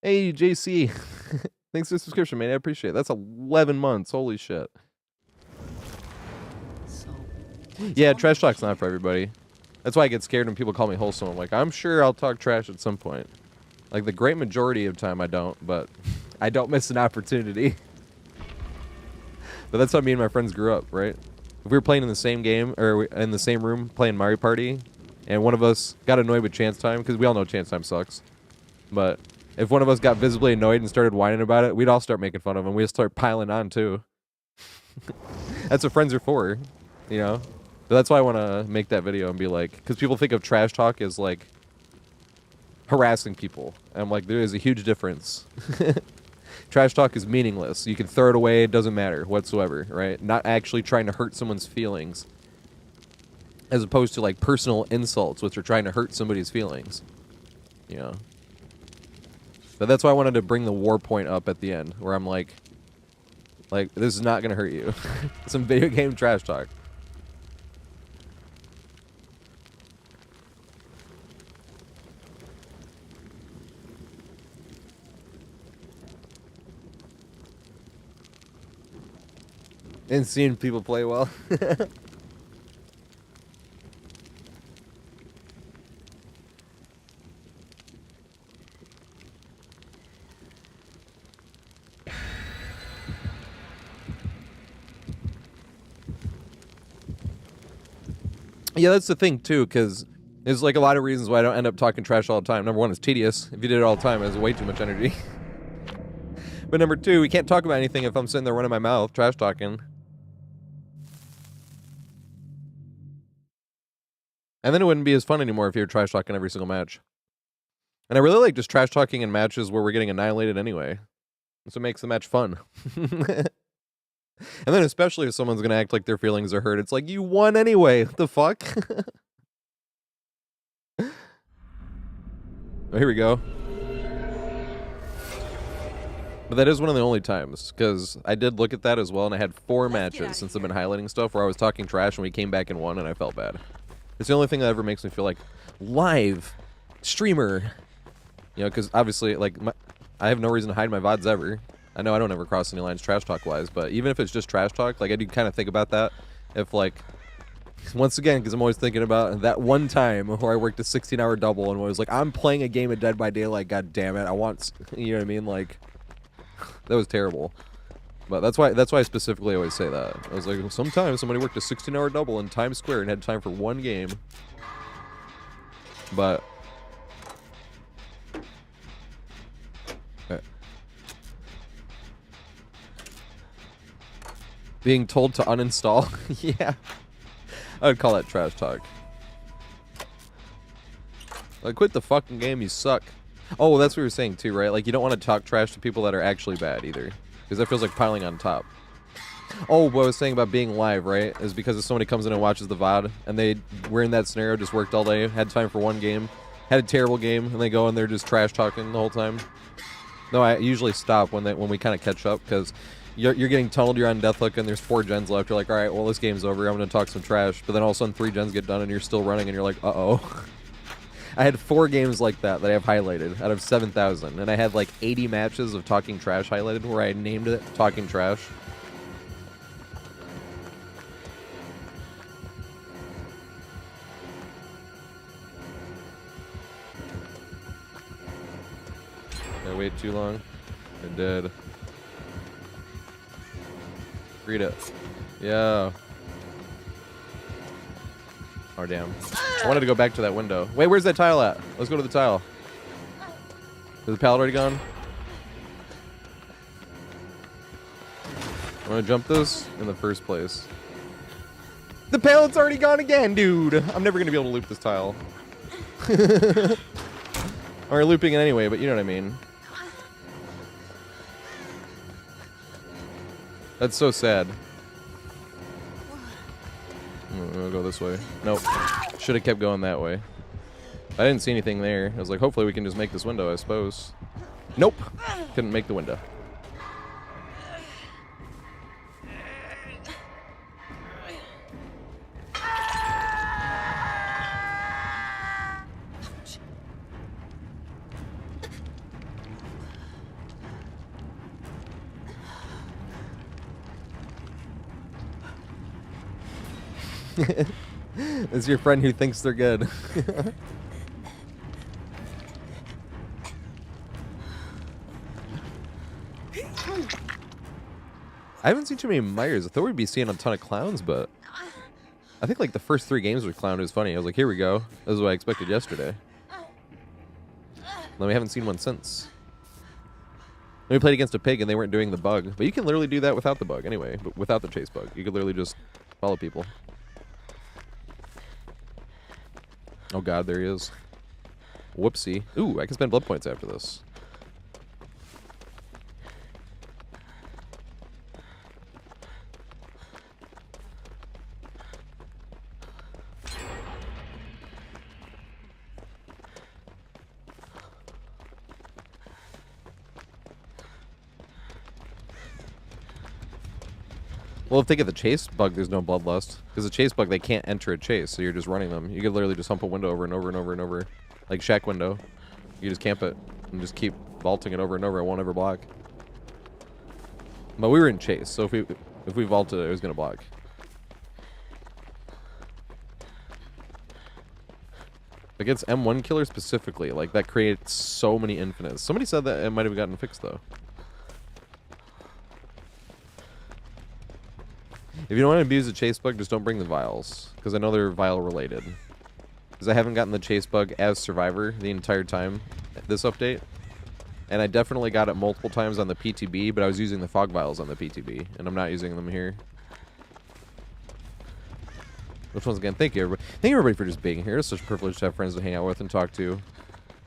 S1: Hey, JC. Thanks for the subscription, man. I appreciate it. That's 11 months. Holy shit. Yeah, trash talk's not for everybody. That's why I get scared when people call me wholesome. I'm like, I'm sure I'll talk trash at some point. Like, the great majority of time I don't, but I don't miss an opportunity. But that's how me and my friends grew up, right? If we were playing in the same game, or in the same room playing Mario Party, and one of us got annoyed with chance time, because we all know chance time sucks. But if one of us got visibly annoyed and started whining about it, we'd all start making fun of him. We'd start piling on too. That's what friends are for, you know? So that's why I want to make that video and be like, because people think of trash talk as like harassing people. And I'm like, there is a huge difference. Trash talk is meaningless. You can throw it away, it doesn't matter whatsoever, right? Not actually trying to hurt someone's feelings. As opposed to like personal insults, which are trying to hurt somebody's feelings. You know? But that's why I wanted to bring the war point up at the end, where I'm like, this is not gonna hurt you. Some video game trash talk. And seeing people play well. Yeah, that's the thing too, because there's like a lot of reasons why I don't end up talking trash all the time. Number one, it's tedious. If you did it all the time, it has way too much energy. But number two, we can't talk about anything if I'm sitting there running my mouth, trash talking. And then it wouldn't be as fun anymore if you were trash talking every single match. And I really like just trash talking in matches where we're getting annihilated anyway. That's what makes the match fun. And then especially if someone's gonna act like their feelings are hurt, it's like, you won anyway. What the fuck? Oh, here we go. But that is one of the only times, because I did look at that as well, and I had 4 matches since I've been highlighting stuff where I was talking trash and we came back and won, and I felt bad. It's the only thing that ever makes me feel like live streamer. You know, because obviously, like, I have no reason to hide my VODs ever. I know I don't ever cross any lines trash talk-wise, but even if it's just trash talk, like, I do kind of think about that. If, like, once again, because I'm always thinking about that one time where I worked a 16-hour double and was like, I'm playing a game of Dead by Daylight, god damn it, I want, you know what I mean? Like, that was terrible. But that's why I specifically always say that. I was like, sometimes somebody worked a 16-hour double in Times Square and had time for one game. But being told to uninstall? Yeah. I would call that trash talk. Like, quit the fucking game, you suck. Oh, well, that's what you were saying too, right? Like, you don't want to talk trash to people that are actually bad either. Because that feels like piling on top. Oh, what I was saying about being live, right? Is because if somebody comes in and watches the VOD, and they were in that scenario, just worked all day, had time for one game, had a terrible game, and they go in there just trash talking the whole time. No, I usually stop when we kind of catch up, because you're getting tunneled, you're on Deathhook, and there's 4 gens left. You're like, alright, well, this game's over, I'm going to talk some trash. But then all of a sudden 3 gens get done, and you're still running, and you're like, uh-oh. I had 4 games like that I have highlighted out of 7,000, and I had like 80 matches of talking trash highlighted where I named it talking trash. I waited too long. I did. Read it. Yeah. Oh, damn. I wanted to go back to that window. Wait, where's that tile at? Let's go to the tile. Is the pallet already gone? I want to jump this in the first place. The pallet's already gone again, dude! I'm never going to be able to loop this tile. Or looping it anyway, but you know what I mean. That's so sad. We'll go this way. Nope. Should have kept going that way. I didn't see anything there. I was like, hopefully we can just make this window, I suppose. Nope. Couldn't make the window. It's your friend who thinks they're good. I haven't seen too many Myers. I thought we'd be seeing a ton of clowns, but I think like the first 3 games with Clown was funny. I was like, here we go. This is what I expected yesterday. Then we haven't seen one since. We played against a pig and they weren't doing the bug. But you can literally do that without the bug anyway. But without the chase bug. You could literally just follow people. Oh god, there he is. Whoopsie. Ooh, I can spend blood points after this. Well, if they get the chase bug, there's no bloodlust. Because the chase bug, they can't enter a chase, so you're just running them. You could literally just hump a window over and over and over and over. Like shack window. You just camp it and just keep vaulting it over and over. It won't ever block. But we were in chase, so if we vaulted it, it was going to block. Against M1 killer specifically, like that creates so many infinites. Somebody said that it might have gotten fixed though. If you don't want to abuse the chase bug, just don't bring the vials. Because I know they're vial related. Because I haven't gotten the chase bug as Survivor the entire time, this update. And I definitely got it multiple times on the PTB, but I was using the fog vials on the PTB. And I'm not using them here. Which once again, thank you everybody. Thank you everybody for just being here. It's such a privilege to have friends to hang out with and talk to.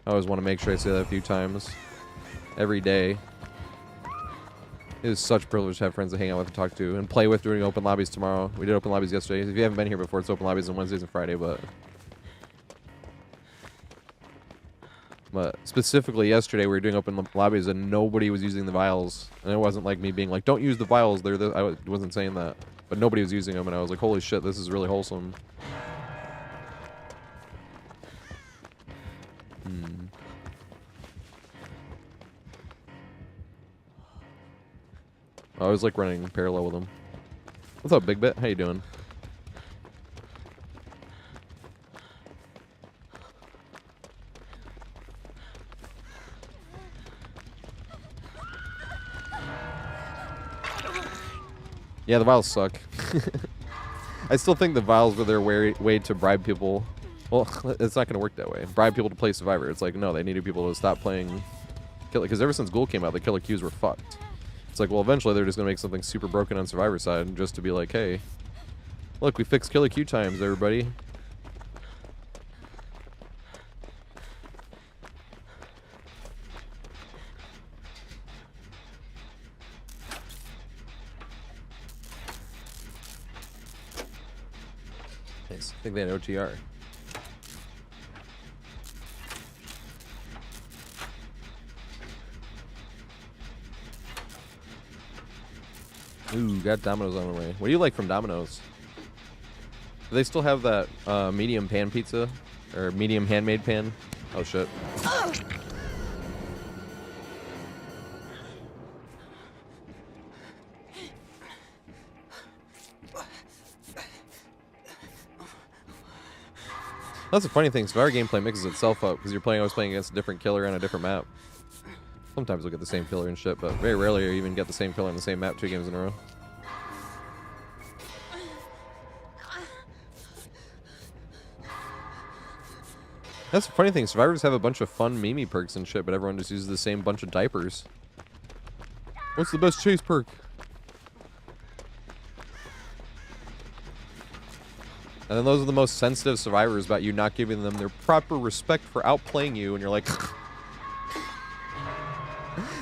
S1: I always want to make sure I say that a few times. Every day. It is such a privilege to have friends to hang out with and talk to and play with during open lobbies tomorrow. We did open lobbies yesterday. If you haven't been here before, it's open lobbies on Wednesdays and Friday, but specifically yesterday we were doing open lobbies and nobody was using the vials. And it wasn't like me being like, don't use the vials. I wasn't saying that. But nobody was using them and I was like, holy shit, this is really wholesome. I was like running parallel with him. What's up, Big Bit? How you doing? Yeah, the vials suck. I still think the vials were their way to bribe people. Well, it's not going to work that way. Bribe people to play Survivor. It's like, no, they needed people to stop playing Killer. Because ever since Ghoul came out, the killer queues were fucked. It's like, well, eventually they're just going to make something super broken on Survivor side just to be like, hey, look, we fixed killer queue times, everybody. Nice. I think they had OTR. Ooh, got Domino's on the way. What do you like from Domino's? Do they still have that medium pan pizza? Or medium handmade pan? Oh, shit. That's the funny thing. Survivor gameplay mixes itself up because you're always playing against a different killer on a different map. Sometimes you'll get the same killer and shit, but very rarely you even get the same killer on the same map 2 games in a row. That's the funny thing. Survivors have a bunch of fun meme perks and shit, but everyone just uses the same bunch of diapers. What's the best chase perk? And then those are the most sensitive survivors about you not giving them their proper respect for outplaying you, and you're like...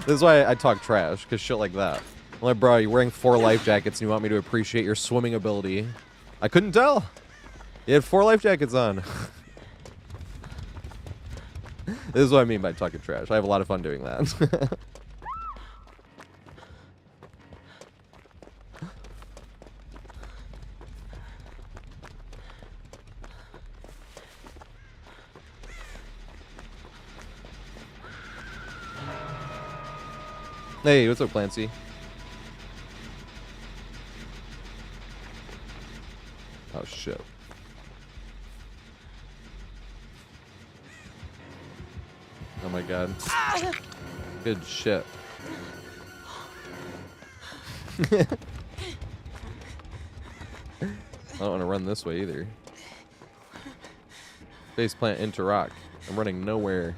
S1: This is why I talk trash, because shit like that. I'm like, bro, you're wearing 4 life jackets and you want me to appreciate your swimming ability. I couldn't tell. You had 4 life jackets on. This is what I mean by talking trash. I have a lot of fun doing that. Hey, what's up, Clancy? Oh, shit. Oh my god. Good shit. I don't want to run this way either. Face plant into rock. I'm running nowhere.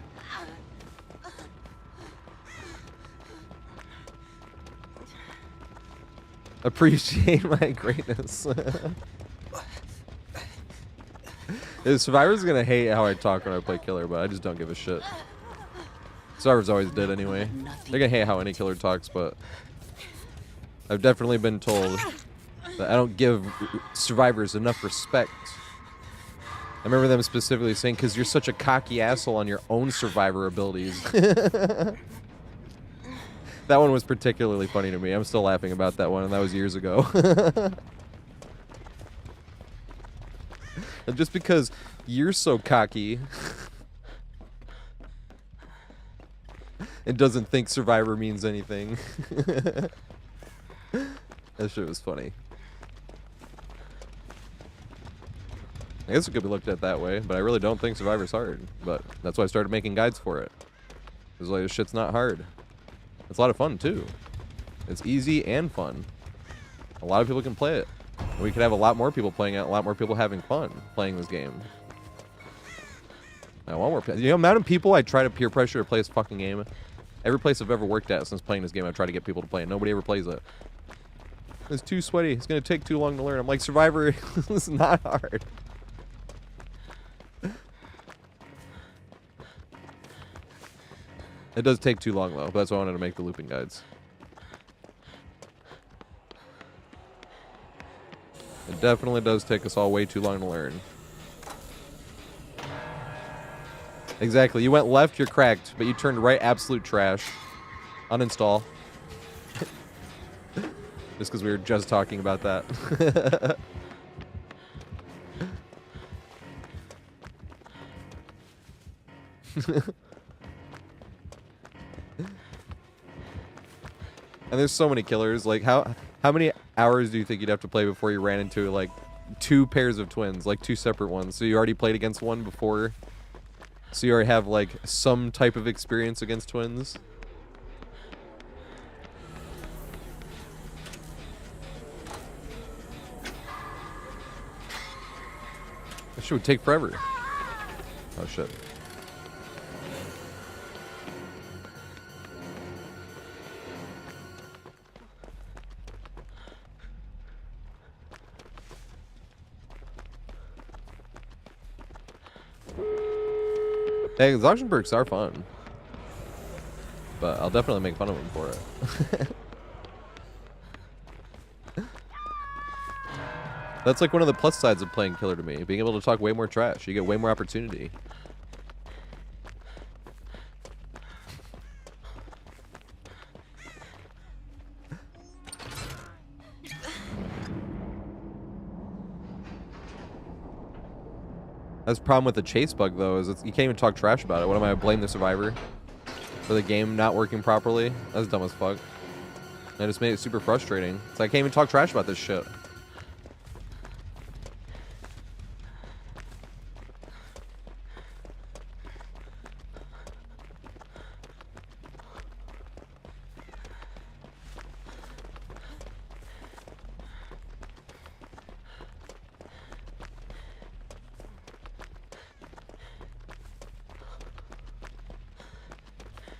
S1: Appreciate my greatness. Survivor's gonna hate how I talk when I play killer, but I just don't give a shit. Survivors always did anyway. They're gonna hate how any killer talks, but I've definitely been told that I don't give survivors enough respect. I remember them specifically saying, because you're such a cocky asshole on your own survivor abilities. That one was particularly funny to me. I'm still laughing about that one, and that was years ago. And just because you're so cocky and doesn't think survivor means anything. That shit was funny. I guess it could be looked at that way, but I really don't think survivor's hard. But that's why I started making guides for it. Because like, this shit's not hard. It's a lot of fun too. It's easy and fun. A lot of people can play it. We could have a lot more people playing it, a lot more people having fun playing this game. I want more people. You know, the amount of people I try to peer pressure to play this fucking game. Every place I've ever worked at since playing this game, I've tried to get people to play it. Nobody ever plays it. It's too sweaty. It's going to take too long to learn. I'm like, Survivor is not hard. It does take too long, though. But that's why I wanted to make the looping guides. It definitely does take us all way too long to learn. Exactly. You went left, you're cracked. But you turned right, absolute trash. Uninstall. Just because we were just talking about that. And there's so many killers. Like, how many hours do you think you'd have to play before you ran into, like, 2 pairs of twins? Like, 2 separate ones. So you already played against one before? So you already have, like, some type of experience against twins? That shit would take forever. Oh, shit. Hey, the auction perks are fun. But I'll definitely make fun of them for it. That's like one of the plus sides of playing killer to me. Being able to talk way more trash. You get way more opportunity. That's the problem with the chase bug, though, is you can't even talk trash about it. What am I, blame the survivor for the game not working properly? That's dumb as fuck. I just made it super frustrating. It's like I can't even talk trash about this shit.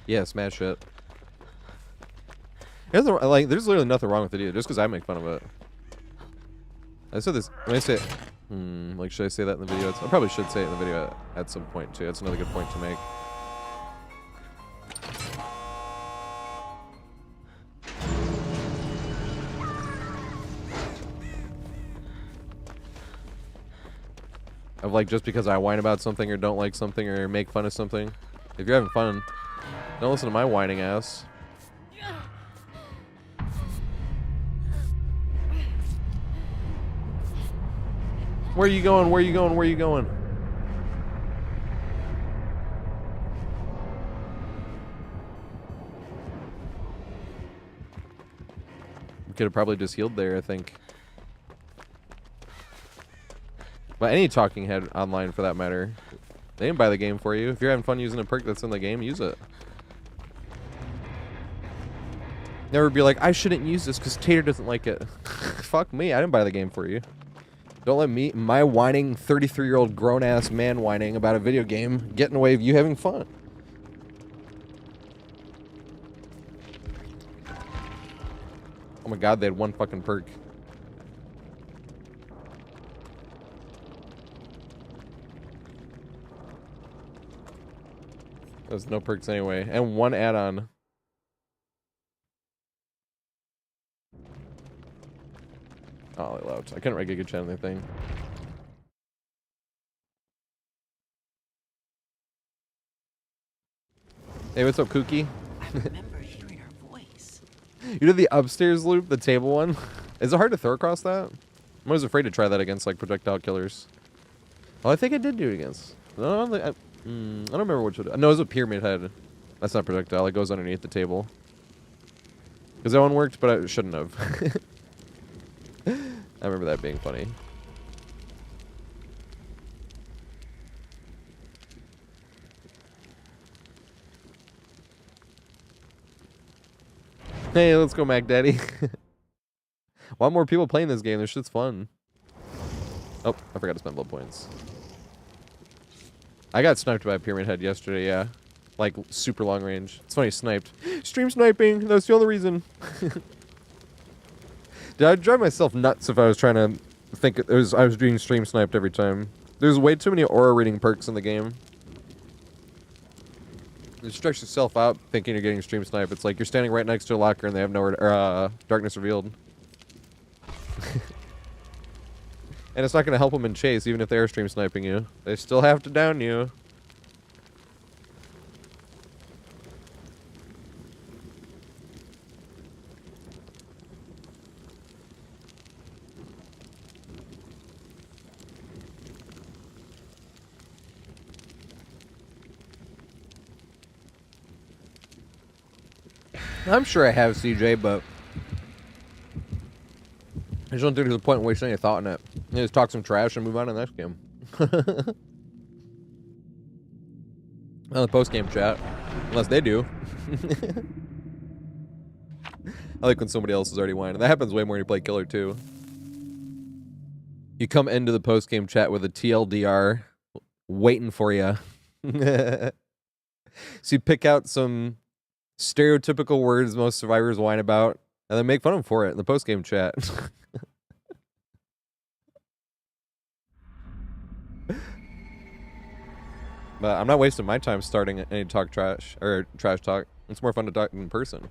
S1: Yeah, smash it. There's literally nothing wrong with it either, just because I make fun of it. I said this when I say, like, should I say that in the video? I probably should say it in the video at some point too. That's another good point to make. Of like, just because I whine about something or don't like something or make fun of something. If you're having fun, don't listen to my whining ass. Where are you going? Where are you going? Where are you going? We could have probably just healed there, I think. But any talking head online, for that matter, they didn't buy the game for you. If you're having fun using a perk that's in the game, use it. Never be like, I shouldn't use this because Tater doesn't like it. Fuck me, I didn't buy the game for you. Don't let me, my whining 33-year-old grown-ass man whining about a video game get in the way of you having fun. Oh my god, they had one fucking perk. There's no perks anyway. And one add-on. Oh, they left. I couldn't really get a good chat on anything. Hey, what's up, Kookie?
S2: I remember hearing her voice.
S1: You did the upstairs loop, the table one? Is it hard to throw across that? I'm always afraid to try that against, like, projectile killers. Oh, I think I did do it against. No, I don't remember which one. No, it was a pyramid head. That's not projectile. It goes underneath the table. Because that one worked, but I shouldn't have. I remember that being funny. Hey, let's go, Mac Daddy. Want more people playing this game? This shit's fun. Oh, I forgot to spend blood points. I got sniped by a pyramid head yesterday, yeah. Like, super long range. It's funny, sniped. Stream sniping! That's the only reason. Dude, I'd drive myself nuts if I was trying to think I was doing stream sniped every time. There's way too many aura reading perks in the game. You stretch yourself out thinking you're getting stream snipe. It's like you're standing right next to a locker and they have nowhere to, darkness revealed. And it's not going to help them in chase, even if they are stream sniping you. They still have to down you. I'm sure I have, CJ, but I just don't think there's a point in wasting any thought in it. You just talk some trash and move on to the next game. Well, the post-game chat. Unless they do. I like when somebody else is already whining. That happens way more when you play Killer 2. You come into the post-game chat with a TLDR waiting for you. So you pick out some stereotypical words most survivors whine about, and then make fun of them for it in the post-game chat. But I'm not wasting my time starting any talk trash, or trash talk. It's more fun to talk in person.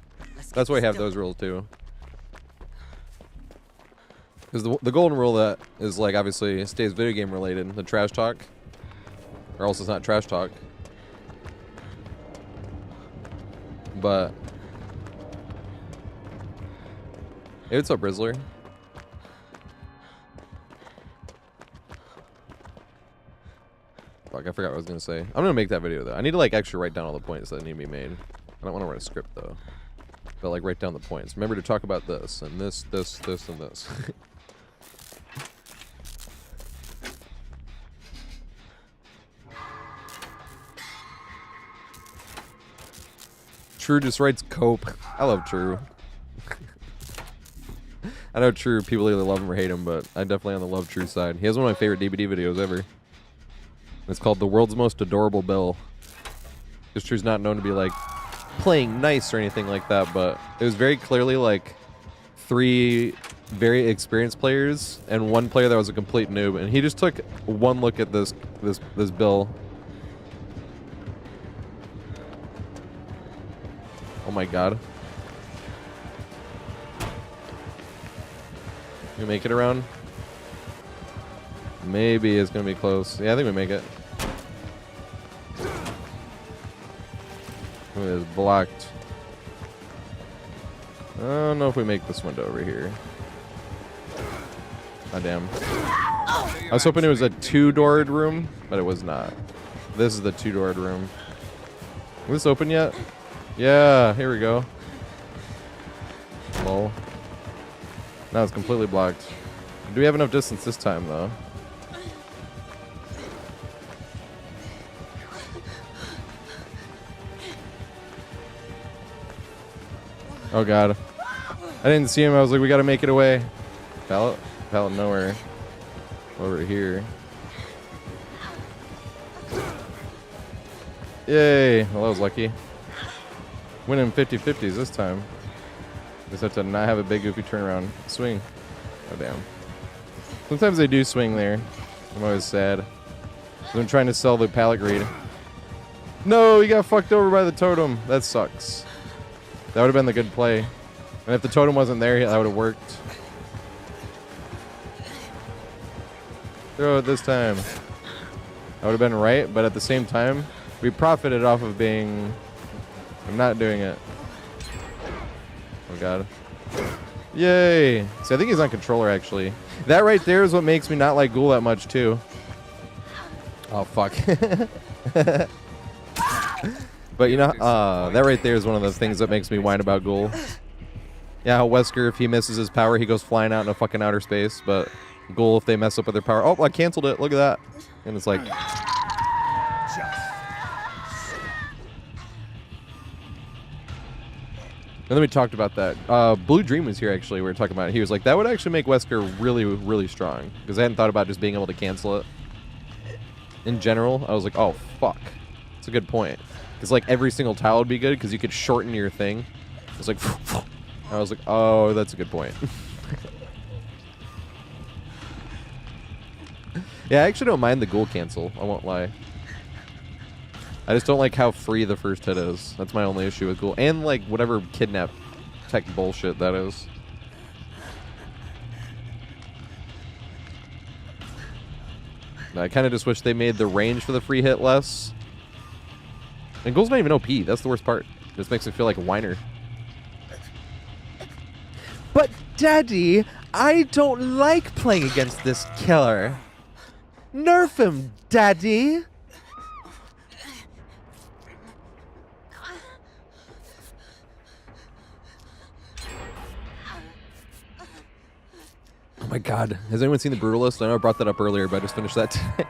S1: That's why I have those rules too. Because the golden rule that is, like, obviously stays video game related, the trash talk, or else it's not trash talk. But hey, what's up, Rizzler? Fuck, I forgot what I was gonna say. I'm gonna make that video though. I need to, like, actually write down all the points that need to be made. I don't want to write a script though. But, like, write down the points. Remember to talk about this and this, this, this, and this. True just writes cope. I love True. I know True, people either love him or hate him, but I definitely on the love True side. He has one of my favorite DVD videos ever. It's called The World's Most Adorable Bill. Because True's not known to be, like, playing nice or anything like that, but it was very clearly, like, 3 very experienced players and 1 player that was a complete noob, and he just took one look at this bill. Oh my god. We make it around? Maybe it's gonna be close. Yeah, I think we make it. It is blocked. I don't know if we make this window over here. Ah, damn. I was hoping it was a 2-doored room, but it was not. This is the 2-doored room. Is this open yet? Yeah, here we go. Lol. Now it's completely blocked. Do we have enough distance this time, though? Oh god. I didn't see him. I was like, we gotta make it away. Pallet nowhere. over here. Yay! Well, that was lucky. Winning 50-50s this time. Just have to not have a big goofy turnaround. Swing. Oh, damn. Sometimes they do swing there. I'm always sad. I'm trying to sell the pallet greed. No, you got fucked over by the totem. That sucks. That would have been the good play. And if the totem wasn't there, that would have worked. Throw it this time. That would have been right, but at the same time, we profited off of being... I'm not doing it. Oh, God. Yay! See, I think he's on controller, actually. That right there is what makes me not like Ghoul that much, too. Oh, fuck. But, you know, that right there is one of the things that makes me whine about Ghoul. Yeah, how Wesker, if he misses his power, he goes flying out into fucking outer space. But Ghoul, if they mess up with their power... Oh, I canceled it. Look at that. And it's like... And then we talked about that. Blue Dream was here, actually. We were talking about it. He was like, that would actually make Wesker really, really strong. Because I hadn't thought about just being able to cancel it. In general, I was like, oh, fuck. That's a good point. Because, like, every single tile would be good because you could shorten your thing. It's like... I was like, oh, that's a good point. Yeah, I actually don't mind the Ghoul cancel. I won't lie. I just don't like how free the first hit is. That's my only issue with Ghoul. And, like, whatever kidnap tech bullshit that is. I kind of just wish they made the range for the free hit less. And Ghoul's not even OP. That's the worst part. It just makes me feel like a whiner.
S3: But, Daddy, I don't like playing against this killer. Nerf him, Daddy.
S1: Oh my god. Has anyone seen The Brutalist? I know I brought that up earlier, but I just finished that today.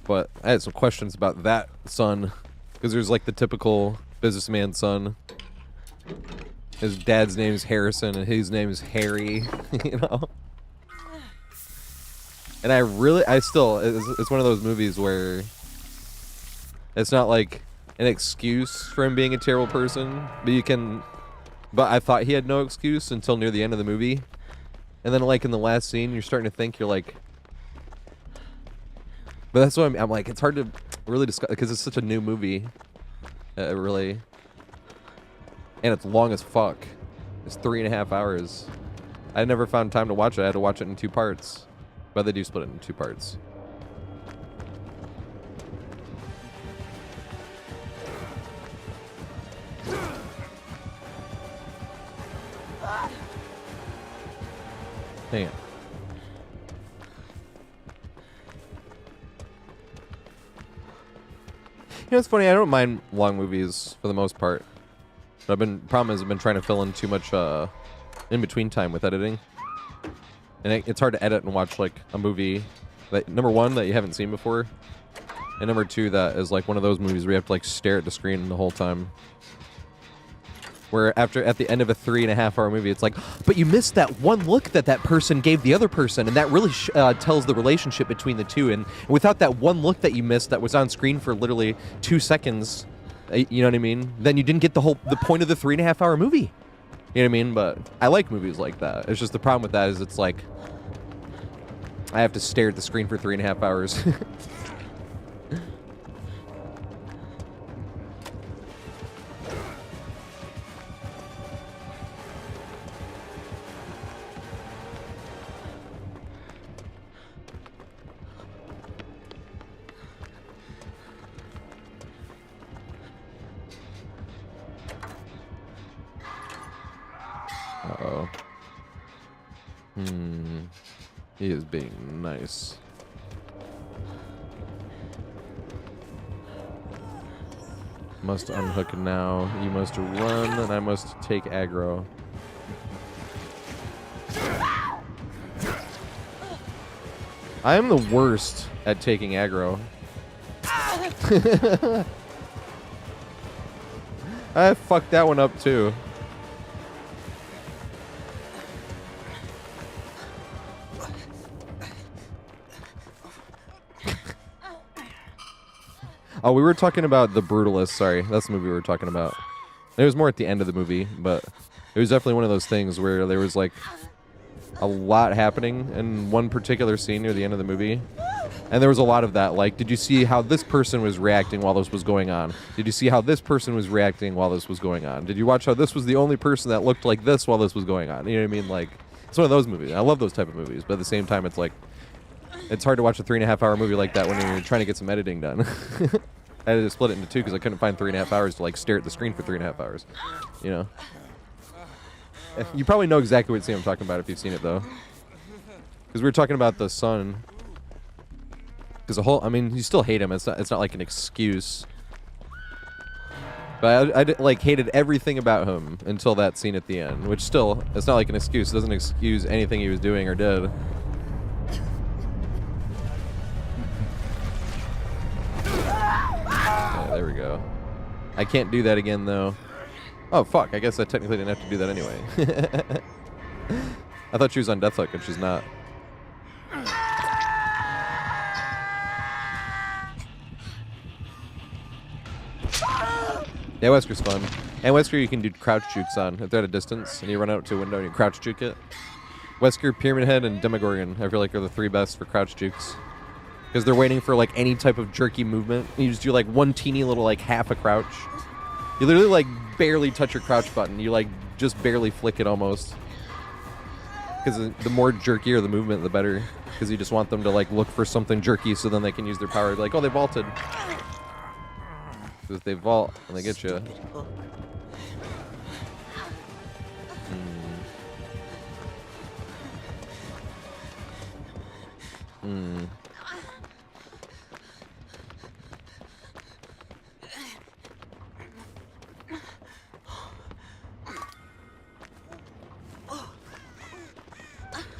S1: But I had some questions about that son. Because there's like the typical businessman son. His dad's name is Harrison and his name is Harry. You know? And it's one of those movies where it's not like an excuse for him being a terrible person, but I thought he had no excuse until near the end of the movie. And then, like, in the last scene, you're starting to think, you're like... But that's what I'm like, it's hard to really discuss, because it's such a new movie. Really. And it's long as fuck. It's 3.5 hours. I never found time to watch it. I had to watch it in 2 parts. But they do split it in 2 parts. Dang it. You know, it's funny, I don't mind long movies for the most part. But problem is I've been trying to fill in too much in-between time with editing. And it's hard to edit and watch, like, a movie that, number one, that you haven't seen before. And number two, that is, like, one of those movies where you have to, like, stare at the screen the whole time. Where at the end of a 3.5 hour movie, it's like, but you missed that one look that person gave the other person, and that really tells the relationship between the two. And without that one look that you missed that was on screen for literally 2 seconds, you know what I mean? Then you didn't get the point of the 3.5 hour movie. You know what I mean? But I like movies like that. It's just the problem with that is it's like, I have to stare at the screen for 3.5 hours. Uh-oh. He is being nice. Must unhook now. You must run, and I must take aggro. I am the worst at taking aggro. I fucked that one up too. Oh, we were talking about The Brutalist. Sorry, that's the movie we were talking about. It was more at the end of the movie, but it was definitely one of those things where there was like a lot happening in one particular scene near the end of the movie. And there was a lot of that. Like, did you see how this person was reacting while this was going on? Did you see how this person was reacting while this was going on? Did you watch how this was the only person that looked like this while this was going on? You know what I mean? Like, it's one of those movies. I love those type of movies, but at the same time, it's like, it's hard to watch a 3.5-hour movie like that when you're trying to get some editing done. I had to split it into two because I couldn't find 3.5 hours to like stare at the screen for 3.5 hours. You know? You probably know exactly what scene I'm talking about if you've seen it though. Because we were talking about the son. Because the whole, I mean, you still hate him. It's not like an excuse. But I like hated everything about him until that scene at the end, which still, it's not like an excuse. It doesn't excuse anything he was doing or did. Yeah, there we go. I can't do that again though. Oh fuck! I guess I technically didn't have to do that anyway. I thought she was on Deathhook, and she's not. Yeah, Wesker's fun. And Wesker you can do crouch jukes on if they're at a distance and you run out to a window and you crouch juke it. Wesker, Pyramid Head, and Demogorgon I feel like are the three best for crouch jukes. Because they're waiting for like any type of jerky movement. You just do like one teeny little like half a crouch. You literally like barely touch your crouch button. You like just barely flick it almost. Because the more jerkier the movement, the better. Because you just want them to like look for something jerky so then they can use their power. Like, oh, they vaulted. Because they vault and they get you.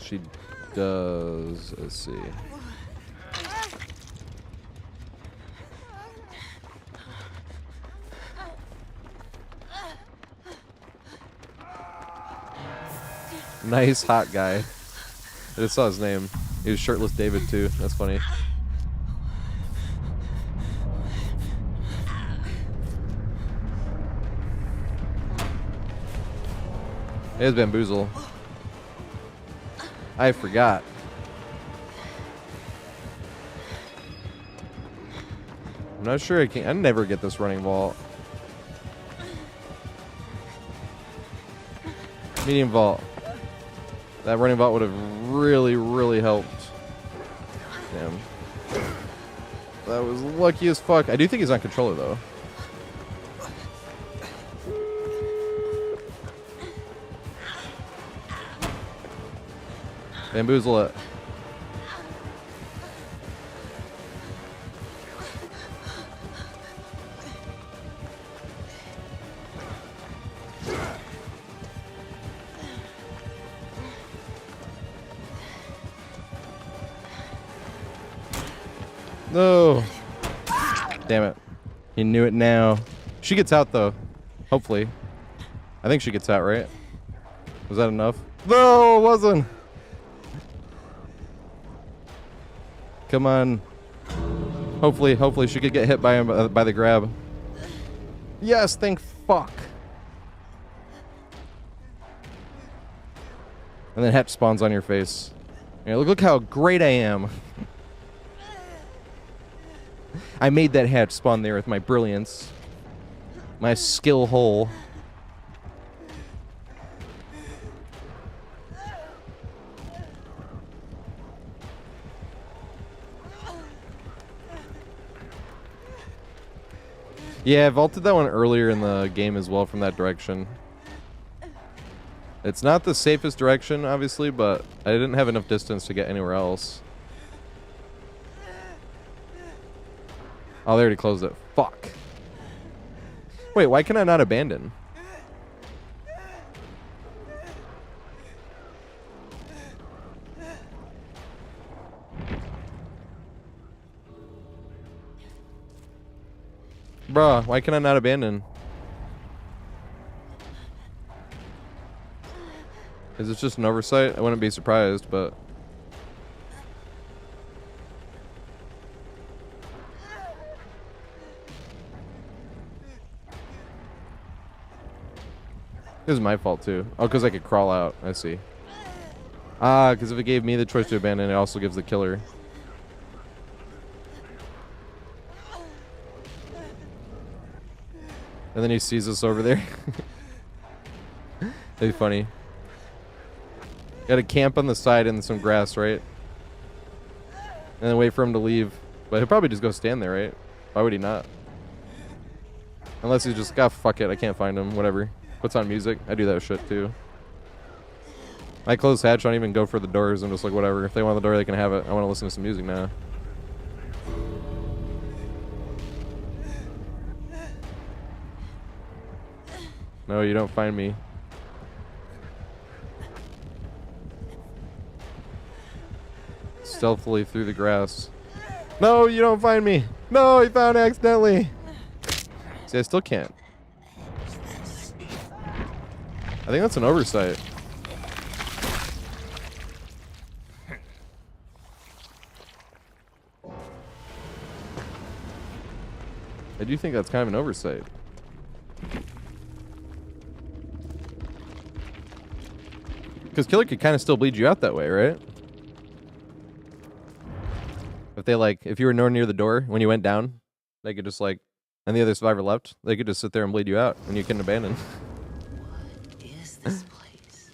S1: She does, let's see. Nice hot guy. I just saw his name. He was Shirtless David too. That's funny. There's Bamboozle. I forgot. I'm not sure I can. I never get this running vault. Medium vault. That running vault would have really, really helped. Damn. That was lucky as fuck. I do think he's on controller though. Bamboozle it. No. Damn it. He knew it now. She gets out though. Hopefully. I think she gets out, right? Was that enough? No, it wasn't. Come on. Hopefully she could get hit by him by the grab. Yes, thank fuck. And then hatch spawns on your face. Yeah, look how great I am. I made that hatch spawn there with my brilliance. My skill hole. Yeah, I vaulted that one earlier in the game as well from that direction. It's not the safest direction, obviously, but I didn't have enough distance to get anywhere else. Oh, they already closed it. Fuck. Wait, why can I not abandon? Bruh, why can I not abandon? Is it just an oversight? I wouldn't be surprised, but... It was my fault too. Oh, because I could crawl out. I see. Ah, because if it gave me the choice to abandon, it also gives the killer. And then he sees us over there. That'd be funny. Got to camp on the side in some grass, right? And then wait for him to leave. But he'll probably just go stand there, right? Why would he not? Unless he's just, fuck it, I can't find him, whatever. Puts on music. I do that shit too. I close hatch, I don't even go for the doors. I'm just like, whatever. If they want the door, they can have it. I want to listen to some music now. No, you don't find me. Stealthily through the grass. No, you don't find me. No, he found accidentally. See, I still can't. I think that's an oversight. I do think that's kind of an oversight. Because killer could kind of still bleed you out that way, right? If they if you were nowhere near the door when you went down, they could just and the other survivor left, they could just sit there and bleed you out and you couldn't abandon.
S2: What is this place?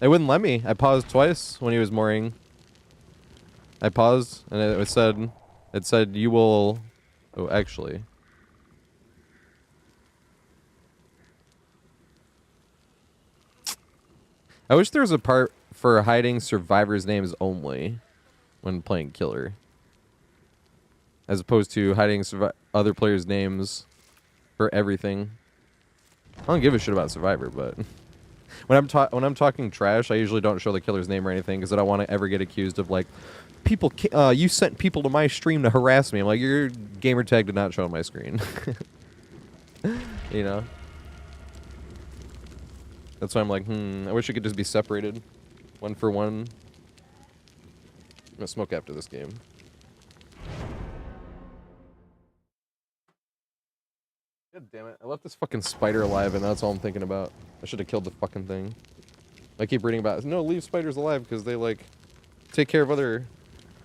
S1: They wouldn't let me. I paused twice when he was mooring. I paused and it said you will, oh, actually. I wish there was a part for hiding survivors' names only when playing killer, as opposed to hiding other players' names for everything. I don't give a shit about survivor, but when I'm talking trash, I usually don't show the killer's name or anything because I don't want to ever get accused of people. You sent people to my stream to harass me. I'm like, your gamer tag did not show on my screen. You know. That's why I'm like, I wish it could just be separated. One for one. I'm gonna smoke after this game. God damn it. I left this fucking spider alive and that's all I'm thinking about. I should have killed the fucking thing. I keep reading about it. No, leave spiders alive because they take care of other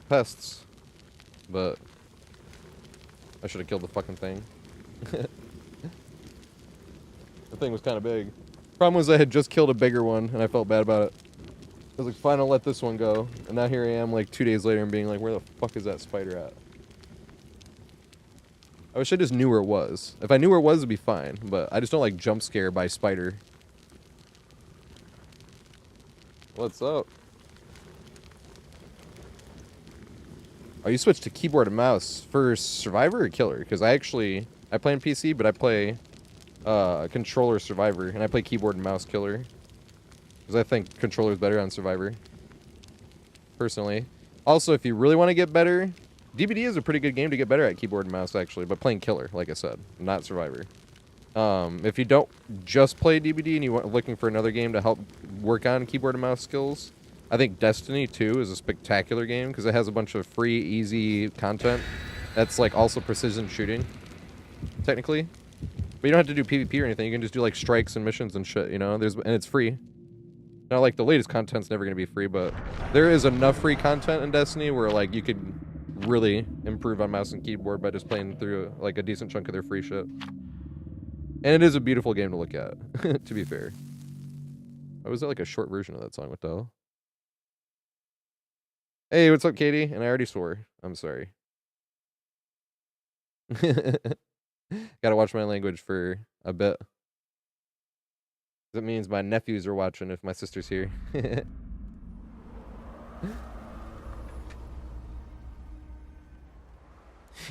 S1: pests. But I should have killed the fucking thing. The thing was kind of big. Problem was I had just killed a bigger one and I felt bad about it. I was like, fine, I'll let this one go. And now here I am 2 days later and being like, where the fuck is that spider at? I wish I just knew where it was. If I knew where it was, it'd be fine. But I just don't like jump scare by spider. What's up? Oh, you switched to keyboard and mouse for survivor or killer? Because I play on PC, but I play controller survivor, and I play keyboard and mouse killer because I think controller's better on survivor personally. Also, if you really want to get better, DBD is a pretty good game to get better at keyboard and mouse actually, but playing killer, like I said, not survivor. If you don't just play DBD and you're looking for another game to help work on keyboard and mouse skills, I think Destiny 2 is a spectacular game because it has a bunch of free, easy content that's also precision shooting technically. But you don't have to do PvP or anything. You can just do strikes and missions and shit, you know? And it's free. Not the latest content's never going to be free, but there is enough free content in Destiny where you could really improve on mouse and keyboard by just playing through a decent chunk of their free shit. And it is a beautiful game to look at, to be fair. Oh, was that a short version of that song? What the hell? Hey, what's up, Katie? And I already swore. I'm sorry. Gotta watch my language for a bit. That means my nephews are watching if my sister's here. You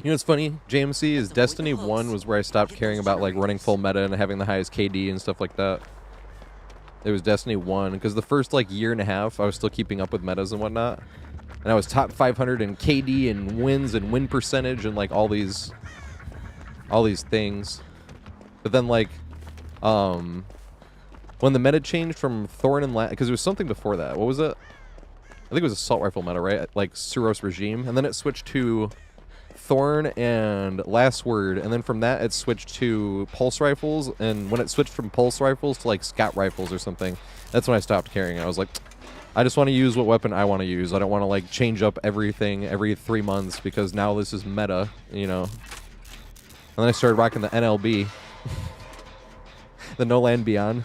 S1: know what's funny? JMC is Destiny 1 was where I stopped caring about running full meta and having the highest KD and stuff like that. It was Destiny 1 because the first year and a half I was still keeping up with metas and whatnot. And I was top 500 in KD and wins and win percentage and all these things. But then when the meta changed from Thorn and because there was something before that. What was it? I think it was assault rifle meta, right? Suros regime, and then it switched to Thorn and Last Word, and then from that it switched to pulse rifles, and when it switched from pulse rifles to like scout rifles or something, that's when I stopped caring. I was like, I just want to use what weapon I want to use. I don't want to like change up everything every 3 months because now this is meta, you know. And then I started rocking the NLB, the No Land Beyond.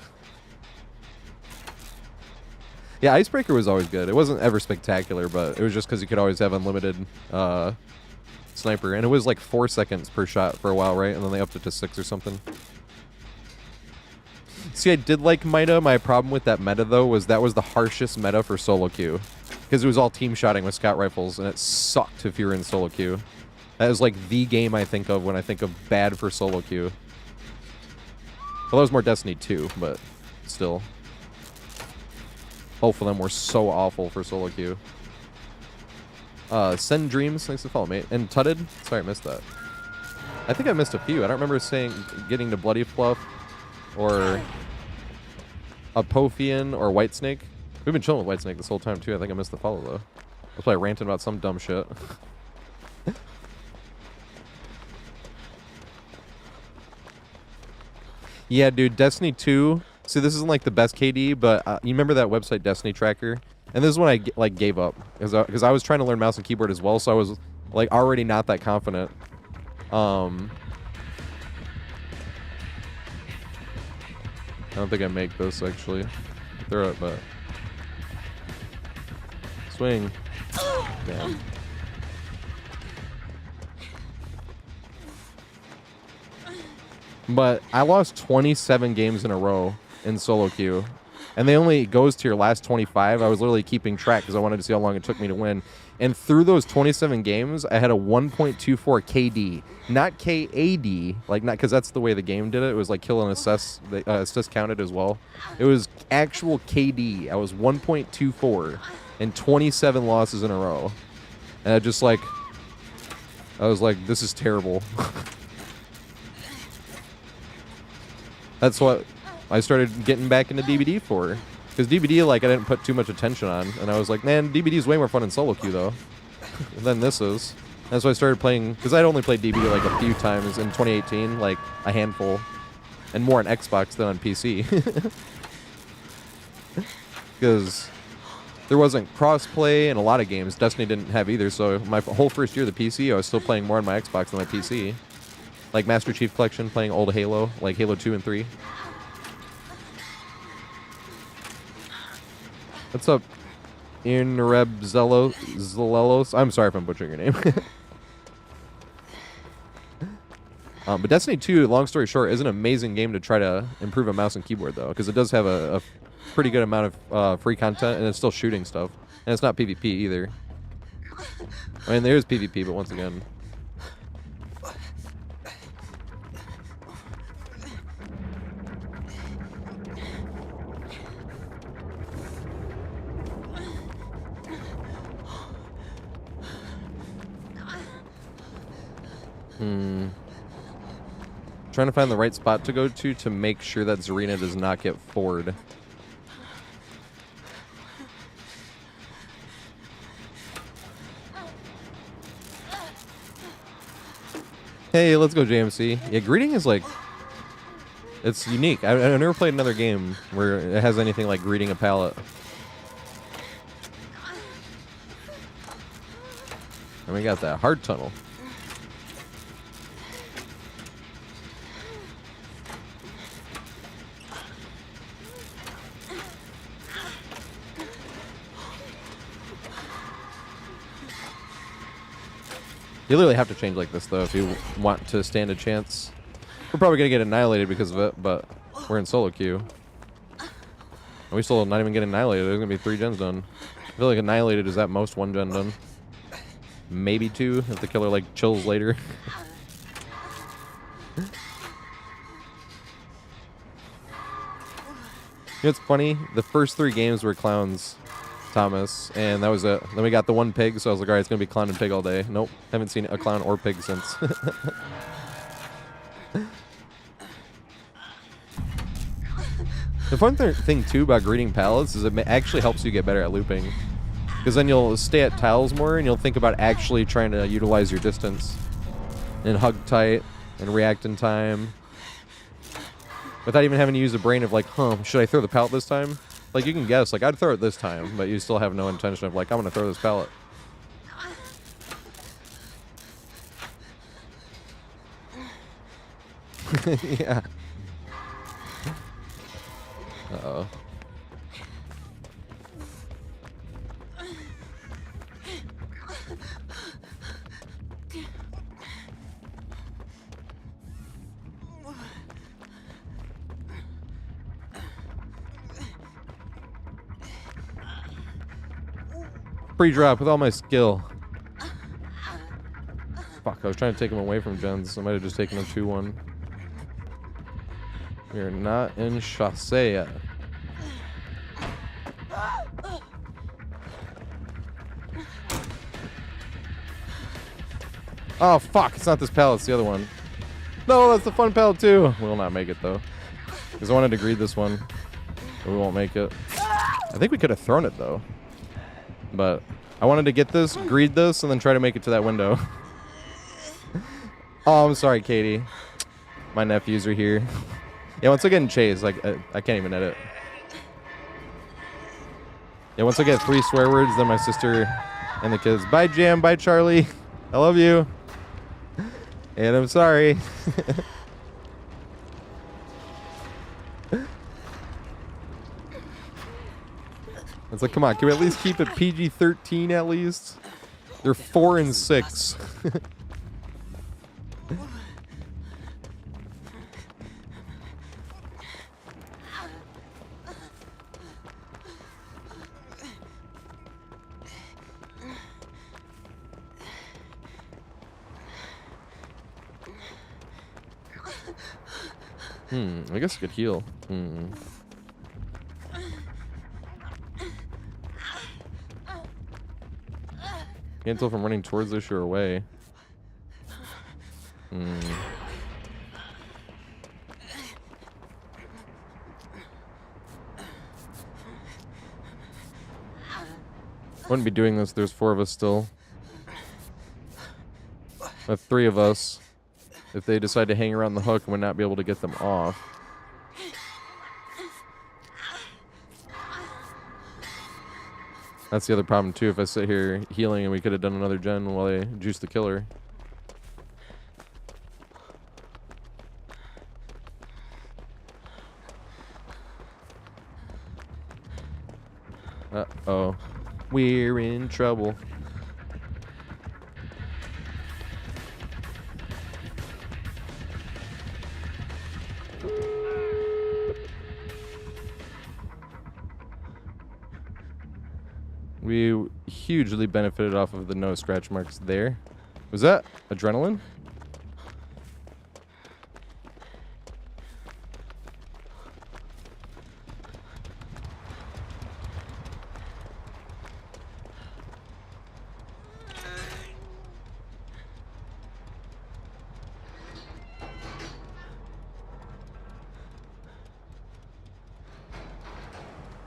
S1: Yeah, Icebreaker was always good. It wasn't ever spectacular, but it was just because you could always have unlimited sniper. And it was like 4 seconds per shot for a while, right? And then they upped it to 6 or something. See, I did like meta. My problem with that meta, though, was that was the harshest meta for solo queue. Because it was all team shotting with scout rifles, and it sucked if you were in solo queue. That is like the game I think of when I think of bad for solo queue. Well, that was more Destiny 2, but still. Both of them were so awful for solo queue. Send Dreams, thanks for follow, mate. And Tutted, sorry I missed that. I think I missed a few. I don't remember saying getting to Bloody Fluff or Apophian or Whitesnake. We've been chilling with Whitesnake this whole time too. I think I missed the follow though. I was probably ranting about some dumb shit. Yeah, dude, Destiny 2. See, this isn't like the best KD, but you remember that website Destiny Tracker? And this is when I like gave up because I was trying to learn mouse and keyboard as well, so I was like already not that confident. I don't think I make this actually. Throw it, but swing. Damn. But I lost 27 games in a row in solo queue, and they only goes to your last 25. I was literally keeping track because I wanted to see how long it took me to win. And through those 27 games, I had a 1.24 KD, not KAD, like not because that's the way the game did it. It was like kill and assess. The assist counted as well. It was actual KD. I was 1.24 and 27 losses in a row, and I was like, this is terrible. That's what I started getting back into DBD for. Because DBD, like, I didn't put too much attention on. And I was like, man, DBD is way more fun in solo queue, though, than this is. And so I started playing, because I'd only played DBD, like, a few times in 2018, like, a handful. And more on Xbox than on PC. Because there wasn't cross-play in a lot of games. Destiny didn't have either, so my whole first year of the PC, I was still playing more on my Xbox than my PC. Like Master Chief Collection, playing old Halo, like Halo 2 and 3. What's up, Inreb Zelelos? I'm sorry if I'm butchering your name. But Destiny 2, long story short, is an amazing game to try to improve a mouse and keyboard, though, because it does have a pretty good amount of free content, and it's still shooting stuff. And it's not PvP either. I mean, there is PvP, but once again... Trying to find the right spot to go to make sure that Zarina does not get forward. Hey, let's go JMC. Yeah, greeting is like... It's unique. I've never played another game where it has anything like greeting a pallet. And we got that hard tunnel. You literally have to change like this, though, if you want to stand a chance. We're probably going to get annihilated because of it, but we're in solo queue. And we still not even get annihilated. There's going to be 3 gens done. I feel like annihilated is at most 1 gen done. Maybe 2 if the killer, like, chills later. You know, it's funny. The first 3 games were clowns, Thomas, and that was it. Then we got the 1 pig, so I was like, all right, it's going to be clown and pig all day. Nope, haven't seen a clown or pig since. The fun thing, too, about greeting pallets is it actually helps you get better at looping. Because then you'll stay at tiles more, and you'll think about actually trying to utilize your distance. and hug tight and react in time without even having to use a brain of like, huh, should I throw the pallet this time? Like, you can guess, like, I'd throw it this time, but you still have no intention of like, I'm gonna throw this pallet. Yeah. Uh-oh. Pre-drop with all my skill. Fuck, I was trying to take him away from Jens. I might have just taken him 2-1. We are not in Chassé yet. Oh, fuck. It's not this pallet. It's the other one. No, that's the fun pallet, too. We will not make it, though. Because I wanted to greed this one. But we won't make it. I think we could have thrown it, though. But I wanted to get this, greed this, and then try to make it to that window. Oh, I'm sorry, Katie. My nephews are here. Yeah, once I get in chase, like, I can't even edit. Yeah, once I get 3 swear words, then my sister and the kids. Bye, Jam. Bye, Charlie. I love you. And I'm sorry. It's like, come on, can we at least keep it PG-13 at least? They're 4 and 6. I guess I could heal. Can't tell if I'm running towards this or away. Wouldn't be doing this. There's 4 of us still. With 3 of us. If they decide to hang around the hook, we would not be able to get them off. That's the other problem too. If I sit here healing and we could have done another gen while they juice the killer. Uh-oh. We're in trouble. We hugely benefited off of the no scratch marks there. Was that adrenaline?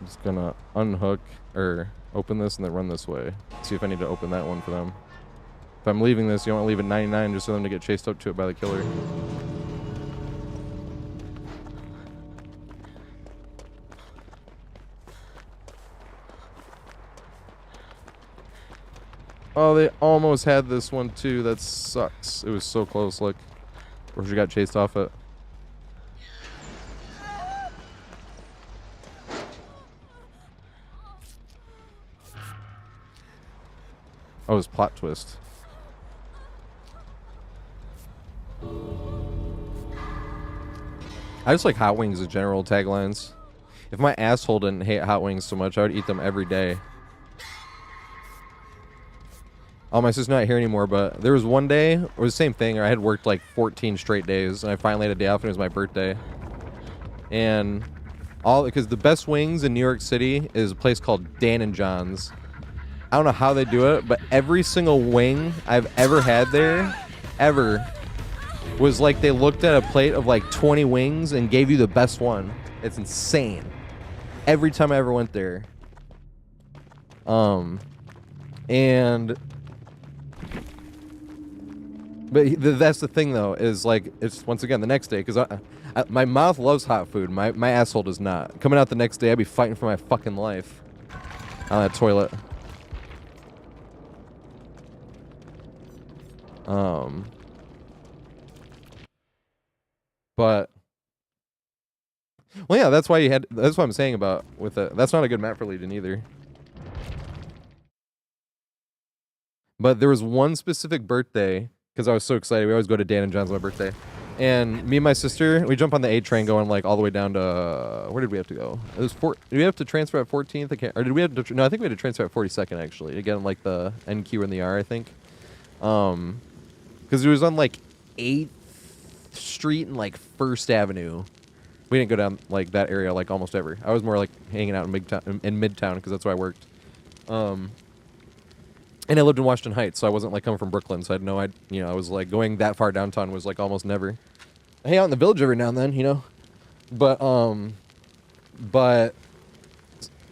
S1: I'm just gonna unhook or open this and then run this way. See if I need to open that one for them. If I'm leaving this, you don't want to leave it 99 just for them to get chased up to it by the killer. Oh, they almost had this one too. That sucks. It was so close. Look, or she got chased off it. Oh, it was plot twist. I just like hot wings as general taglines. If my asshole didn't hate hot wings so much, I would eat them every day. Oh, my sister's not here anymore, but there was one day, it was the same thing, or I had worked like 14 straight days, and I finally had a day off, and it was my birthday. And because the best wings in New York City is a place called Dan and John's. I don't know how they do it, but every single wing I've ever had there, was like they looked at a plate of like 20 wings and gave you the best one. It's insane. Every time I ever went there. And But that's the thing, though, is like it's once again the next day because my mouth loves hot food. My asshole does not. Coming out the next day, I'd be fighting for my fucking life on that toilet. But well, yeah, that's why you had. That's what I'm saying about with it. That's not a good map for Legion either. But there was one specific birthday because I was so excited. We always go to Dan and John's on my birthday, and me and my sister we jump on the A train going like all the way down to where did we have to go? It was did we have to transfer at 14th? I can't, or did we have to? No, I think we had to transfer at 42nd actually to get on like the NQ and the R. I think, because it was on like 8th Street and like 1st Avenue. We didn't go down like that area like almost ever. I was more like hanging out in Midtown because that's where I worked. And I lived in Washington Heights, so I wasn't like coming from Brooklyn, so I had no idea. You know, I was like going that far downtown was like almost never. I hang out in the Village every now and then, you know. But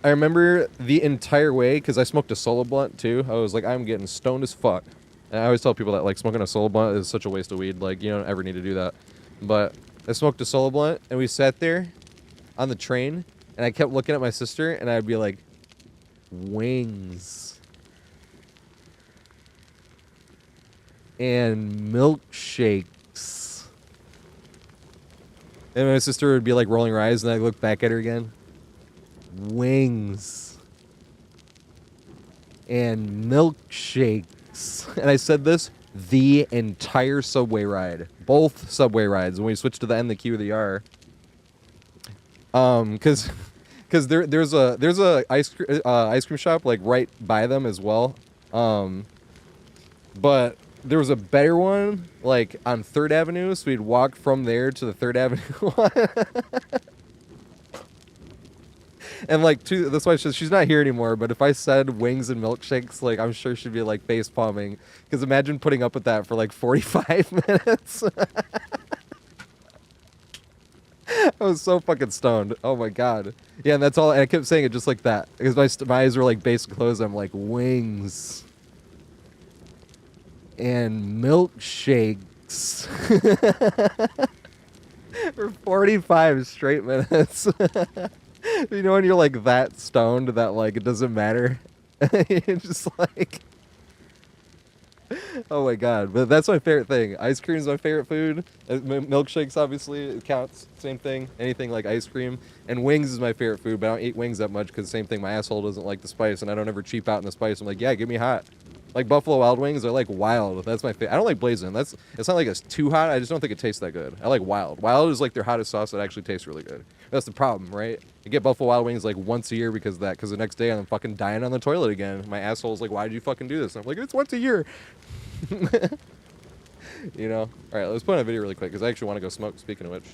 S1: I remember the entire way because I smoked a solo blunt too. I was like, I'm getting stoned as fuck. And I always tell people that like smoking a solo blunt is such a waste of weed. Like you don't ever need to do that. But I smoked a solo blunt and we sat there on the train and I kept looking at my sister and I'd be like, wings. And milkshakes. And my sister would be like rolling her eyes and I'd look back at her again. Wings. And milkshakes. And I said this the entire subway ride. Both subway rides. When we switched to the N, the Q, or the R. Because there's a ice cream shop like right by them as well. But there was a better one, like, on 3rd Avenue, so we'd walk from there to the 3rd Avenue one. And, like, that's why she's not here anymore, but if I said wings and milkshakes, like, I'm sure she'd be, like, face palming. Because imagine putting up with that for, like, 45 minutes. I was so fucking stoned. Oh, my God. Yeah, and that's all. And I kept saying it just like that. Because my eyes were, like, basically closed. I'm like, wings. And milkshakes for 45 straight minutes. You know when you're like that stoned that like it doesn't matter. You're just like, oh my God. But that's my favorite thing. Ice cream is my favorite food. Milkshakes obviously it counts. Same thing. Anything like ice cream. And wings is my favorite food, but I don't eat wings that much because same thing. My asshole doesn't like the spice, and I don't ever cheap out in the spice. I'm like, yeah, give me hot. Like Buffalo Wild Wings are like wild. That's my favorite. I don't like blazing. It's not like it's too hot. I just don't think it tastes that good. I like wild. Wild is like their hottest sauce that actually tastes really good. That's the problem, right? You get Buffalo Wild Wings like once a year because of that. Because the next day I'm fucking dying on the toilet again. My asshole's like, why did you fucking do this? And I'm like, it's once a year. You know? All right, let's put on a video really quick because I actually want to go smoke. Speaking of which,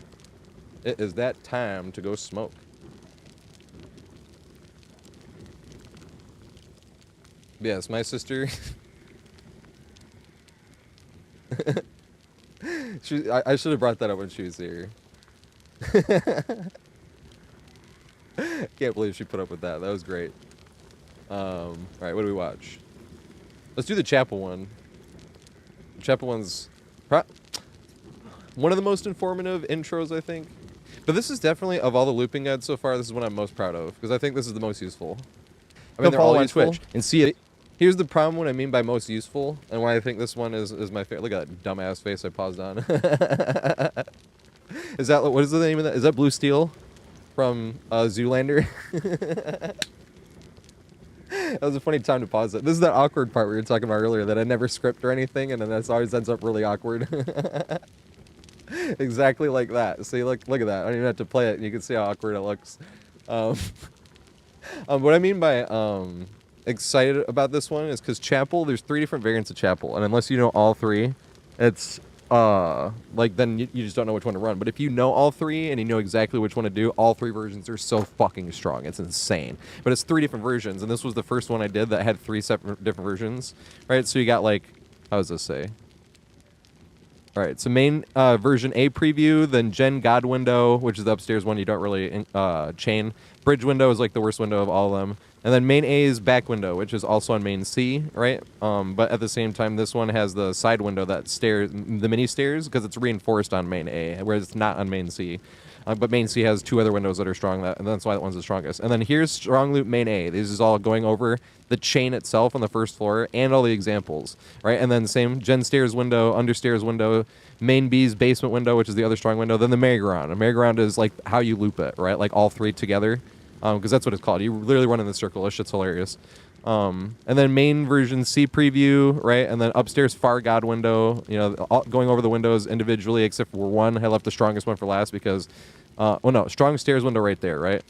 S1: it is that time to go smoke. Yes, my sister. I should have brought that up when she was here. Can't believe she put up with that. That was great. All right, what do we watch? Let's do the Chapel one. The Chapel one's one of the most informative intros, I think. But this is definitely, of all the looping guides so far, this is what I'm most proud of because I think this is the most useful. I mean, they're all on Twitch and see it. Here's the problem what I mean by most useful and why I think this one is my favorite. Look at that dumbass face I paused on. Is that, what is the name of that? Is that Blue Steel from Zoolander? That was a funny time to pause it. This is that awkward part we were talking about earlier that I never script or anything and then that always ends up really awkward. Exactly like that. See, look at that. I don't even have to play it and you can see how awkward it looks. What I mean by excited about this one is because Chapel, there's 3 different variants of Chapel, and unless you know all 3, it's like then you just don't know which one to run. But if you know all 3 and you know exactly which one to do, all 3 versions are so fucking strong. It's insane. But it's 3 different versions, and this was the first one I did that had 3 separate different versions, right? So you got like, how does this say? All right, so main version A preview, then Gen God window, which is the upstairs one you don't really chain. Bridge window is like the worst window of all of them. And then main A is back window, which is also on main C, right? But at the same time, this one has the side window that stairs, the mini stairs, because it's reinforced on main A, whereas it's not on main C. But main C has 2 other windows that are strong, and that's why that one's the strongest. And then here's strong loop main A. This is all going over the chain itself on the first floor and all the examples, right? And then same gen stairs window, understairs window, main B's basement window, which is the other strong window. Then the merry-go-round. A merry-go-round is like how you loop it, right? Like all 3 together, because that's what it's called. You literally run in the circle. This shit's hilarious. And then main version C preview, right? And then upstairs far god window, you know, going over the windows individually except for one. I left the strongest one for last because, strong stairs window right there, right?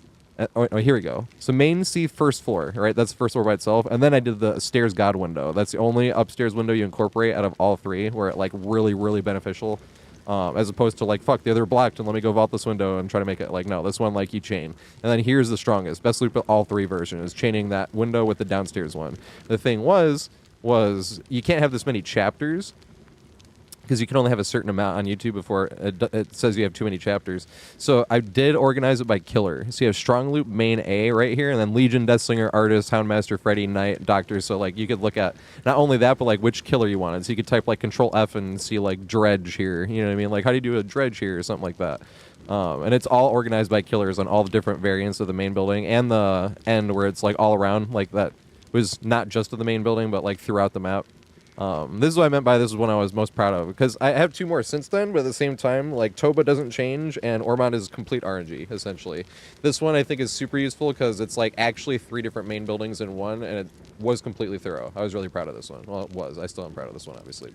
S1: Here we go. So main C first floor, right? That's the first floor by itself. And then I did the stairs god window. That's the only upstairs window you incorporate out of all 3 where it like really, really beneficial. As opposed to like, fuck, the other blocked and let me go vault this window and try to make it like, no, this one like you chain. And then here's the strongest. Best loop of all 3 versions is chaining that window with the downstairs one. The thing was you can't have this many chapters because you can only have a certain amount on YouTube before it says you have too many chapters. So I did organize it by killer. So you have strong loop main A right here, and then Legion, Deathslinger, Artist, Houndmaster, Freddy, Knight, Doctor. So like you could look at not only that, but like which killer you wanted. So you could type like Control F and see like Dredge here. You know what I mean? Like how do you do a Dredge here or something like that? And it's all organized by killers on all the different variants of the main building and the end where it's like all around. Like that was not just of the main building, but like throughout the map. This is what I meant by this is one I was most proud of because I have 2 more since then, but at the same time, like Toba doesn't change and Ormond is complete RNG essentially. This one I think is super useful because it's like actually 3 different main buildings in one, and it was completely thorough. I was really proud of this one. Well, it was. I still am proud of this one, obviously,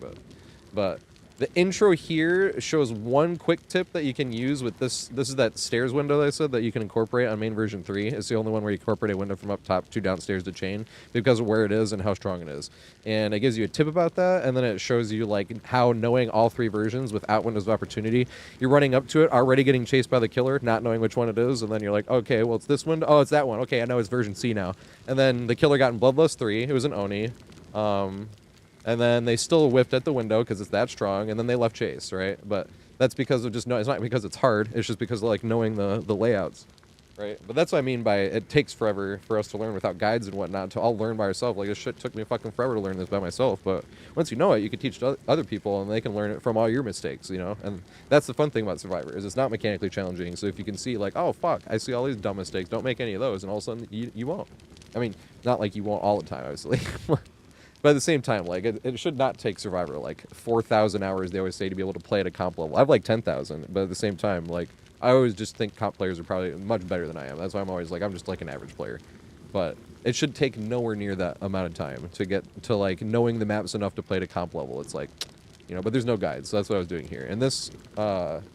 S1: but the intro here shows one quick tip that you can use with this. This is that stairs window that I said that you can incorporate on main version 3. It's the only one where you incorporate a window from up top to downstairs to chain because of where it is and how strong it is. And it gives you a tip about that, and then it shows you like how knowing all 3 versions without windows of opportunity, you're running up to it already getting chased by the killer, not knowing which one it is, and then you're like, okay, well it's this window. Oh, it's that one. Okay, I know it's version C now. And then the killer got in Bloodlust 3. It was an Oni. And then they still whiffed at the window because it's that strong, and then they left chase, right? But that's because of just no. It's not because it's hard. It's just because of like knowing the layouts, right? But that's what I mean by it takes forever for us to learn without guides and whatnot to all learn by ourselves. Like this shit took me fucking forever to learn this by myself. But once you know it, you can teach to other people, and they can learn it from all your mistakes, you know. And that's the fun thing about Survivor is it's not mechanically challenging. So if you can see like, oh fuck, I see all these dumb mistakes. Don't make any of those, and all of a sudden you won't. I mean, not like you won't all the time, obviously. But at the same time, like, it should not take Survivor, like, 4,000 hours, they always say, to be able to play at a comp level. I have, like, 10,000, but at the same time, like, I always just think comp players are probably much better than I am. That's why I'm always, like, I'm just, like, an average player. But it should take nowhere near that amount of time to get to, like, knowing the maps enough to play at a comp level. It's like, you know, but there's no guide, so that's what I was doing here. And this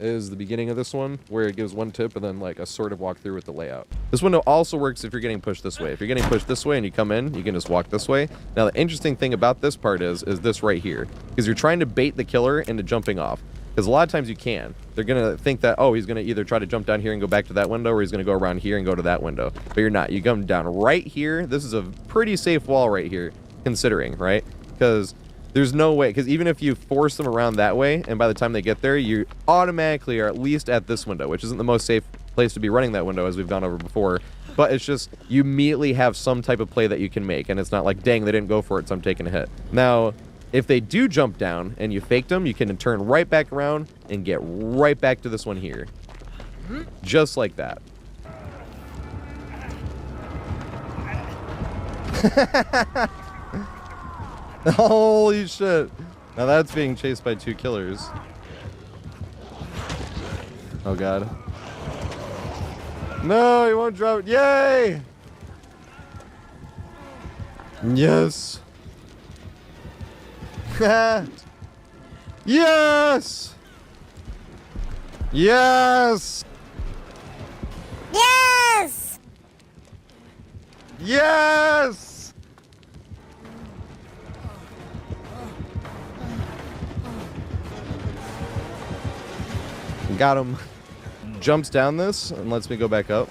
S1: is the beginning of this one, where it gives one tip and then, like, a sort of walkthrough with the layout. This window also works if you're getting pushed this way. If you're getting pushed this way and you come in, you can just walk this way. Now, the interesting thing about this part is this right here, because you're trying to bait the killer into jumping off. Because a lot of times you can. They're going to think that, oh, he's going to either try to jump down here and go back to that window, or he's going to go around here and go to that window. But you're not. You come down right here. This is a pretty safe wall right here, considering, right? Because there's no way, because even if you force them around that way, and by the time they get there, you automatically are at least at this window, which isn't the most safe place to be running that window, as we've gone over before. But it's just, you immediately have some type of play that you can make, and it's not like, dang, they didn't go for it, so I'm taking a hit. Now, if they do jump down, and you faked them, you can turn right back around, and get right back to this one here. Just like that. Holy shit. Now that's being chased by 2 killers. Oh god. No, he won't drop. Yay! Yes. Yes! Yes!
S4: Yes!
S1: Yes! Got him. Jumps down this and lets me go back up.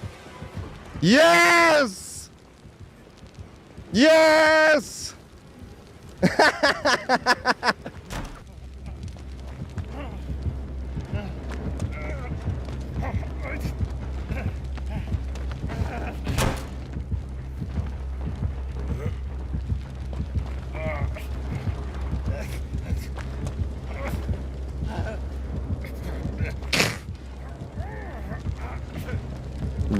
S1: Yes! Yes!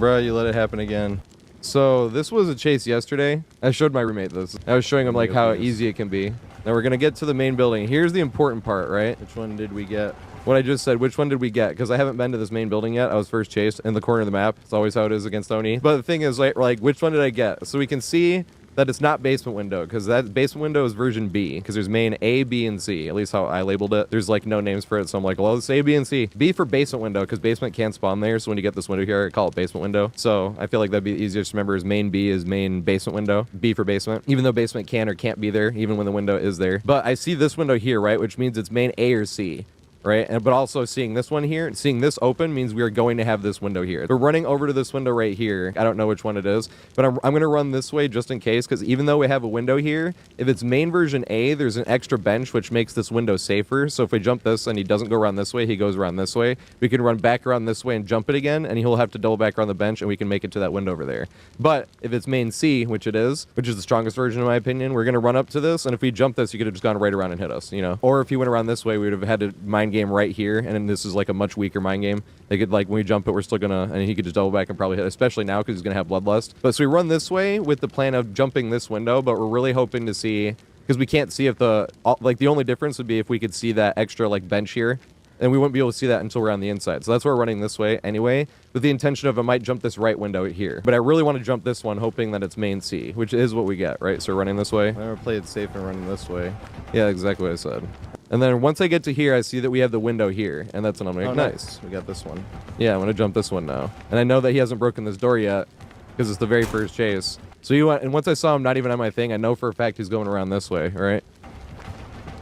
S1: Bruh, you let it happen again. So this was a chase yesterday. I showed my roommate this. I was showing him like how easy it can be. Now we're gonna get to the main building. Here's the important part, right? Which one did we get? What I just said, which one did we get? Because I haven't been to this main building yet. I was first chased in the corner of the map. It's always how it is against Oni. But the thing is, like which one did I get? So we can see that it's not basement window, because that basement window is version B, because there's main A, B, and C, at least how I labeled it. There's like no names for it, so I'm like, well, let's say B and C. B for basement window, because basement can't spawn there, so when you get this window here, I call it basement window. So I feel like that'd be easier to remember, is main B is main basement window, B for basement, even though basement can or can't be there, even when the window is there. But I see this window here, right, which means it's main A or C. Right, and but also seeing this one here, seeing this open means we are going to have this window here. We're running over to this window right here. I don't know which one it is, but I'm going to run this way just in case, because even though we have a window here, if it's main version A, there's an extra bench which makes this window safer. So if we jump this and he doesn't go around this way, he goes around this way, we can run back around this way and jump it again, and he'll have to double back around the bench, and we can make it to that window over there. But if it's main C, which it is, which is the strongest version in my opinion, we're going to run up to this, and if we jump this, you could have just gone right around and hit us, you know? Or if you went around this way, we would have had to mind game right here, and then this is like a much weaker mind game. They could, like, when we jump it, we're still gonna, and he could just double back and probably hit, especially now because he's gonna have bloodlust. But so we run this way with the plan of jumping this window, but we're really hoping to see, because we can't see if the, like, the only difference would be if we could see that extra, like, bench here, and we wouldn't be able to see that until we're on the inside. So that's why we're running this way anyway, with the intention of I might jump this right window here. But I really want to jump this one, hoping that it's main C, which is what we get, right? So we're running this way. I never played safe and running this way. Yeah, exactly what I said. And then once I get to here, I see that we have the window here, and that's when I'm like, oh, nice, we got this one. Yeah, I'm gonna jump this one now. And I know that he hasn't broken this door yet, because it's the very first chase. So you went, and once I saw him not even on my thing, I know for a fact he's going around this way, right?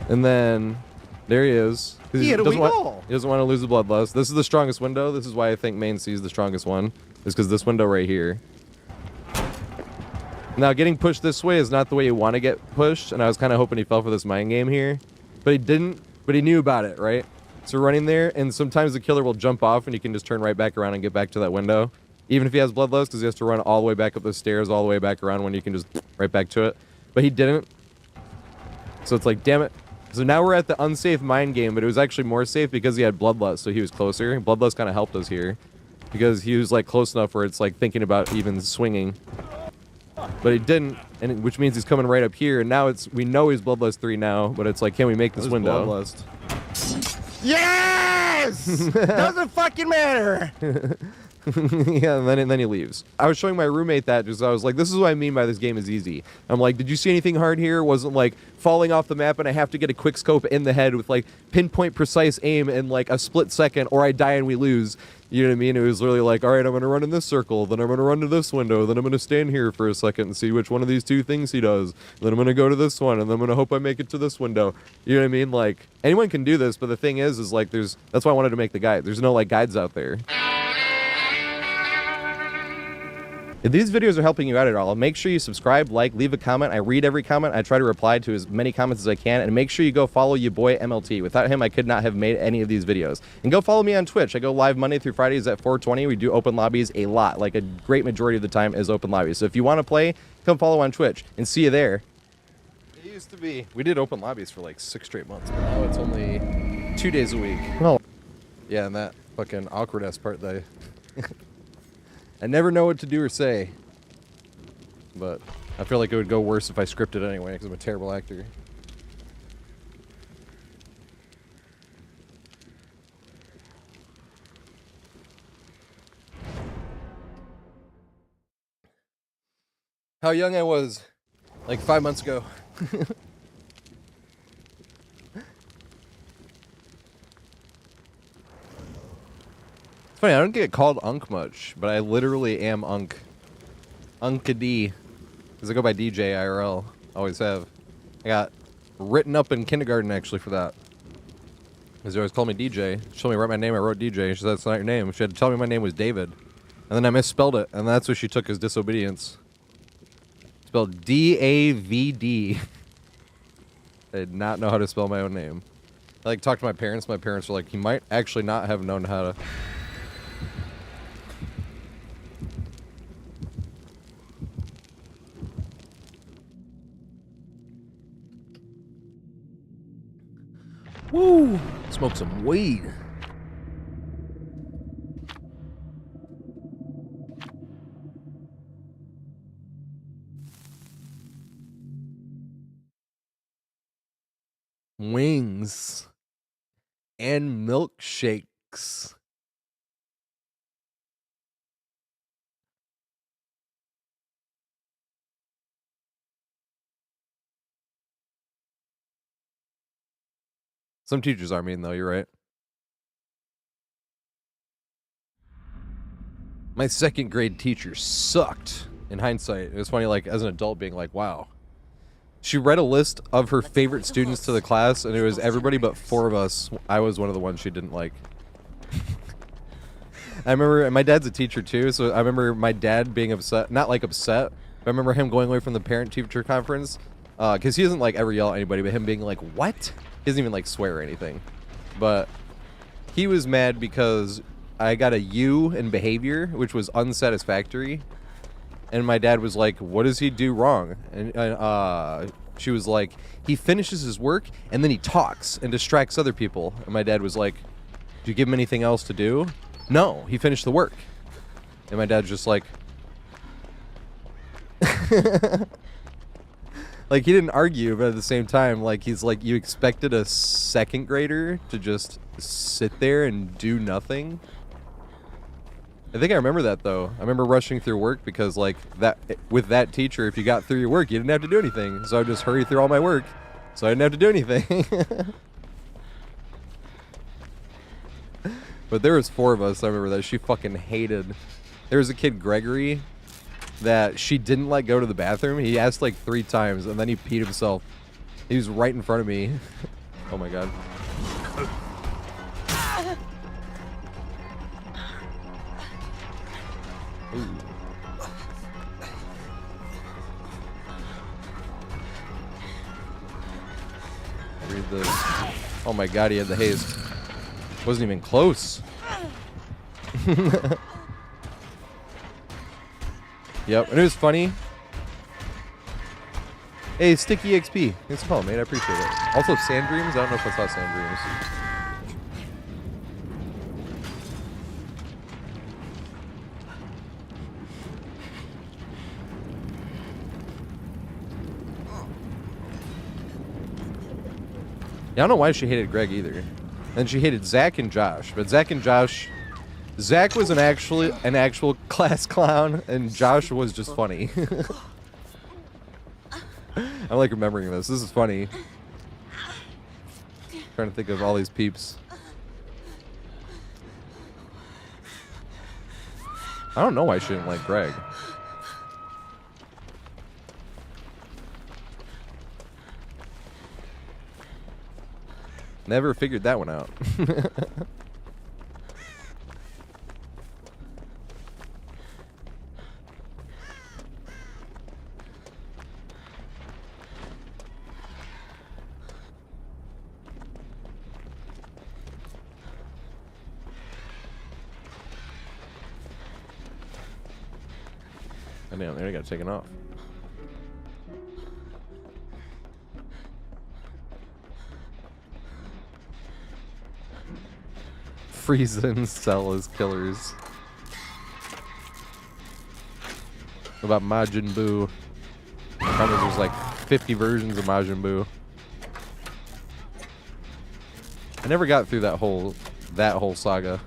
S1: And then there he is. He doesn't want to lose the bloodlust. This is the strongest window. This is why I think main C is the strongest one, is because this window right here. Now, getting pushed this way is not the way you want to get pushed, and I was kind of hoping he fell for this mind game here. But he didn't, but he knew about it, right? So running there, and sometimes the killer will jump off and he can just turn right back around and get back to that window. Even if he has bloodlust, because he has to run all the way back up the stairs, all the way back around when you can just right back to it. But he didn't. So it's like, damn it. So now we're at the unsafe mind game, but it was actually more safe because he had bloodlust, so he was closer. Bloodlust kind of helped us here, because he was like close enough where it's like thinking about even swinging. But he didn't, and which means he's coming right up here. And now it's, we know he's bloodlust 3 now, but it's like, can we make this window?
S3: Bloodlust. Yes! Doesn't fucking matter.
S1: Yeah, and then he leaves. I was showing my roommate that, just I was like, this is what I mean by this game is easy. I'm like, did you see anything hard here? It wasn't like falling off the map and I have to get a quick scope in the head with like pinpoint precise aim in like a split second, or I die and we lose. You know what I mean? It was literally like, all right, I'm going to run in this circle, then I'm going to run to this window, then I'm going to stand here for a second and see which one of these two things he does. Then I'm going to go to this one, and then I'm going to hope I make it to this window. You know what I mean? Like, anyone can do this, but the thing is like, that's why I wanted to make the guide. There's no like guides out there. If these videos are helping you out at all, make sure you subscribe, like, leave a comment. I read every comment. I try to reply to as many comments as I can, and make sure you go follow your boy MLT. Without him, I could not have made any of these videos. And go follow me on Twitch. I go live Monday through Fridays at 4:20. We do open lobbies a lot. Like a great majority of the time is open lobbies. So if you want to play, come follow on Twitch and see you there. It used to be, we did open lobbies for like 6 straight months, but now it's only 2 days a week. Oh. Yeah, and that fucking awkward ass part that I never know what to do or say, but I feel like it would go worse if I scripted anyway, because I'm a terrible actor. How young I was, like 5 months ago. It's funny, I don't get called Unk much, but I literally am Unk. Unka D. Because I go by DJ IRL. Always have. I got written up in kindergarten, actually, for that. Because they always called me DJ. She told me to write my name, I wrote DJ. She said, that's not your name. She had to tell me my name was David. And then I misspelled it, and that's what she took as disobedience. Spelled D-A-V-D. I did not know how to spell my own name. I like talked to my parents. My parents were like, he might actually not have known how to. Woo! Smoke some weed.
S3: wings, and milkshakes. Some teachers are mean, though. You're right. My second grade teacher sucked. In hindsight, it was funny, like, as an adult being like, wow. She read a list of her favorite students to the class, and it was everybody but 4 of us. I was one of the ones she didn't like. I remember, and my dad's a teacher too, so I remember my dad being upset. Not like upset, but I remember him going away from the parent-teacher conference, because he doesn't like ever yell at anybody, but him being like, what? He doesn't even like swear or anything. But he was mad because I got a U in behavior, which was unsatisfactory. And my dad was like, what does he do wrong? And she was like, he finishes his work and then he talks and distracts other people. And my dad was like, do you give him anything else to do? No, he finished the work. And my dad's just like, like, he didn't argue, but at the same time, like, he's like, you expected a second grader to just sit there and do nothing? I think I remember that, though. I remember rushing through work because, like, that with that teacher, if you got through your work, you didn't have to do anything. So I would just hurry through all my work, so I didn't have to do anything. But there was 4 of us, I remember, that she fucking hated. There was a kid, Gregory, that she didn't let go to the bathroom. He asked, like, 3 times, and then he peed himself. He was right in front of me. Oh, my God. Ooh. Read this. Oh my God, he had the haste. Wasn't even close. Yep, and it was funny. Hey, Sticky XP. Thanks for calling, mate. I appreciate it. Also, Sand Dreams. I don't know if I saw Sand Dreams. I don't know why she hated Greg either. And she hated Zach and Josh. But Zach and Josh... Zach was an actual class clown, and Josh was just funny. I like remembering this. This is funny. Trying to think of all these peeps. I don't know why she didn't like Greg. Never figured that one out. I damn, they got taken off. Frieza and Cell as killers. What about Majin Buu? Probably there's like 50 versions of Majin Buu. I never got through that whole saga.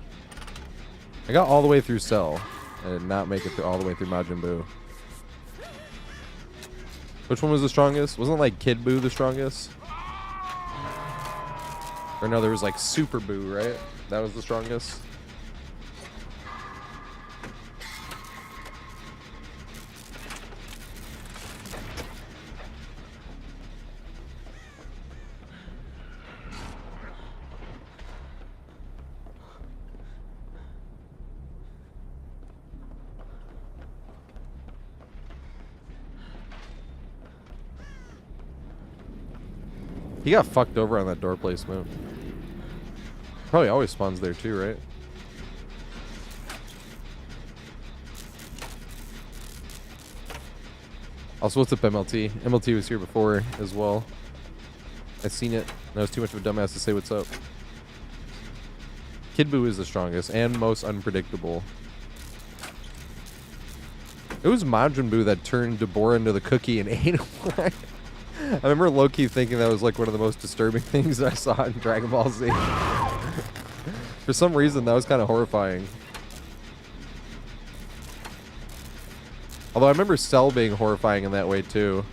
S3: I got all the way through Cell. I did not make it through all the way through Majin Buu. Which one was the strongest? Wasn't like Kid Buu the strongest? Or no, there was like Super Buu, right? That was the strongest. He got fucked over on that door placement. Probably always spawns there too, right? Also, what's up, MLT? MLT was here before as well. I seen it. And I was too much of a dumbass to say what's up. Kid Buu is the strongest and most unpredictable. It was Majin Buu that turned Deborah into the cookie and ate him. I remember low-key thinking that was like one of the most disturbing things I saw in Dragon Ball Z. For some reason, that was kind of horrifying. Although I remember Cell being horrifying in that way too.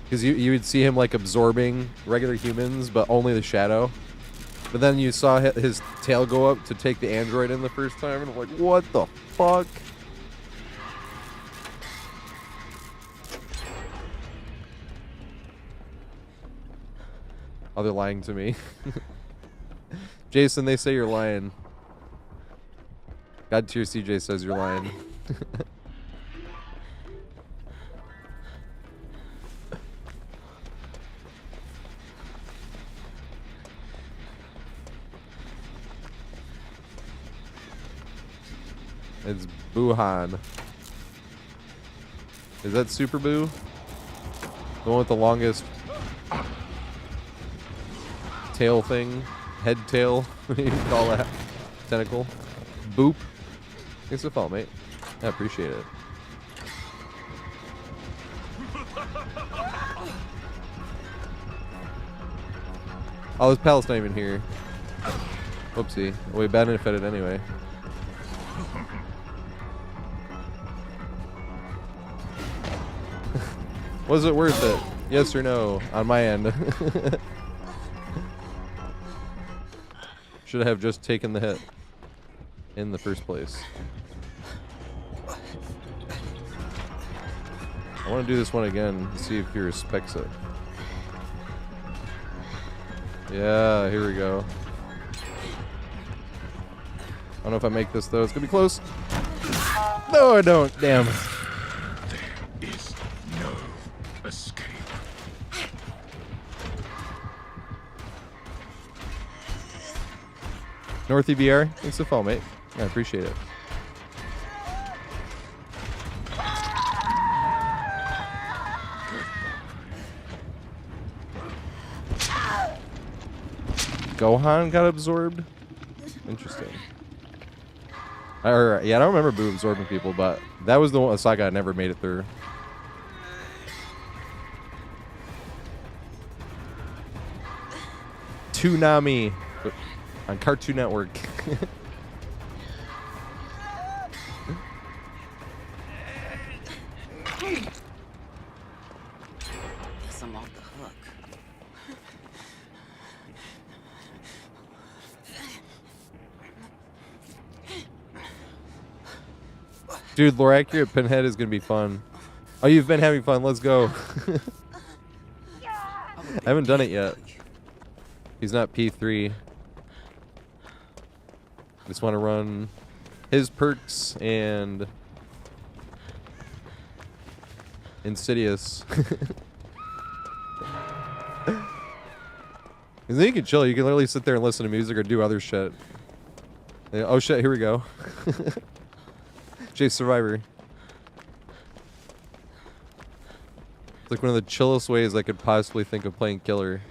S3: Because you would see him like absorbing regular humans, but only the shadow. But then you saw his tail go up to take the android in the first time, and I'm like, what the fuck? Oh, they're lying to me. Jason, they say you're lying. God tier CJ says you're lying. It's Buhan. Is that Super Boo? The one with the longest tail thing? Head tail? What do you call that? Tentacle? Boop. Thanks for the follow, mate. I appreciate it. Oh, this pallet's not even here. Whoopsie. We benefited anyway. Was it worth it? Yes or no? On my end. Should have just taken the hit in the first place. I want to do this one again and see if he respects it. Yeah, here we go. I don't know if I make this though. It's gonna be close. No, I don't. Damn.
S4: There is no escape.
S3: North EBR, thanks for the follow, mate. I appreciate it. Gohan got absorbed? Interesting. Yeah, I don't remember Boo absorbing people, but that was the one saga I never made it through. Toonami on Cartoon Network.
S2: Guess I'm off the hook.
S3: Dude, lore accurate Pinhead is gonna be fun. Oh, you've been having fun. Let's go. I haven't done it yet. He's not P3. Just want to run his perks and Insidious. And then you can chill. You can literally sit there and listen to music or do other shit. Yeah, oh shit, here we go. Chase Survivor. It's like one of the chillest ways I could possibly think of playing killer.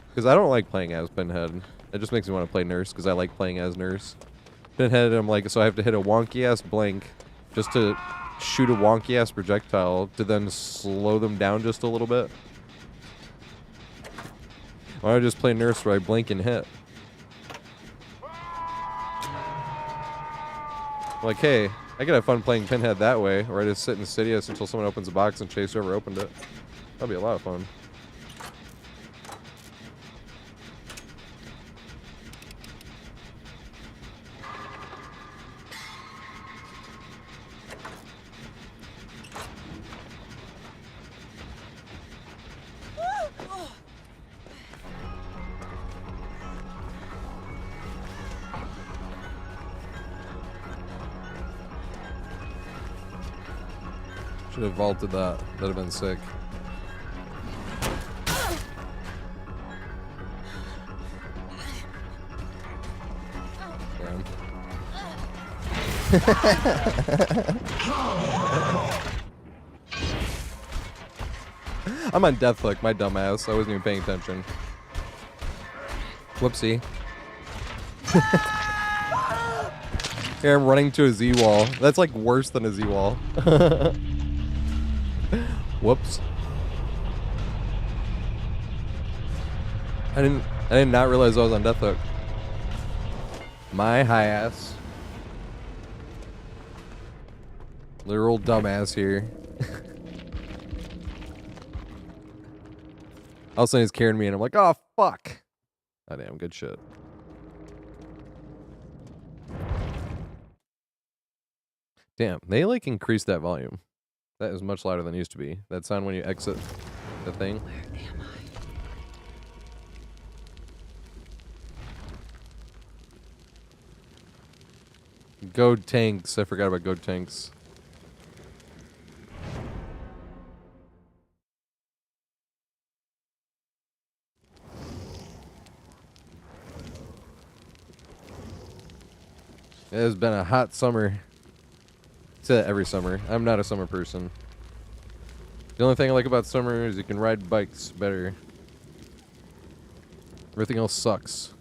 S3: Because I don't like playing as Pinhead. It just makes me want to play Nurse because I like playing as Nurse. Pinhead, I'm like, so I have to hit a wonky ass blank just to shoot a wonky ass projectile to then slow them down just a little bit. Why don't I just play Nurse where I blink and hit? Like, hey, I could have fun playing Pinhead that way, or I just sit in Insidious until someone opens a box and chase whoever opened it. That'd be a lot of fun. Should have vaulted that. That'd have been sick. Damn. I'm on death hook, my dumbass. I wasn't even paying attention. Whoopsie. Here I'm running to a Z wall. That's like worse than a Z wall. Whoops. I did not realize I was on Death Hook. My high ass. Literal dumbass here. All of a sudden he's carrying me and I'm like, oh fuck. Oh damn, good shit. Damn, they like increased that volume. That is much louder than it used to be. That sound when you exit the thing.
S2: Where am I?
S3: Go tanks. I forgot about go tanks. It has been a hot summer. I say that every summer. I'm not a summer person. The only thing I like about summer is you can ride bikes better. Everything else sucks.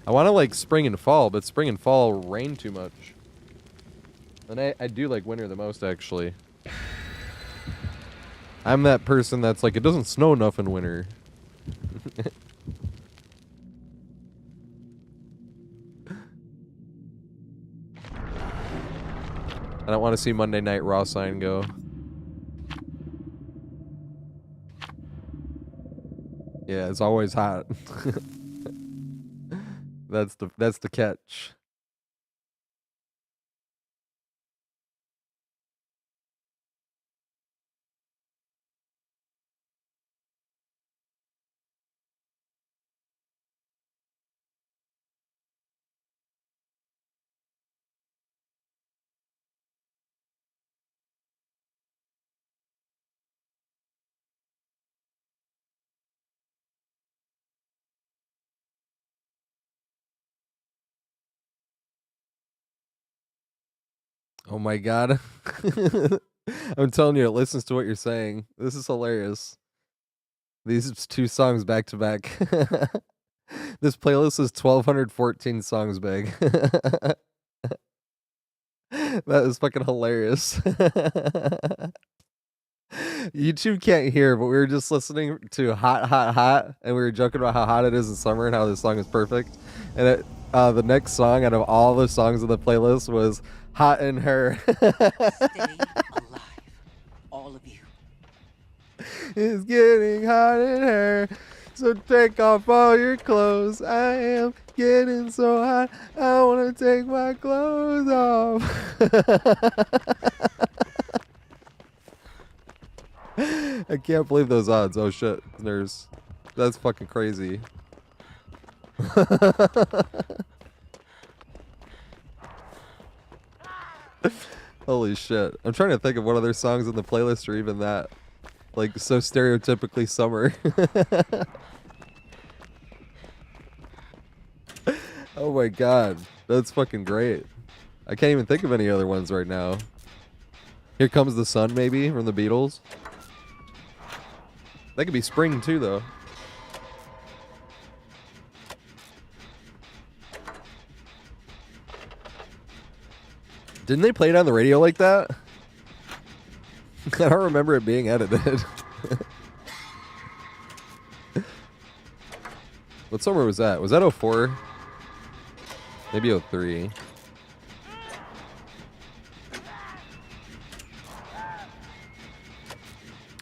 S3: I want to like spring and fall, but spring and fall rain too much. And I do like winter the most, actually. I'm that person that's like, it doesn't snow enough in winter. I don't want to see Monday Night Raw sign go. Yeah, it's always hot. That's the catch. Oh my god. I'm telling you, it listens to what you're saying. This is hilarious. These two songs back to back. This playlist is 1,214 songs big. That is fucking hilarious. YouTube can't hear, but we were just listening to Hot, Hot, Hot, and we were joking about how hot it is in summer and how this song is perfect. And the next song out of all the songs on the playlist was Hot in Her.
S2: Stay alive. All of you.
S3: It's getting hot in her, so take off all your clothes. I am getting so hot, I want to take my clothes off. I can't believe those odds. Oh shit, nerves. That's fucking crazy. Holy shit. I'm trying to think of what other songs in the playlist are even that. Like, so stereotypically summer. Oh my god. That's fucking great. I can't even think of any other ones right now. Here Comes the Sun, maybe, from the Beatles. That could be spring, too, though. Didn't they play it on the radio like that? I don't remember it being edited. What summer was that? Was that 04? Maybe 03.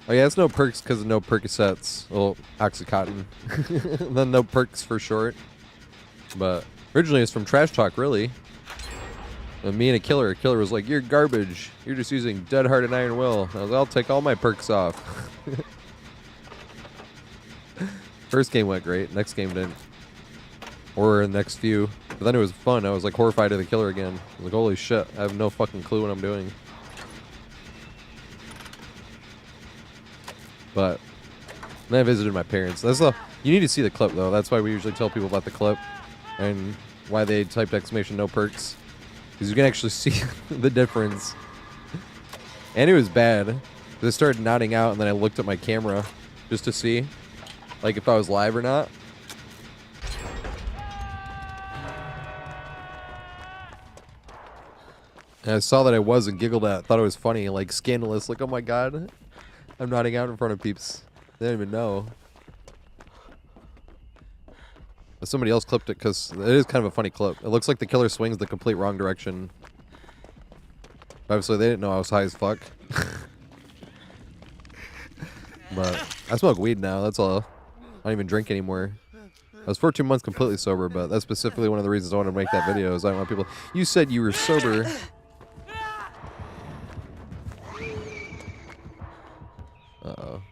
S3: Oh yeah, it's no perks because of no Percocets. Well, Oxycontin. Then no perks for short. But originally it's from Trash Talk, really. And me and a killer was like, "You're garbage. You're just using Dead Heart and Iron Will." I was like, "I'll take all my perks off." First game went great. Next game didn't. Or the next few. But then it was fun. I was like horrified of the killer again. I was like, holy shit. I have no fucking clue what I'm doing. But then I visited my parents. That's the. You need to see the clip though. That's why we usually tell people about the clip. And why they typed exclamation no perks. Because you can actually see the difference. And it was bad. I started nodding out and then I looked at my camera just to see like if I was live or not. And I saw that I was and giggled at it. Thought it was funny, like scandalous. Like, oh my god. I'm nodding out in front of peeps. They don't even know. But somebody else clipped it because it is kind of a funny clip. It looks like the killer swings the complete wrong direction. Obviously, they didn't know I was high as fuck. But I smoke weed now, that's all. I don't even drink anymore. I was for 2 months completely sober, but that's specifically one of the reasons I wanted to make that video. Is I don't want people... You said you were sober. Uh-oh.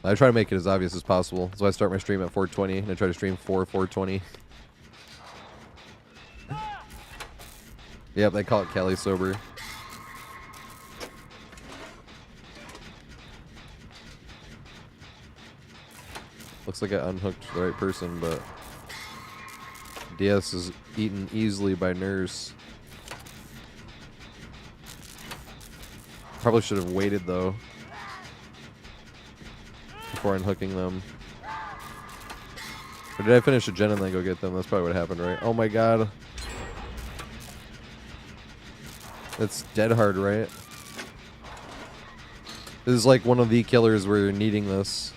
S3: I try to make it as obvious as possible. So I start my stream at 4:20, and I try to stream 4:20. Yep, they call it Cali sober. Looks like I unhooked the right person, but DS is eaten easily by Nurse. Probably should have waited though before unhooking them. Or did I finish a gen and then go get them? That's probably what happened, right? Oh my god. That's dead hard, right? This is like one of the killers where you're needing this.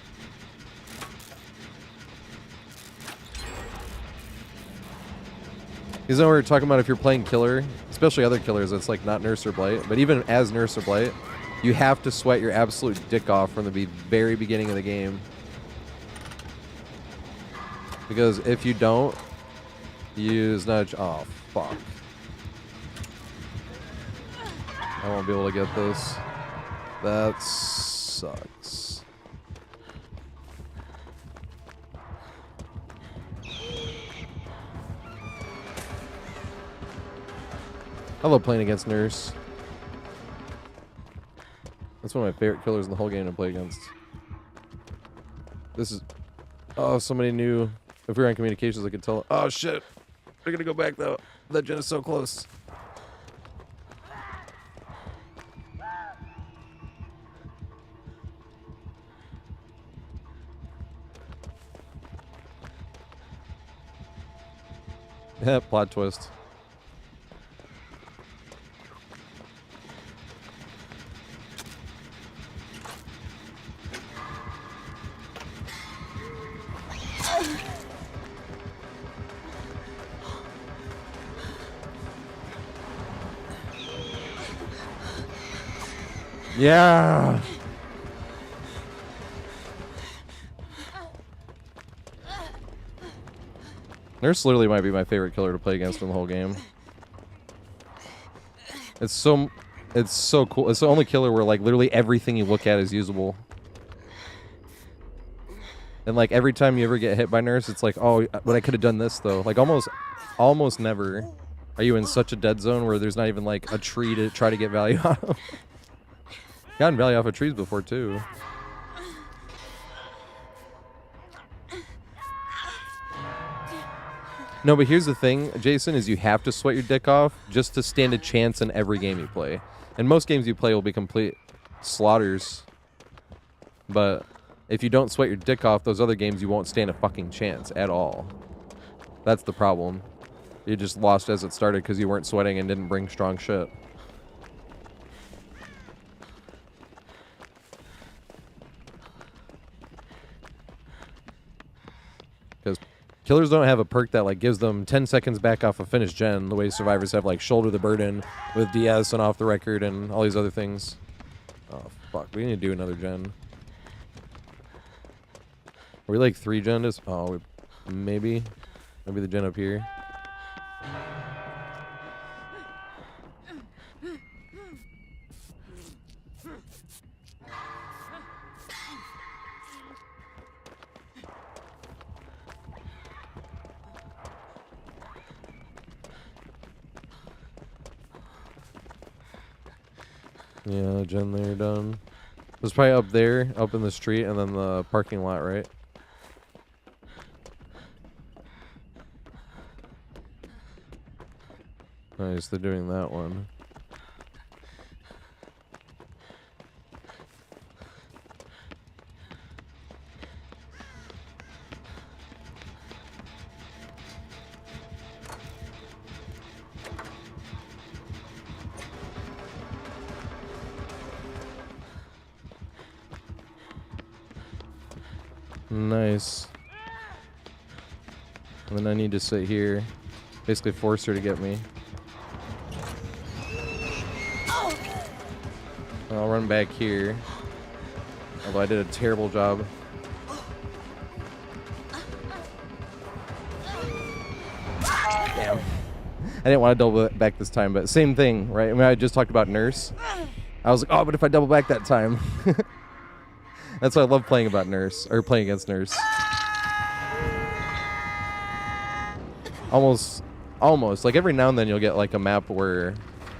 S3: Because we were talking about if you're playing killer, especially other killers, it's like not Nurse or Blight, but even as Nurse or Blight, you have to sweat your absolute dick off from the very beginning of the game. Because if you don't, you use nudge. Oh, fuck. I won't be able to get this. That sucks. I love playing against Nurse. That's one of my favorite killers in the whole game to play against. This is... Oh, somebody knew. If we were on communications, I could tell. Oh, shit. We're gonna go back, though. That gen is so close. Yeah, plot twist. Yeah. Nurse literally might be my favorite killer to play against in the whole game. It's so cool. It's the only killer where like literally everything you look at is usable. And like every time you ever get hit by Nurse, it's like, oh, but I could have done this though. Like almost never are you in such a dead zone where there's not even like a tree to try to get value out of. Gotten value off of trees before too. No, but here's the thing, Jason, is you have to sweat your dick off just to stand a chance in every game you play. And most games you play will be complete slaughters. But if you don't sweat your dick off, those other games you won't stand a fucking chance at all. That's the problem. You just lost as it started because you weren't sweating and didn't bring strong shit. Because killers don't have a perk that like gives them 10 seconds back off a finished gen, the way survivors have like shoulder the burden with DS and off the record and all these other things. Oh fuck, we need to do another gen. Are we like 3 gen? Oh, maybe the gen up here. Yeah, gen there done. It's probably up there, up in the street, and then the parking lot, right? Nice, they're doing that one. Nice. And then I need to sit here. Basically force her to get me. I'll run back here. Although I did a terrible job. Damn. I didn't want to double back this time, but same thing, right? I mean, I just talked about Nurse. I was like, oh, but if I double back that time. That's why I love playing about Nurse, or playing against Nurse. Almost. Like every now and then you'll get like a map where,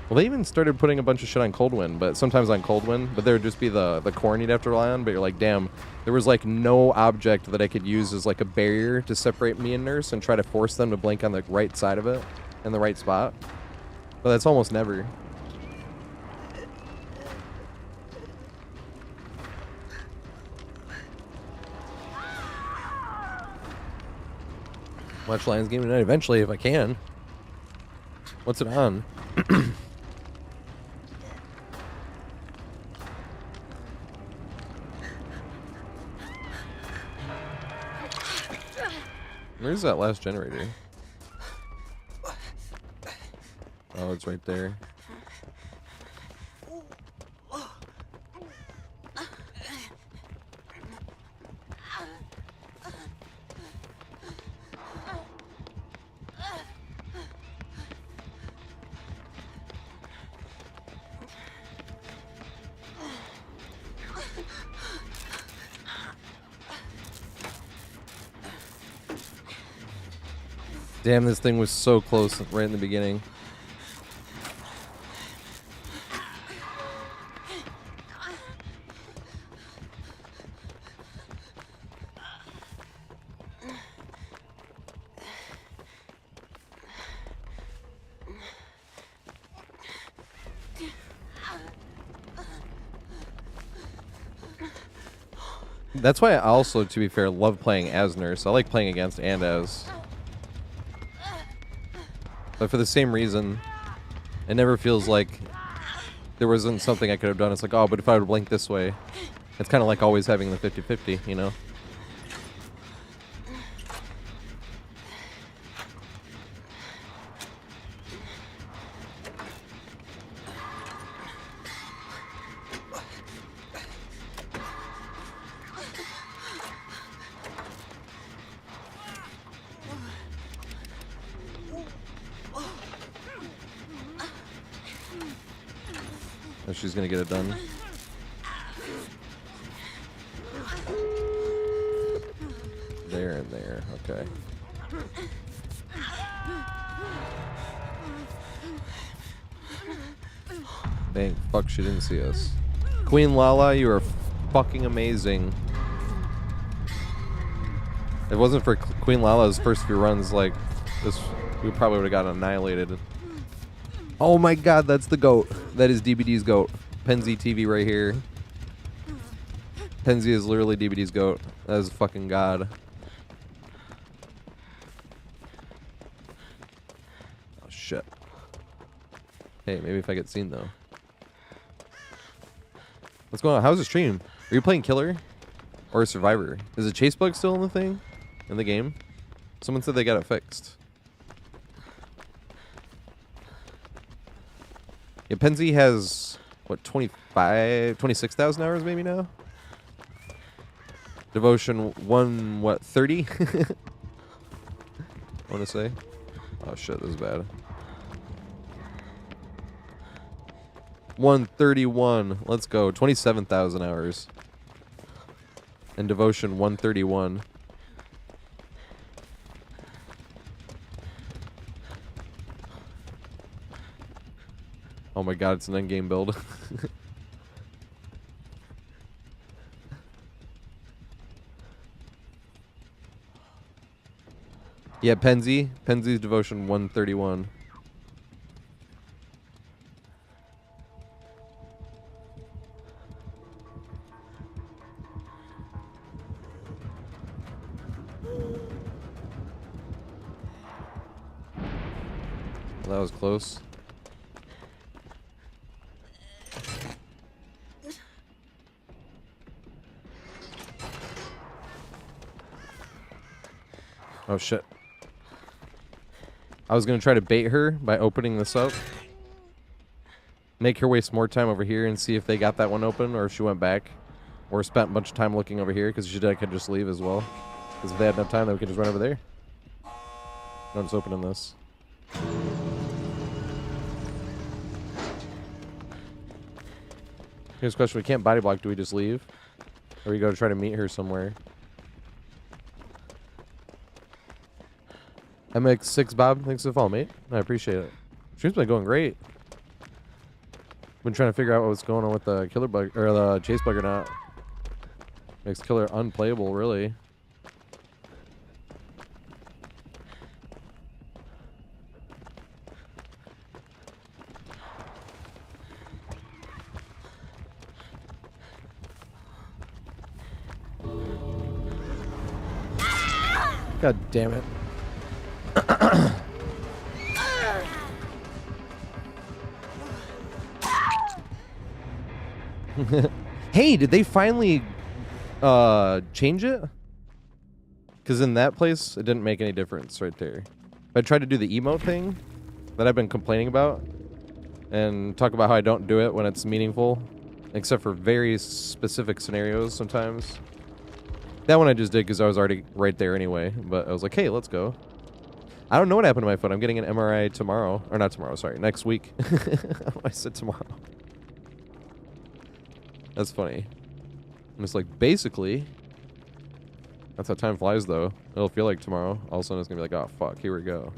S3: well, they even started putting a bunch of shit on Cold Wind, but sometimes on Cold Wind, but there would just be the corn you'd have to rely on, but you're like, damn, there was like no object that I could use as like a barrier to separate me and Nurse and try to force them to blink on the right side of it, in the right spot. But that's almost never. Watch Lions game tonight eventually if I can. What's it on? Where's that last generator? Oh, it's right there. Damn, this thing was so close right in the beginning. That's why I also, to be fair, love playing as Nurse. I like playing against and as. But for the same reason, it never feels like there wasn't something I could have done. It's like, oh, but if I would blink this way, it's kind of like always having the 50-50, you know? Oh, she's gonna get it done. There and there, okay. Dang, fuck, she didn't see us. Queen Lala, you are fucking amazing. If it wasn't for Queen Lala's first few runs, like, this, we probably would have gotten annihilated. Oh my god, that's the goat. That is DBD's goat. Penzi TV right here. Penzi is literally DBD's goat. That is fucking god. Oh shit. Hey, maybe if I get seen though. What's going on? How's the stream? Are you playing Killer? Or Survivor? Is the chase bug still in the thing? In the game? Someone said they got it fixed. Yeah, Penzi has, what, 26,000 hours maybe now? Devotion 1, what, 30? I want to say. Oh shit, this is bad. 131. Let's go. 27,000 hours. And Devotion 131. Oh my god, it's an endgame build. Yeah, Penzi. Penzi's Devotion 131. That was close. Oh, shit. I was going to try to bait her by opening this up. Make her waste more time over here and see if they got that one open or if she went back. Or spent a bunch of time looking over here because she did. I could just leave as well. Because if they had enough time, then we could just run over there. I'm just opening this. Here's a question. We can't body block. Do we just leave? Or we go to try to meet her somewhere? MX6 Bob, thanks for the follow, mate. I appreciate it. Stream's been going great. Been trying to figure out what's going on with the killer bug or the chase bug or not. Makes killer unplayable, really. God damn it. Hey, did they finally change it? Because in that place, it didn't make any difference right there. I tried to do the emote thing that I've been complaining about and talk about how I don't do it when it's meaningful, except for very specific scenarios sometimes. That one I just did because I was already right there anyway, but I was like, hey, let's go. I don't know what happened to my foot. I'm getting an MRI tomorrow. Or not tomorrow, sorry. Next week. I said tomorrow. That's funny. I'm just like, basically. That's how time flies, though. It'll feel like tomorrow. All of a sudden, it's going to be like, oh, fuck. Here we go.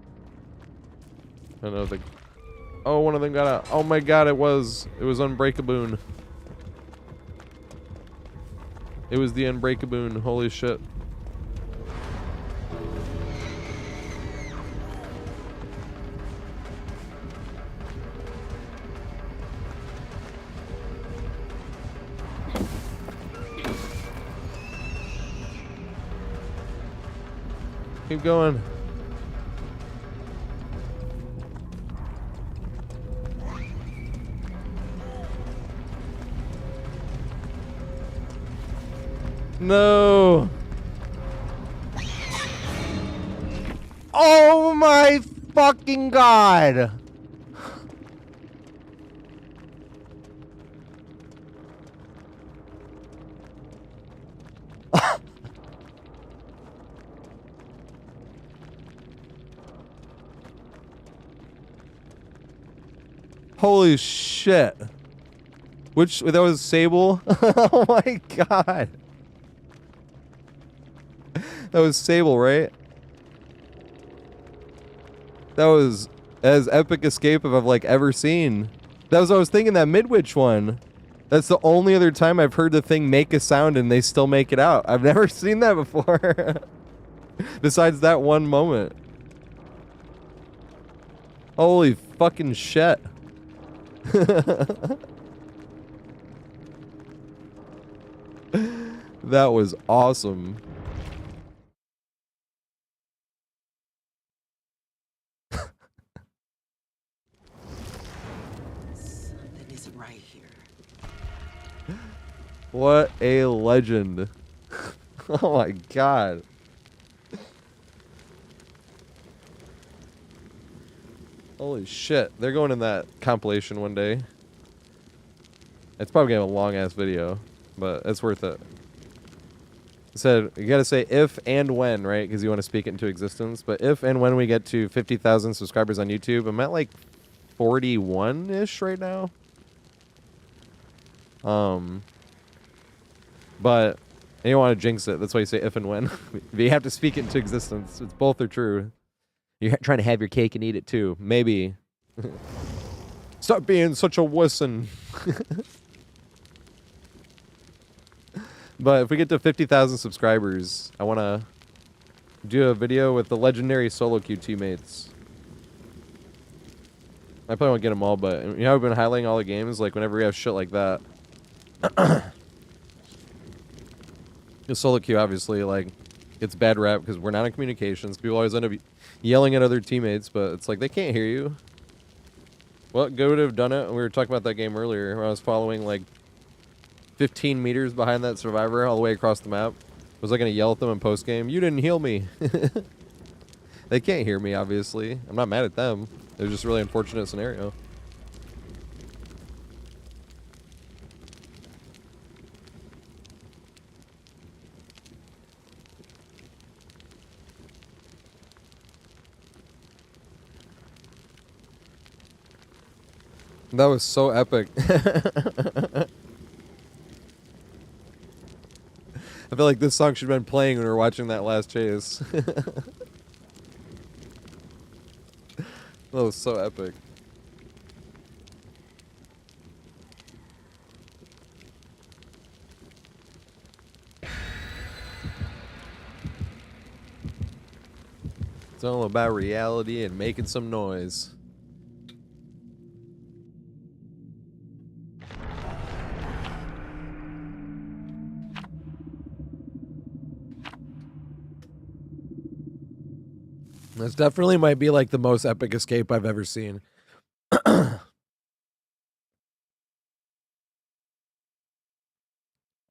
S3: I don't know if they... Oh, one of them got out. Oh my god, it was Unbreakaboon. It was the Unbreakaboon. Holy shit. Keep going. No. Oh my fucking god. Holy shit. Which, that was Sable? Oh my god. That was Sable, right? That was as epic escape as I've like ever seen. That was what I was thinking, that Midwich one. That's the only other time I've heard the thing make a sound and they still make it out. I've never seen that before. Besides that one moment. Holy fucking shit. That was awesome.
S2: Something isn't right here.
S3: What a legend. Oh my god. Holy shit. They're going in that compilation one day. It's probably gonna have a long ass video, but it's worth it. It said you gotta say if and when, right? Because you want to speak it into existence. But if and when we get to 50,000 subscribers on YouTube, I'm at like 41-ish right now. But you don't want to jinx it. That's why you say if and when. But you have to speak it into existence. It's both are true. You're trying to have your cake and eat it too. Maybe. Stop being such a wussin. But if we get to 50,000 subscribers, I want to do a video with the legendary solo queue teammates. I probably won't get them all, but you know, I've been highlighting all the games. Like whenever we have shit like that, the solo queue obviously like gets bad rap because we're not in communications. People always end up yelling at other teammates, but it's like they can't hear you. Well, go would have done it. We were talking about that game earlier where I was following like 15 meters behind that survivor all the way across the map. Was I going to yell at them in post game? You didn't heal me. They can't hear me, obviously. I'm not mad at them. It was just a really unfortunate scenario. That was so epic. I feel like this song should have been playing when we were watching that last chase. That was so epic. It's all about reality and making some noise. This definitely might be like the most epic escape I've ever seen. I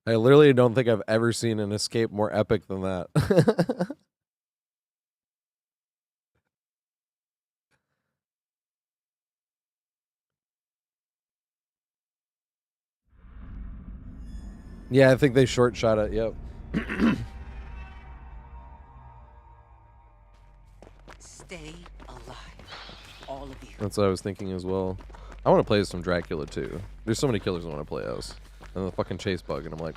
S3: literally don't think I've ever seen an escape more epic than that. Yeah, I think they short shot it, yep.
S2: Stay alive, all of you.
S3: That's what I was thinking as well. I want to play some Dracula too. There's so many killers I want to play as. And the fucking chase bug, and I'm like...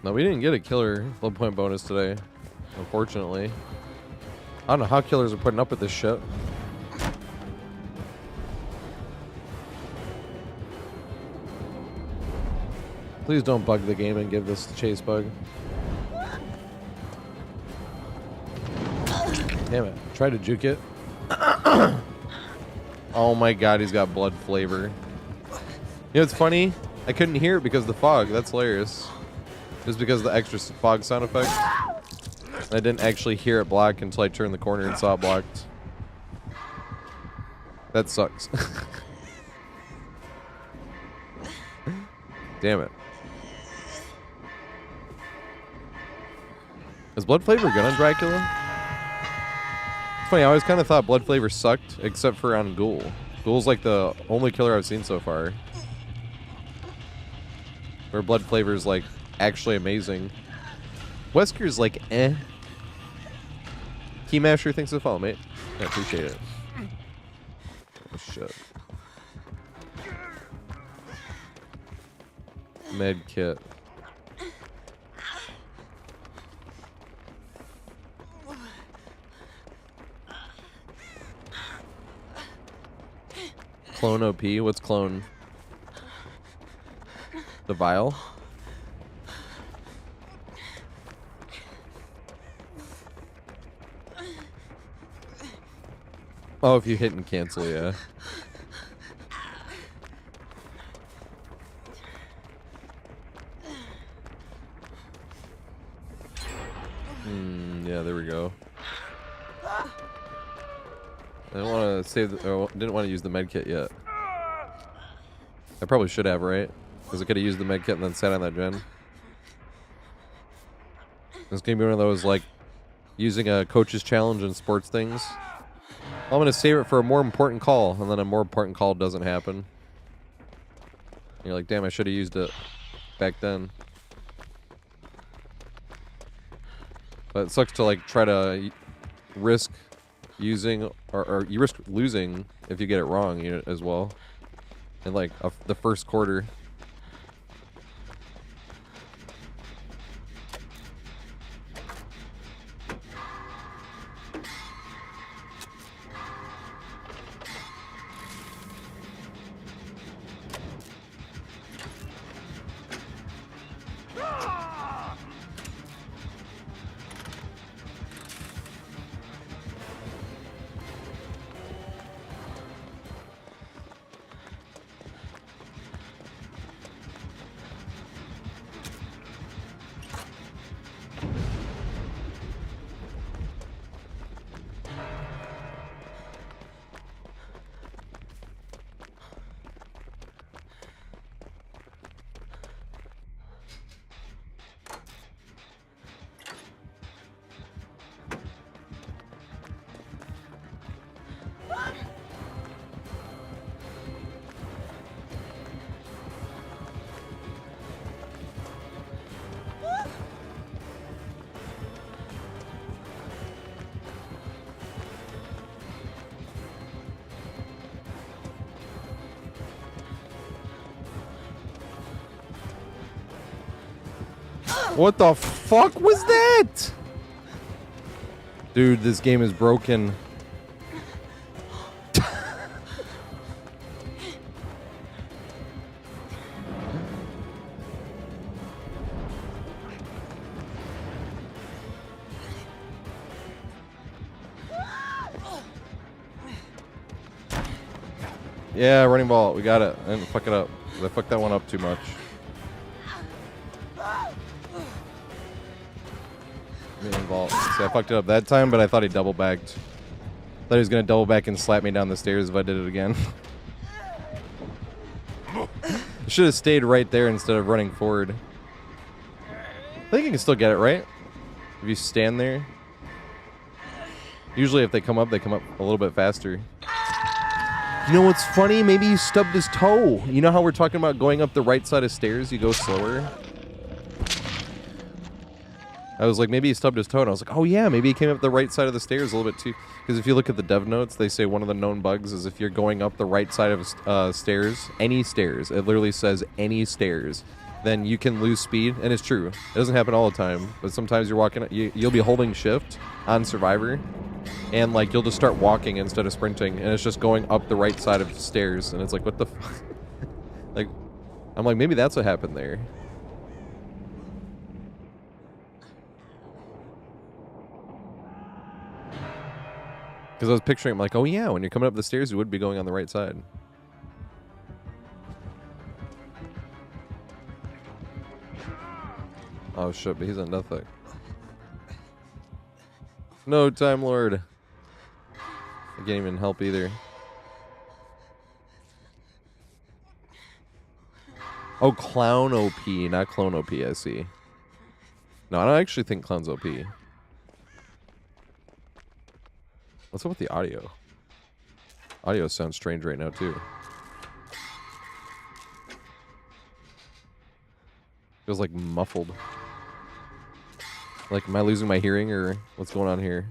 S3: No, we didn't get a killer blood point bonus today, unfortunately. I don't know how killers are putting up with this shit. Please don't bug the game and give this the chase bug. Damn it. Try to juke it. Oh my god, he's got blood flavor. You know what's funny? I couldn't hear it because of the fog. That's hilarious. Just because of the extra fog sound effect. I didn't actually hear it block until I turned the corner and saw it blocked. That sucks. Damn it. Is blood flavor good on Dracula? It's funny, I always kind of thought blood flavor sucked, except for on Ghoul. Ghoul's like the only killer I've seen so far where blood flavor is like actually amazing. Wesker's like eh. Keymasher, thanks for the follow, mate. I appreciate it. Oh shit. Med kit. Clone OP? What's clone? The vial? Oh, if you hit and cancel, yeah. Yeah, there we go. I didn't want to save the, didn't want to use the med kit yet. I probably should have, right? Because I could have used the med kit and then sat on that gen. This gonna be one of those like using a coach's challenge in sports things. I'm gonna save it for a more important call, and then a more important call doesn't happen. And you're like, damn, I should have used it back then. But it sucks to like try to risk using or you risk losing if you get it wrong as well. In like the first quarter. What the fuck was that? Dude, this game is broken. Yeah, running ball. We got it. I didn't fuck it up. I fucked that one up too much. Running ball. See, I fucked it up that time, but I thought he double backed. Thought he was gonna double back and slap me down the stairs if I did it again. Should have stayed right there instead of running forward. I think you can still get it, right? If you stand there. Usually if they come up a little bit faster. You know what's funny? Maybe he stubbed his toe. You know how we're talking about going up the right side of stairs? You go slower. I was like, maybe he stubbed his toe. And I was like, oh yeah, maybe he came up the right side of the stairs a little bit too. Because if you look at the dev notes, they say one of the known bugs is if you're going up the right side of stairs, any stairs, it literally says any stairs, then you can lose speed. And it's true. It doesn't happen all the time. But sometimes you're walking, you'll be holding shift on Survivor. And like you'll just start walking instead of sprinting, and it's just going up the right side of stairs, and it's like, what the fuck? Like, I'm like, maybe that's what happened there. Because I was picturing, I'm like, oh yeah, when you're coming up the stairs, you would be going on the right side. Oh shit, but he's on nothing. No, Time Lord. I can't even help either. Oh, Clown OP, not Clone OP, I see. No, I don't actually think Clown's OP. What's up with the audio? Audio sounds strange right now, too. Feels like muffled. Like, am I losing my hearing, or what's going on here?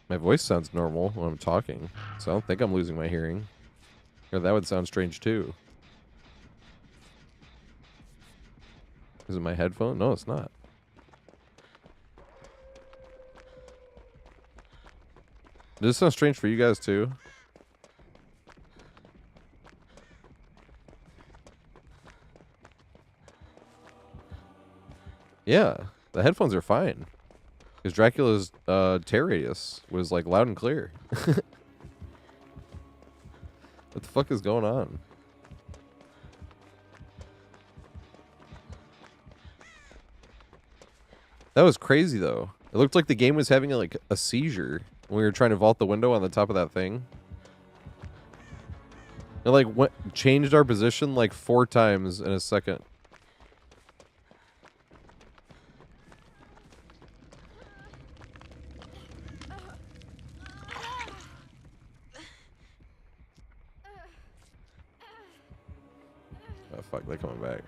S3: My voice sounds normal when I'm talking, so I don't think I'm losing my hearing. Or that would sound strange too. Is it my headphone? No, it's not. Does this sound strange for you guys too? Yeah, the headphones are fine. Because Dracula's tear radius was like loud and clear. What the fuck is going on? That was crazy though. It looked like the game was having like a seizure when we were trying to vault the window on the top of that thing. It like changed our position like 4 times in a second. Oh fuck, they're coming back.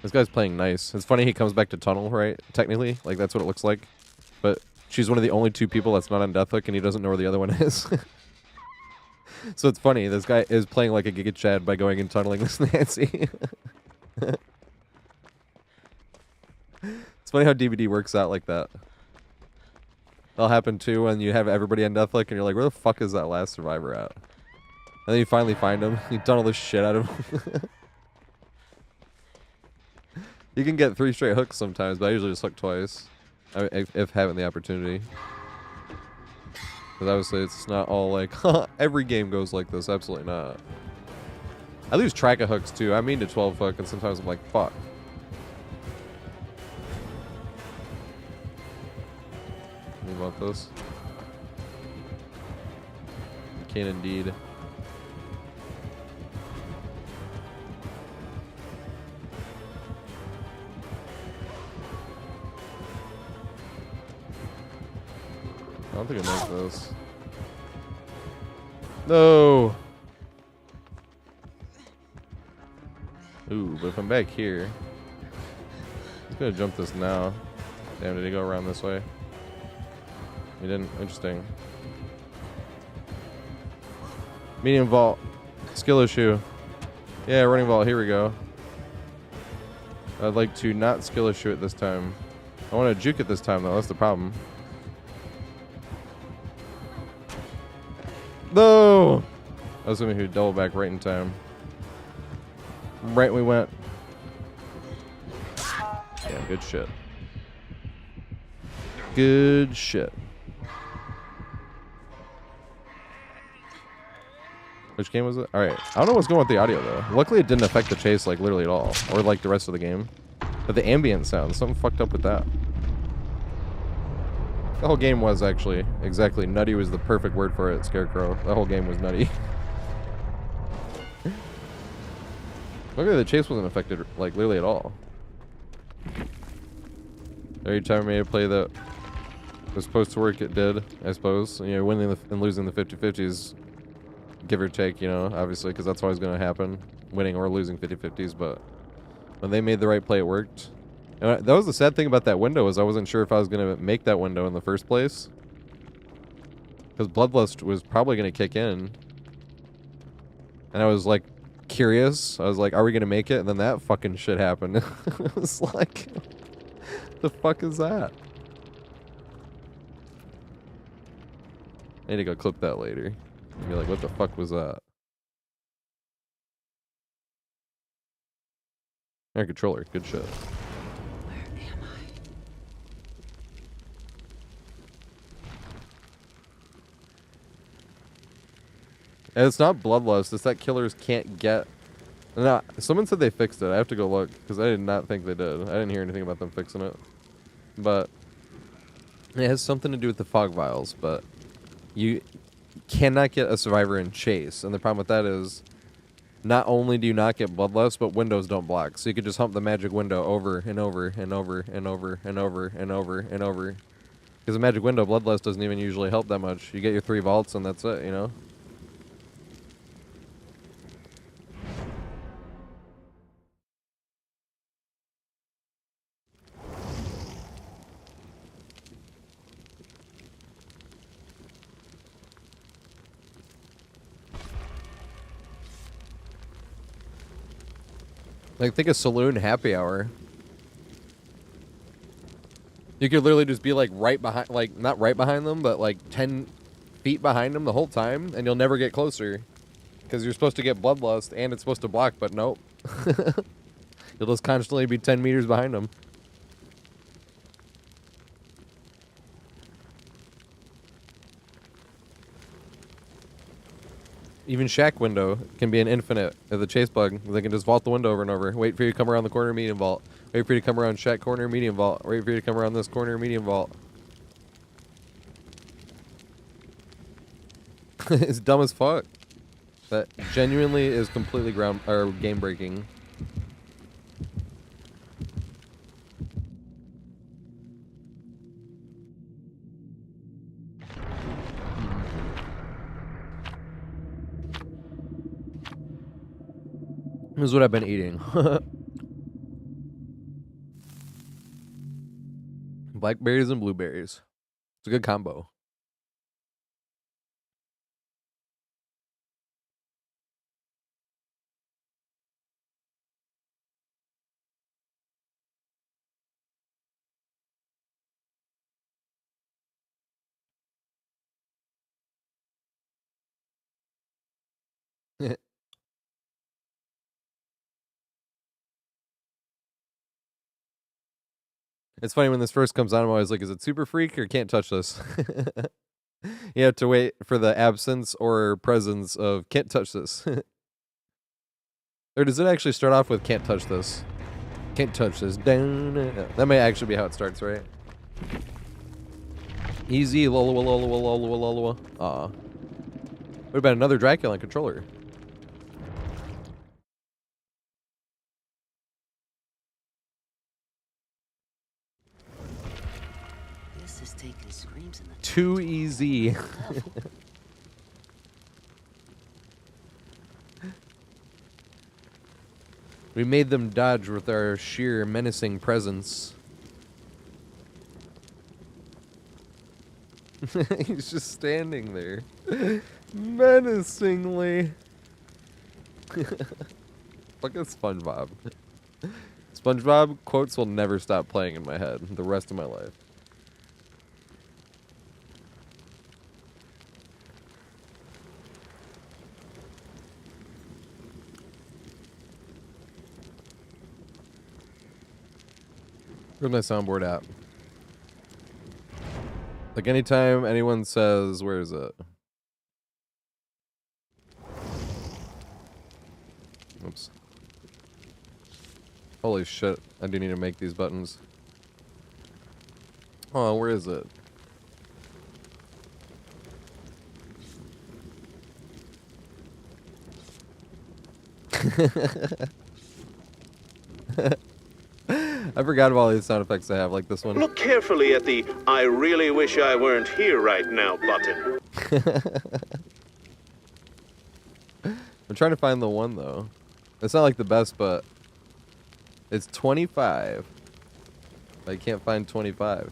S3: This guy's playing nice. It's funny he comes back to tunnel, right? Technically, like that's what it looks like. But she's one of the only 2 people that's not on Deathhook, and he doesn't know where the other one is. So it's funny. This guy is playing like a Giga Chad by going and tunneling this Nancy. It's funny how DVD works out like that. That'll happen too when you have everybody on Deathhook, and you're like, where the fuck is that last survivor at? And then you finally find him. You tunnel the shit out of him. You can get 3 straight hooks sometimes, but I usually just hook twice. If having the opportunity. Because obviously it's not all like, every game goes like this. Absolutely not. I lose track of hooks too. I mean to 12 hook, and sometimes I'm like, fuck. You want this? You can indeed. I don't think I make this. No!
S1: Ooh, but if I'm back here, I'm gonna jump this now. Damn, did he go around this way? He didn't. Interesting. Medium vault. Skill issue. Yeah, running vault. Here we go. I'd like to not skill issue it this time. I want to juke it this time, though. That's the problem. No! I was assuming he would double back right in time. Right we went. Yeah, good shit. Good shit. Which game was it? Alright. I don't know what's going on with the audio, though. Luckily, it didn't affect the chase, like, literally at all. Or, like, the rest of the game. But the ambient sound, something fucked up with that. The whole game was, actually. Exactly. Nutty was the perfect word for it, Scarecrow. The whole game was nutty. Luckily, the chase wasn't affected, like, literally at all. Every time I made a play that was supposed to work, it did, I suppose. You know, winning and losing the 50-50s, give or take, you know, obviously, because that's always going to happen. Winning or losing 50-50s, but when they made the right play, it worked. And that was the sad thing about that window, is I wasn't sure if I was going to make that window in the first place. Because Bloodlust was probably going to kick in. And I was, like, curious. I was like, are we going to make it? And then that fucking shit happened. It was like, the fuck is that? I need to go clip that later. And be like, what the fuck was that? Air controller, good shit.
S2: Where am I?
S1: And it's not Bloodlust, it's that killers can't get... No, someone said they fixed it. I have to go look, because I did not think they did. I didn't hear anything about them fixing it. But it has something to do with the fog vials, but you cannot get a survivor in chase. And the problem with that is, not only do you not get Bloodlust, but windows don't block. So you could just hump the magic window over and over and over and over and over and over and over. Because the magic window, Bloodlust doesn't even usually help that much. You get your 3 vaults and that's it, you know? Like, think of saloon happy hour. You could literally just be, like, right behind, like, not right behind them, but, like, 10 feet behind them the whole time, and you'll never get closer. Because you're supposed to get Bloodlust, and it's supposed to block, but nope. You'll just constantly be 10 meters behind them. Even shack window can be an infinite of the chase bug. They can just vault the window over and over. Wait for you to come around the corner, medium vault. Wait for you to come around shack corner, medium vault. Wait for you to come around this corner, medium vault. It's dumb as fuck. That genuinely is completely game breaking. This is what I've been eating. Blackberries and blueberries. It's a good combo. It's funny when this first comes out, I'm always like, is it super freak or can't touch this? You have to wait for the absence or presence of can't touch this. Or does it actually start off with can't touch this? Can't touch this. That may actually be how it starts, right? Easy, lolwa, lolwa, lolwa, lolwa. Aw. What about another Dracula controller?
S2: This is taking screams in the
S1: Too easy.
S3: We made them dodge with our sheer menacing presence. He's just standing there. Menacingly. Fucking SpongeBob. SpongeBob quotes will never stop playing in my head the rest of my life. Where's my soundboard at? Like anytime anyone says, where is it? Oops. Holy shit, I do need to make these buttons. Oh, where is it? I forgot about all these sound effects I have, like this one.
S5: Look carefully at the "I really wish I weren't here right now" button.
S3: I'm trying to find the one, though. It's not like the best, but it's 25. I can't find 25.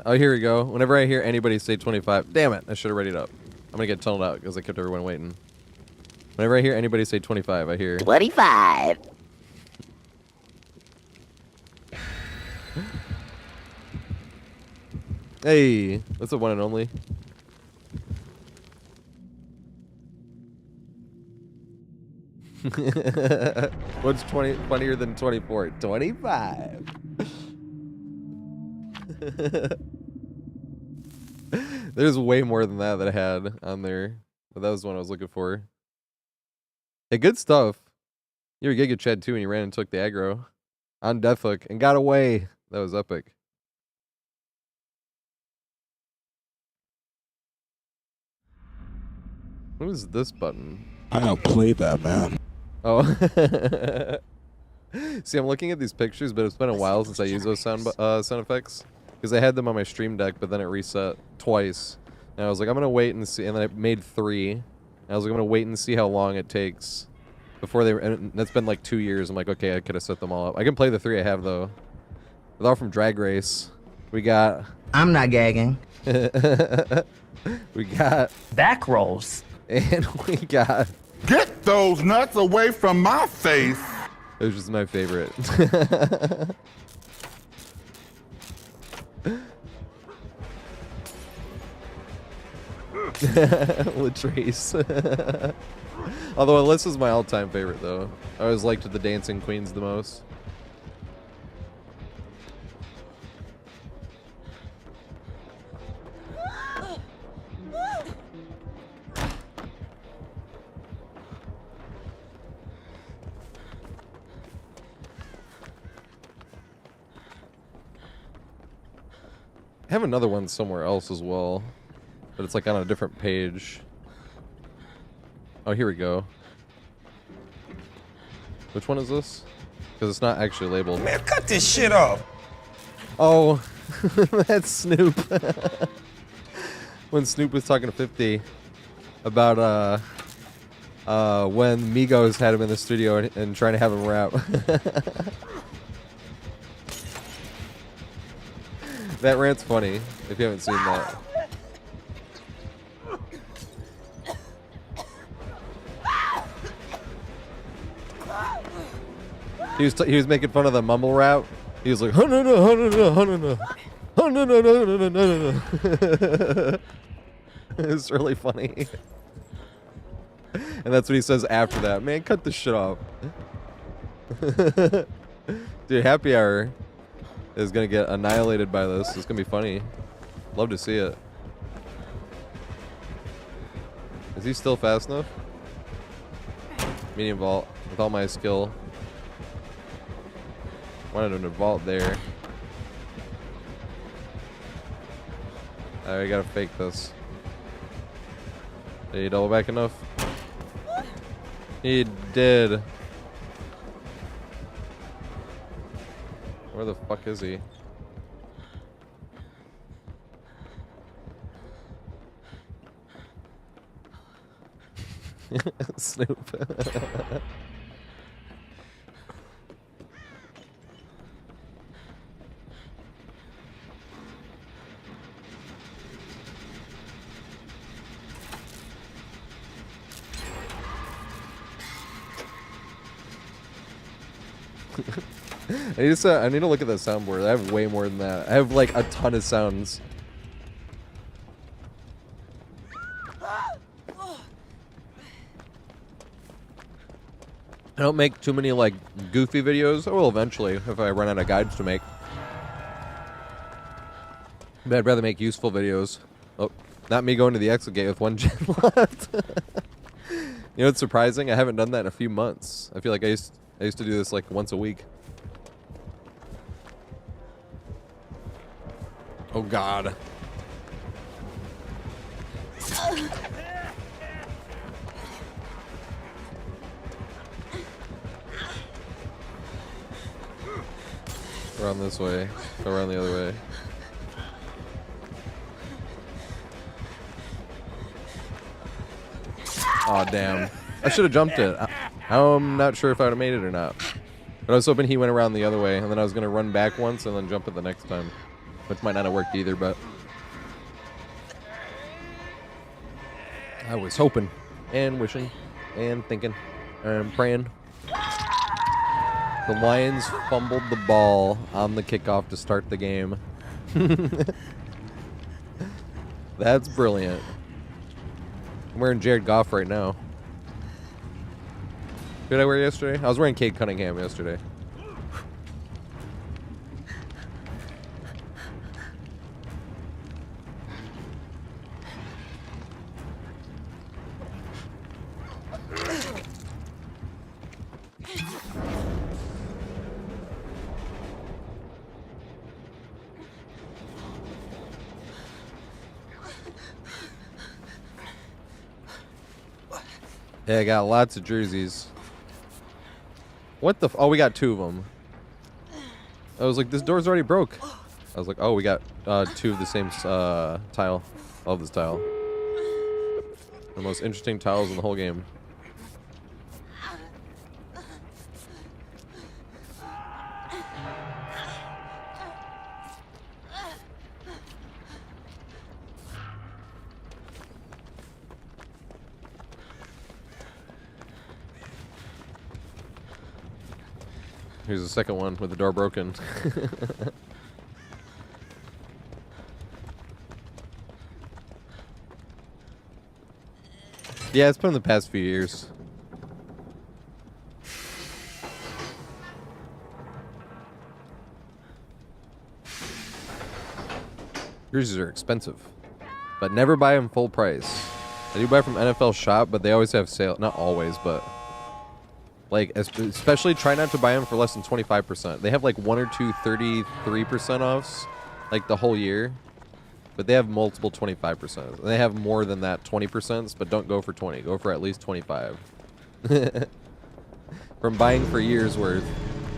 S3: Oh, here we go. Whenever I hear anybody say 25, damn it, I should have read it up. I'm gonna get tunneled out because I kept everyone waiting. Whenever I hear anybody say 25, I hear
S6: 25.
S3: Hey, that's the one and only. What's funnier than 24? 25. There's way more than that I had on there, but that was the one I was looking for. Hey, good stuff. You were Giga Chad too, and you ran and took the aggro on Deathhook and got away. That was epic. What is this button?
S7: I outplayed that, man.
S3: Oh. See, I'm looking at these pictures, but it's been a while since I used those sound effects. Because I had them on my stream deck, but then it reset twice. And I was like, I'm going to wait and see. And then I made 3. And I was like, I'm going to wait and see how long it takes before they... And that's been like 2 years. I'm like, okay, I could have set them all up. I can play the 3 I have, though. They're all from Drag Race. We got...
S6: I'm not gagging.
S3: We got...
S6: Back rolls.
S3: And we got...
S7: Get those nuts away from my face!
S3: It was just my favorite. Latrice. Although Alyssa's my all-time favorite, though. I always liked the Dancing Queens the most. I have another one somewhere else as well, but it's like on a different page. Oh, here we go. Which one is this? Because it's not actually labeled.
S8: Man, cut this shit off.
S3: Oh, that's Snoop. When Snoop was talking to 50 about when Migos had him in the studio and trying to have him rap. That rant's funny, if you haven't seen that. He was making fun of the mumble rap. He was like, it's really funny. And that's what he says after that. Man, cut this shit off. Dude, Happy Hour is gonna get annihilated by this. It's gonna be funny. Love to see it. Is he still fast enough? Medium vault with all my skill. Wanted him to vault there. Alright, I gotta fake this. Did he double back enough? He did. Where the fuck is he? Snoop. I need to look at that soundboard. I have way more than that. I have like a ton of sounds. I don't make too many like goofy videos. I will eventually if I run out of guides to make. But I'd rather make useful videos. Oh, not me going to the exit gate with one gen left. You know what's surprising? I haven't done that in a few months. I feel like I used to do this like once a week. Oh God. Around this way. Go around the other way. Aw, damn. I should have jumped it. I'm not sure if I would have made it or not. But I was hoping he went around the other way, and then I was going to run back once and then jump it the next time. Which might not have worked either, but... I was hoping, and wishing, and thinking, and praying. The Lions fumbled the ball on the kickoff to start the game. That's brilliant. I'm wearing Jared Goff right now. Who did I wear yesterday? I was wearing Cade Cunningham yesterday. Yeah, I got lots of jerseys. What the oh, we got 2 of them. I was like, this door's already broke. I was like, oh, we got 2 of the same tile. Love this tile. The most interesting tiles in the whole game. Here's the second one with the door broken. Yeah, it's been in the past few years. Jerseys are expensive, but never buy them full price. I do buy from NFL Shop, but they always have sale. Not always, but like especially try not to buy them for less than 25%. They have like 1 or 2 33% offs, like the whole year. But they have multiple 25%. They have more than that 20%, but don't go for 20. Go for at least 25. From buying for years worth,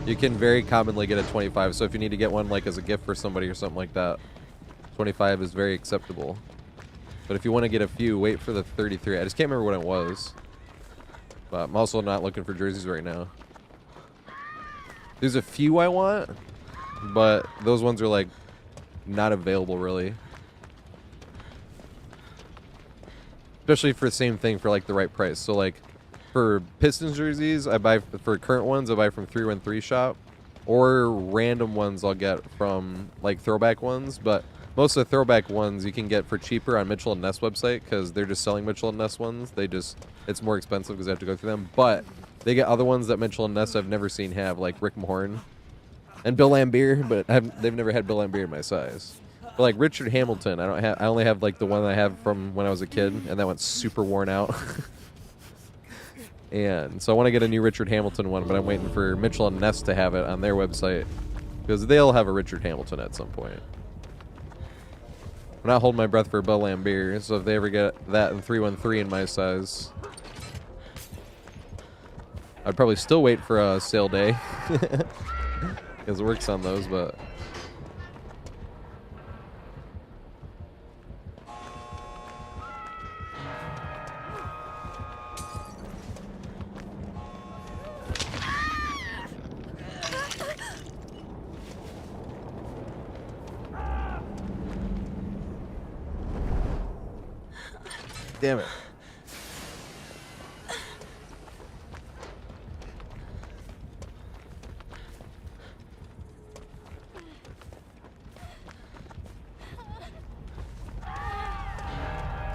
S3: you can very commonly get a 25. So if you need to get one like as a gift for somebody or something like that, 25 is very acceptable. But if you want to get a few, wait for the 33. I just can't remember what it was. But I'm also not looking for jerseys right now. There's a few I want, but those ones are like not available really. Especially for the same thing for like the right price. So like for Pistons jerseys, I buy for current ones I buy from 313 Shop, or random ones I'll get from like throwback ones. But most of the throwback ones you can get for cheaper on Mitchell and Ness website because they're just selling Mitchell and Ness ones. It's more expensive because I have to go through them. But they get other ones that Mitchell and Ness I've never seen have, like Rick Mahorn and Bill Laimbeer, but they've never had Bill Laimbeer in my size. But like Richard Hamilton, I only have like the one I have from when I was a kid, and that one's super worn out. And so I want to get a new Richard Hamilton one, but I'm waiting for Mitchell and Ness to have it on their website because they'll have a Richard Hamilton at some point. I'm not holding my breath for Bill Laimbeer, so if they ever get that in 313 in my size, I'd probably still wait for a sale day because it works on those, but. Damn it.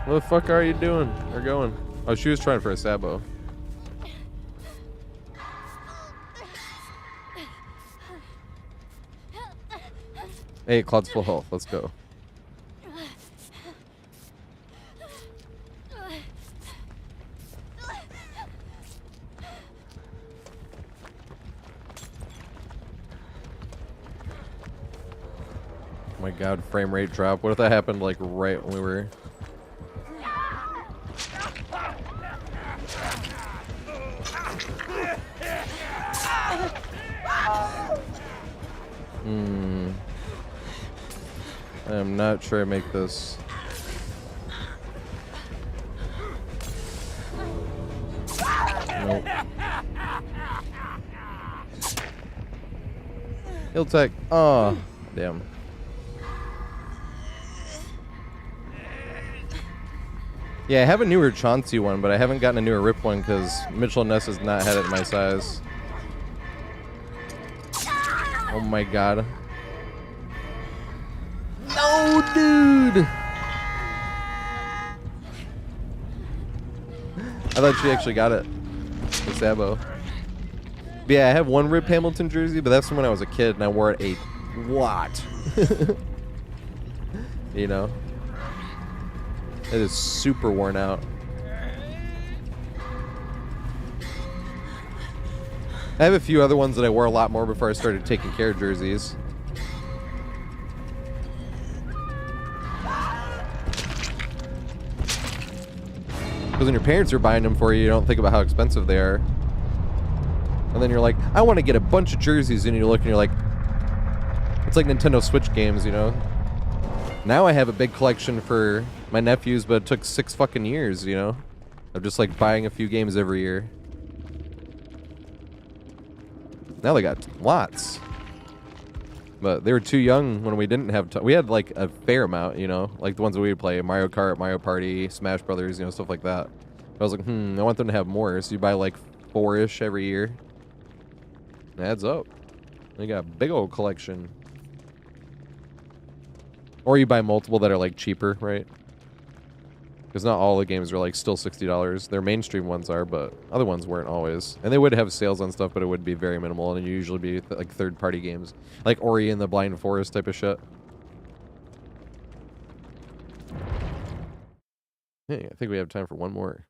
S3: Where the fuck are you doing? Or going? Oh, she was trying for a sabo. Hey, Claude's full health. Let's go. Oh my god, frame rate drop. What if that happened like right when we were... I'm not sure I make this. Nope. He'll take. Oh, damn. Yeah, I have a newer Chauncey one, but I haven't gotten a newer Rip one because Mitchell Ness has not had it in my size. Oh my god. No, dude! I thought she actually got it. The Sabo. But yeah, I have one Rip Hamilton jersey, but that's from when I was a kid and I wore it a lot. You know? It is super worn out. I have a few other ones that I wore a lot more before I started taking care of jerseys. Because when your parents are buying them for you, you don't think about how expensive they are. And then you're like, I want to get a bunch of jerseys, and you look and you're like, it's like Nintendo Switch games, you know? Now I have a big collection for my nephews, but it took 6 fucking years, you know? Of just like buying a few games every year. Now they got lots. But they were too young when we didn't have we had like a fair amount, you know? Like the ones that we would play, Mario Kart, Mario Party, Smash Brothers, you know, stuff like that. I was like, I want them to have more. So you buy like 4-ish every year. It adds up. You got a big old collection. Or you buy multiple that are like cheaper, right? Because not all the games are like still $60. Their mainstream ones are, but other ones weren't always. And they would have sales on stuff, but it would be very minimal, and it'd usually be like third-party games, like Ori and the Blind Forest type of shit. Hey, I think we have time for one more.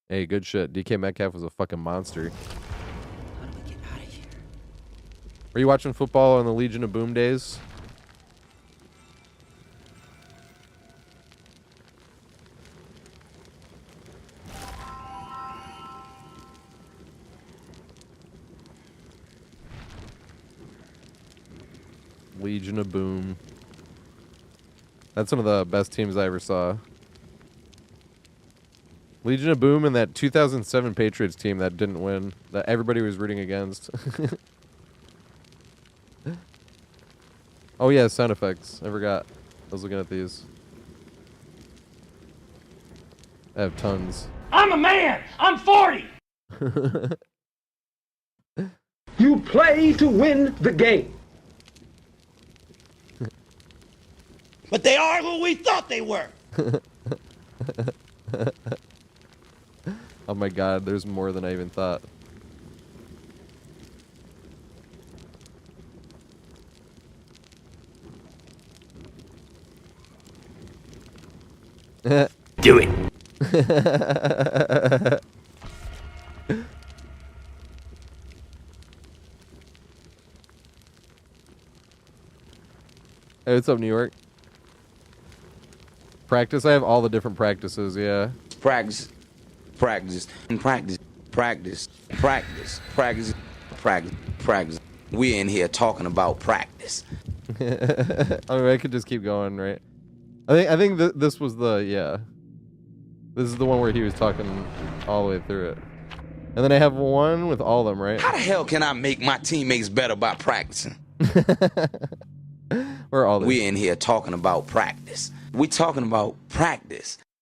S3: Hey, good shit. DK Metcalf was a fucking monster.
S2: How do we get out of here?
S3: Were you watching football on the Legion of Boom days? Legion of Boom. That's one of the best teams I ever saw. Legion of Boom and that 2007 Patriots team that didn't win, that everybody was rooting against. Oh yeah, sound effects. I forgot. I was looking at these. I have tons.
S8: I'm a man! I'm 40! You play to win the game. But they are who we thought they were.
S3: Oh my god, there's more than I even thought.
S8: Do it.
S3: Hey, what's up, New York? Practice? I have all the different practices, yeah.
S9: Practice, practice, and practice, practice, practice, practice, practice, practice. We're in here talking about practice.
S3: I mean, I could just keep going, right? I think this was the, yeah. This is the one where he was talking all the way through it. And then I have one with all of them, right?
S9: How the hell can I make my teammates better by practicing?
S3: Where are all these?
S9: We're in here talking about practice. We're talking about practice.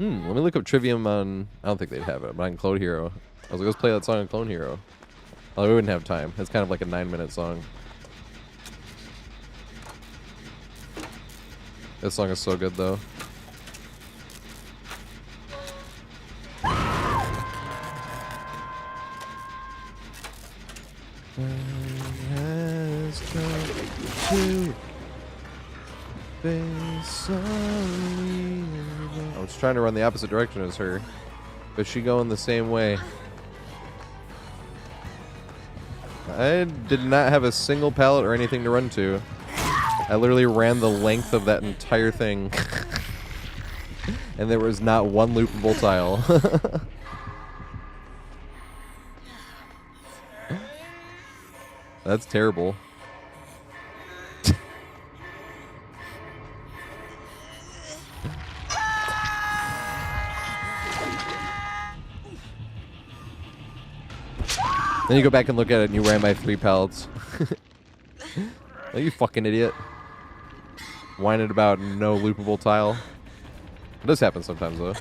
S1: Let me look up Trivium on... I don't think they'd have it, but on Clone Hero. I was like, let's play that song on Clone Hero. Oh, we wouldn't have time. It's kind of like a 9-minute song. This song is so good, though. I was trying to run the opposite direction as her, but she going the same way. I did not have a single pallet or anything to run to. I literally ran the length of that entire thing. And there was not one loopable tile. That's terrible. Then you go back and look at it and you ran by 3 pallets. Oh, you fucking idiot. Whining about no loopable tile. It does happen sometimes, though.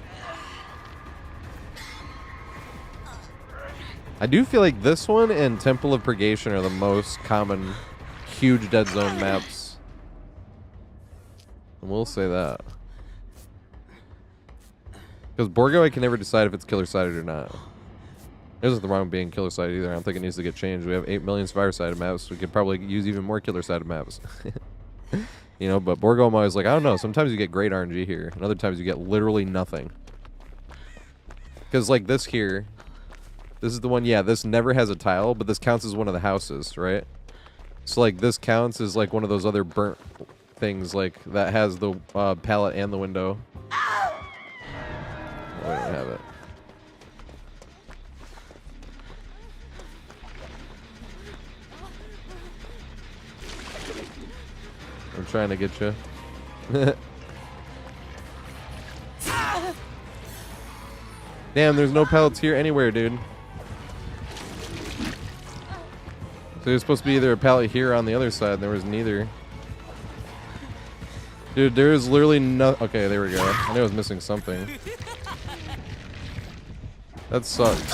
S1: I do feel like this one and Temple of Purgation are the most common huge dead zone maps. And we'll say that. Because Borgo, I can never decide if it's killer-sided or not. There's nothing wrong with being killer-sided either. I don't think it needs to get changed. We have 8 million survivor-sided maps. We could probably use even more killer-sided maps. You know, but Borgo, I'm always like, I don't know. Sometimes you get great RNG here. And other times you get literally nothing. Because, like, this here... This is the one, yeah, this never has a tile, but this counts as one of the houses, right? So, like, this counts as, like, one of those other burnt things, like, that has the pallet and the window. Oh, I don't have it. I'm trying to get you. Damn, there's no pallets here anywhere, dude. So there's supposed to be either a pallet here or on the other side, and there was neither. Dude, there's literally no... Okay, there we go. I knew I was missing something. That sucks.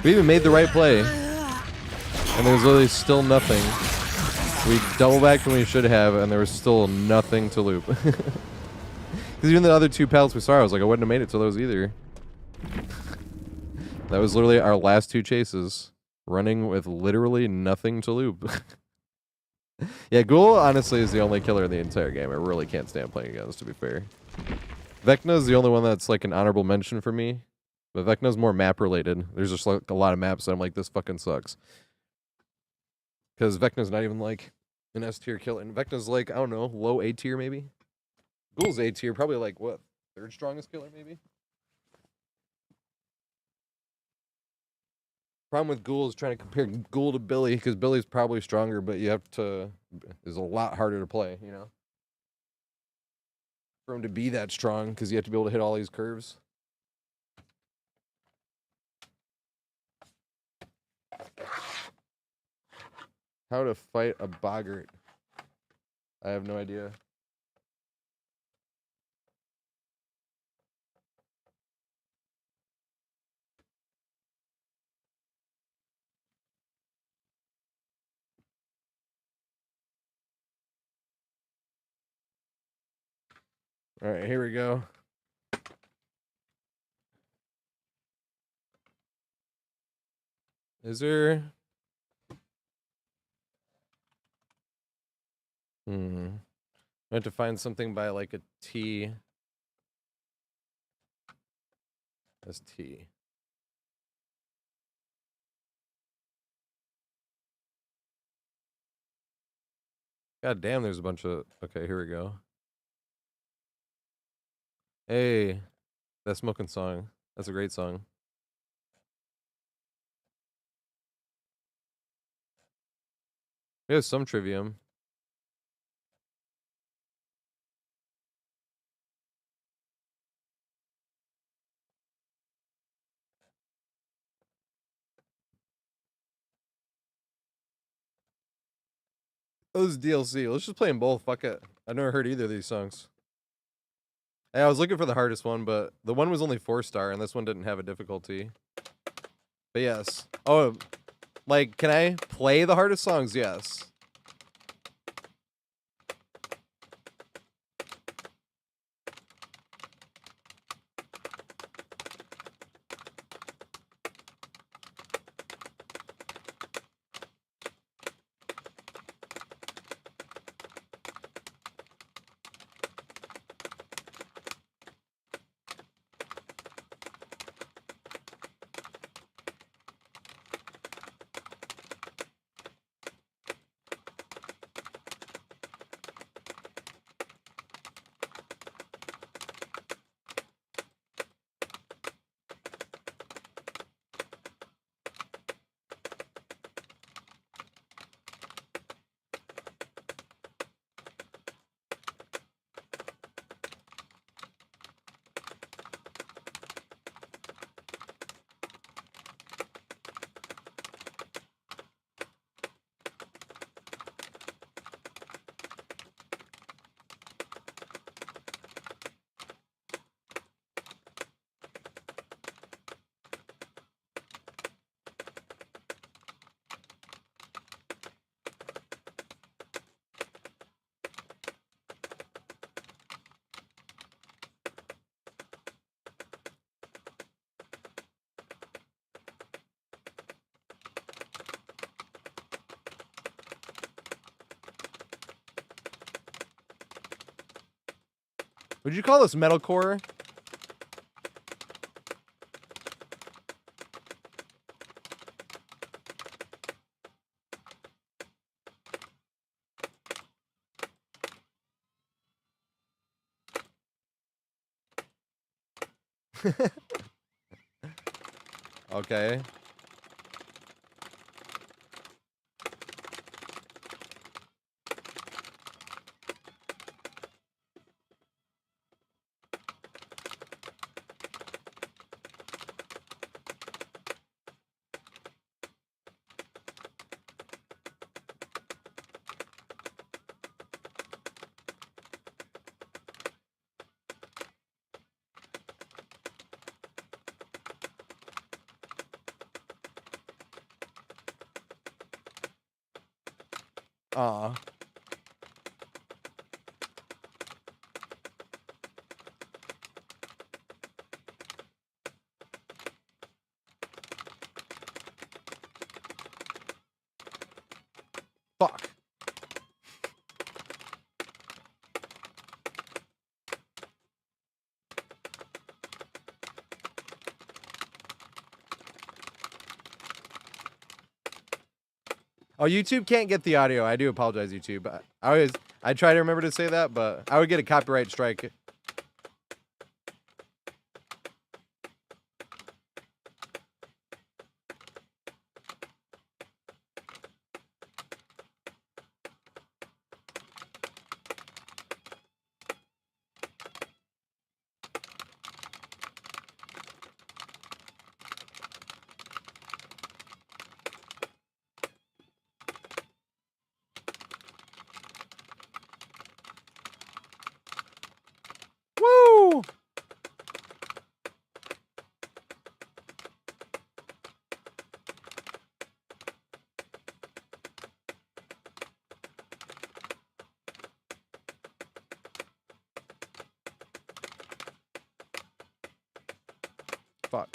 S1: We even made the right play. And there's literally still nothing. We double backed when we should have, and there was still nothing to loop. Because even the other 2 pallets we saw, I was like, I wouldn't have made it to those either. That was literally our last 2 chases. Running with literally nothing to loop. Yeah, Ghoul honestly is the only killer in the entire game I really can't stand playing against, to be fair. Vecna is the only one that's like an honorable mention for me. But Vecna's more map related. There's just like a lot of maps that I'm like, this fucking sucks. Because Vecna's not even like an S tier killer. And Vecna's like, I don't know, low A tier maybe? Ghoul's A tier, probably like what? 3rd strongest killer maybe? Problem with Ghoul is trying to compare Ghoul to Billy, because Billy's probably stronger, but you have to... is a lot harder to play, you know? For him to be that strong, because you have to be able to hit all these curves. How to fight a boggart. I have no idea. All right, here we go. Is there... I have to find something by like a T. That's T. God damn, there's a bunch of... Okay, here we go. Hey, that smoking song. That's a great song. There's some trivium.
S3: Those DLC. Let's just play them both. Fuck it. I've never heard either of these songs. Hey, I was looking for the hardest one, but the one was only 4-star, and this one didn't have a difficulty. But yes. Oh, like, can I play the hardest songs? Yes. Would you call this metalcore? Okay. Aw. Fuck. Oh, YouTube can't get the audio. I do apologize, YouTube. I try to remember to say that, but I would get a copyright strike. Woo! Fuck.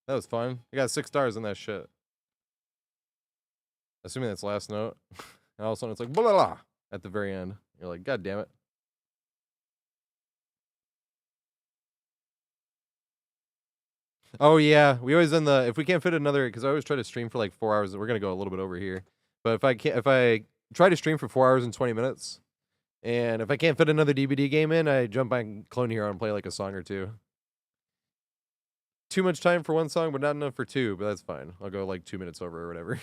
S3: That was fun. I got 6 stars in that shit. Assuming that's last note. And all of a sudden it's like blah blah blah at the very end. You're like, God damn it. Oh yeah, we always end the if we can't fit another because I always try to stream for like 4 hours. We're gonna go a little bit over here, but if I try to stream for 4 hours and 20 minutes, and if I can't fit another DVD game in, I jump on Clone Hero and play like a song or two. too much time for one song, but not enough for two. But that's fine. I'll go like 2 minutes over or whatever.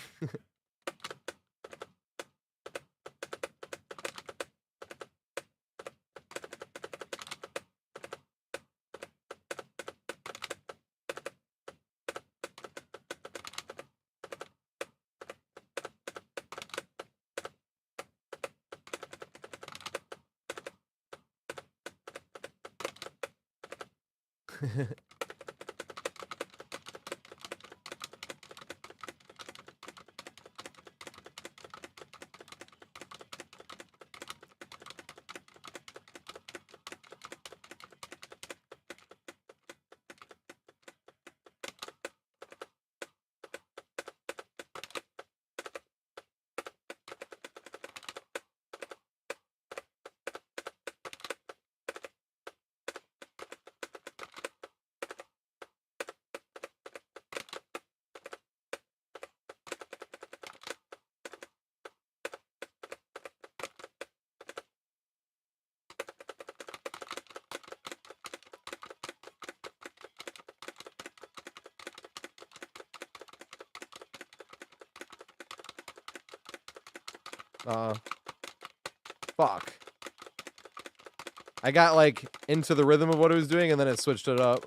S3: Fuck. I got like into the rhythm of what it was doing and then it switched it up.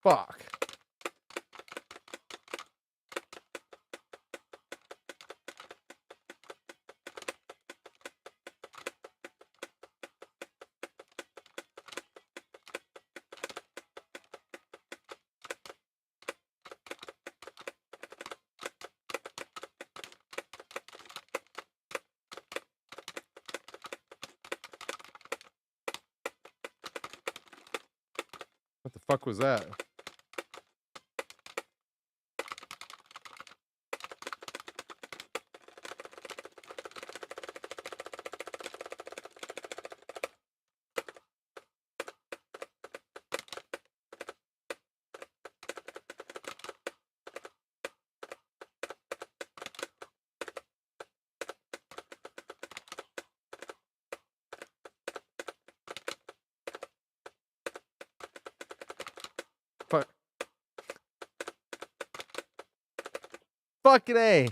S3: Fuck. What the fuck was that? Fuck. Fucking A.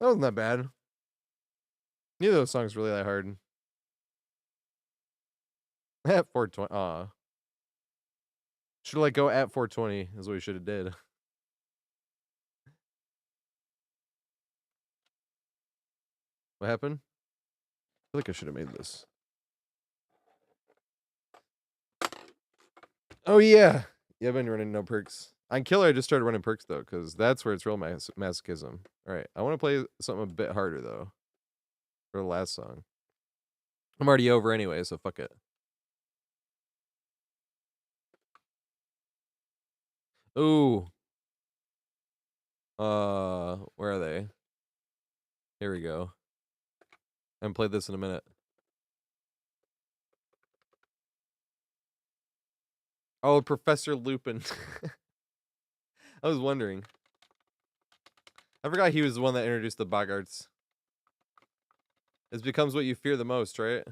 S3: That wasn't that bad. Neither of those songs really that hard. At 420. Should like go at 420 is what we should have did.
S1: What happened? I feel like I should have made this. Oh yeah. Yeah, I've been running no perks. On Killer, I just started running perks though, because that's where it's real masochism. All right, I want to play something a bit harder though for the last song. I'm already over anyway, so fuck it. Ooh. Where are they? Here we go. I haven't played this in a minute. Oh, Professor Loopin. I was wondering. I forgot he was the one that introduced the Boggarts. This becomes what you fear the most, right?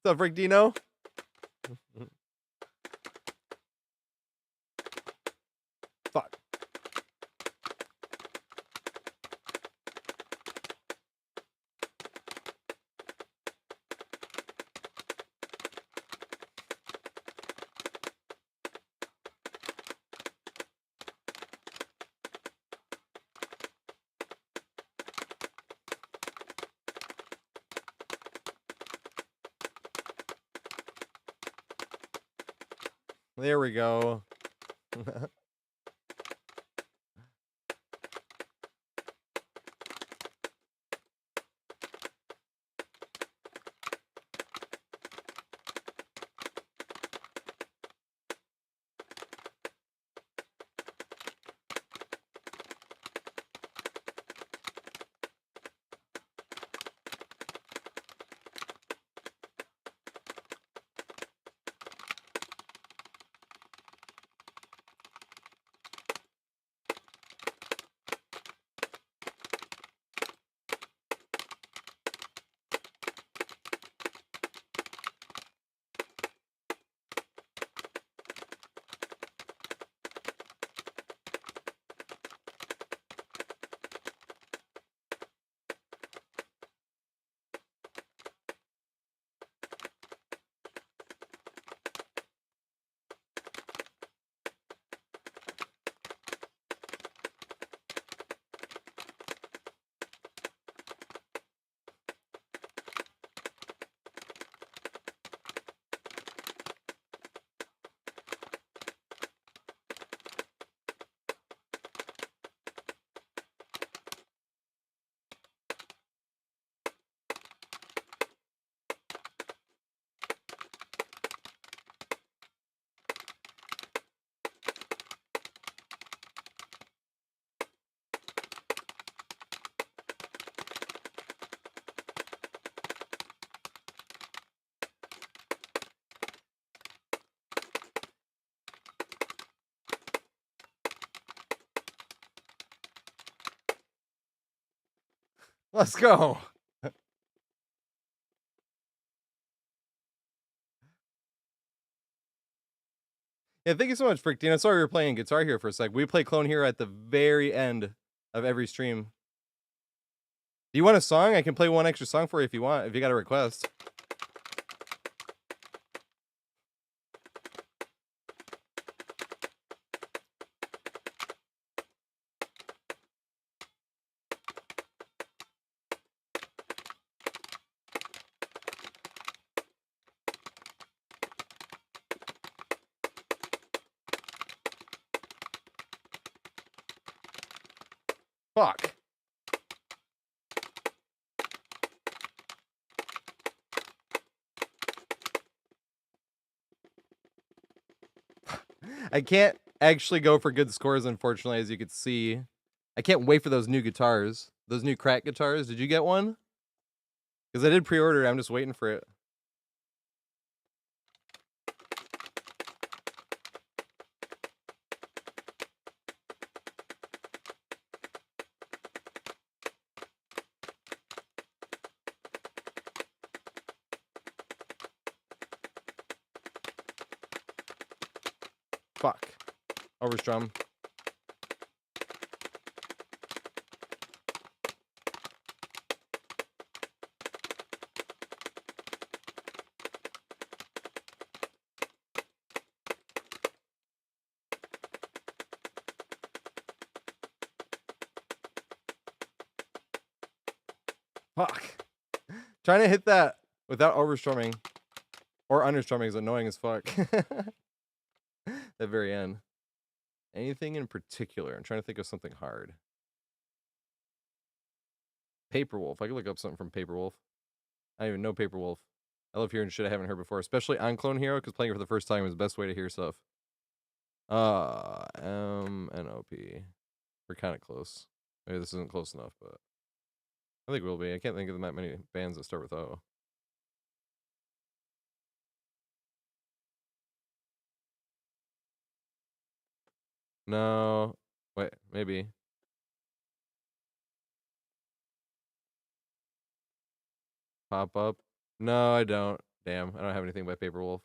S1: What's up, Rick Dino? Fuck. There we go. Let's go. Yeah, thank you so much, Frick Dino. Sorry we were playing Guitar Hero for a sec. We play Clone Hero at the very end of every stream. Do you want a song? I can play one extra song for you if you want, if you got a request. Fuck. I can't actually go for good scores, unfortunately, as you can see. I can't wait for those new guitars. Those new crack guitars. Did you get one? Because I did pre-order it. I'm just waiting for it. Fuck. Overstrum.
S3: Fuck. Trying to hit that without overstrumming or understrumming is annoying as fuck. At very end. Anything in particular? I'm trying to think of something hard. Paperwolf. I could look up something from Paperwolf. I don't even know Paperwolf. I love hearing shit I haven't heard before, especially on Clone Hero, because playing it for the first time is the best way to hear stuff. M-N-O-P. We're kind of close. Maybe this isn't close enough, but I think we'll be. I can't think of that many bands that start with O. No. Wait, maybe. Pop up. No, I don't. Damn, I don't have anything by Paperwolf.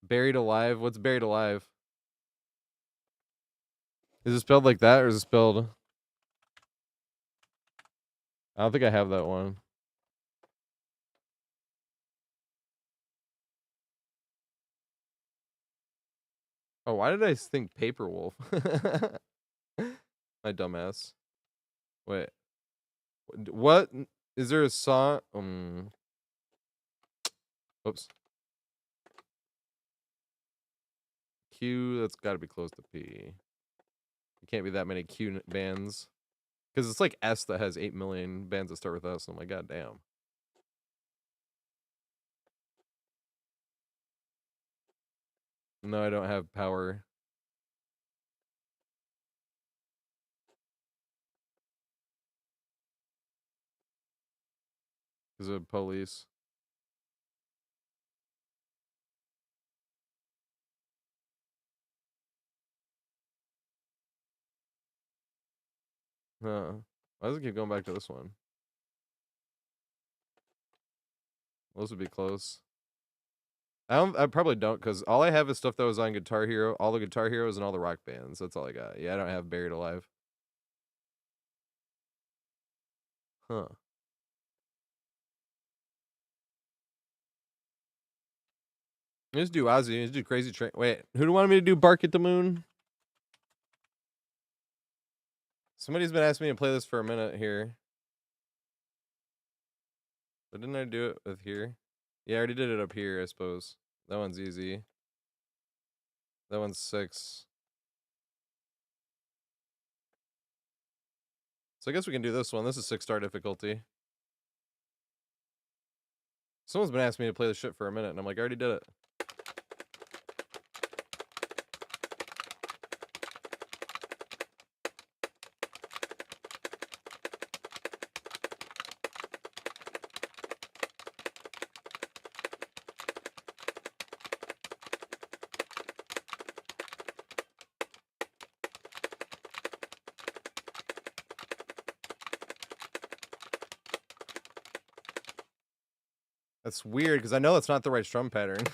S3: Buried Alive? What's Buried Alive? Is it spelled like that, or is it spelled... I don't think I have that one. Oh, why did I think Paperwolf? My dumbass. Wait. What? Is there a song? Oops. Q, that's got to be close to P. It can't be that many Q bands. Because it's like S that has 8 million bands that start with S. I'm like, god damn. No, I don't have power. Because of police. Huh. Why does it keep going back to this one? Those would be close. I probably don't, because all I have is stuff that was on Guitar Hero, all the Guitar Heroes, and all the rock bands. That's all I got. Yeah, I don't have Buried Alive. Huh. Let's do Ozzy. Let's do Crazy Train. Wait, who do you want me to do Bark at the Moon? Somebody's been asking me to play this for a minute here. But didn't I do it with here? Yeah, I already did it up here, I suppose. That one's easy. That one's 6. So I guess we can do this one. This is 6-star difficulty. Someone's been asking me to play this shit for a minute, and I'm like, I already did it. That's weird, because I know that's not the right strum pattern.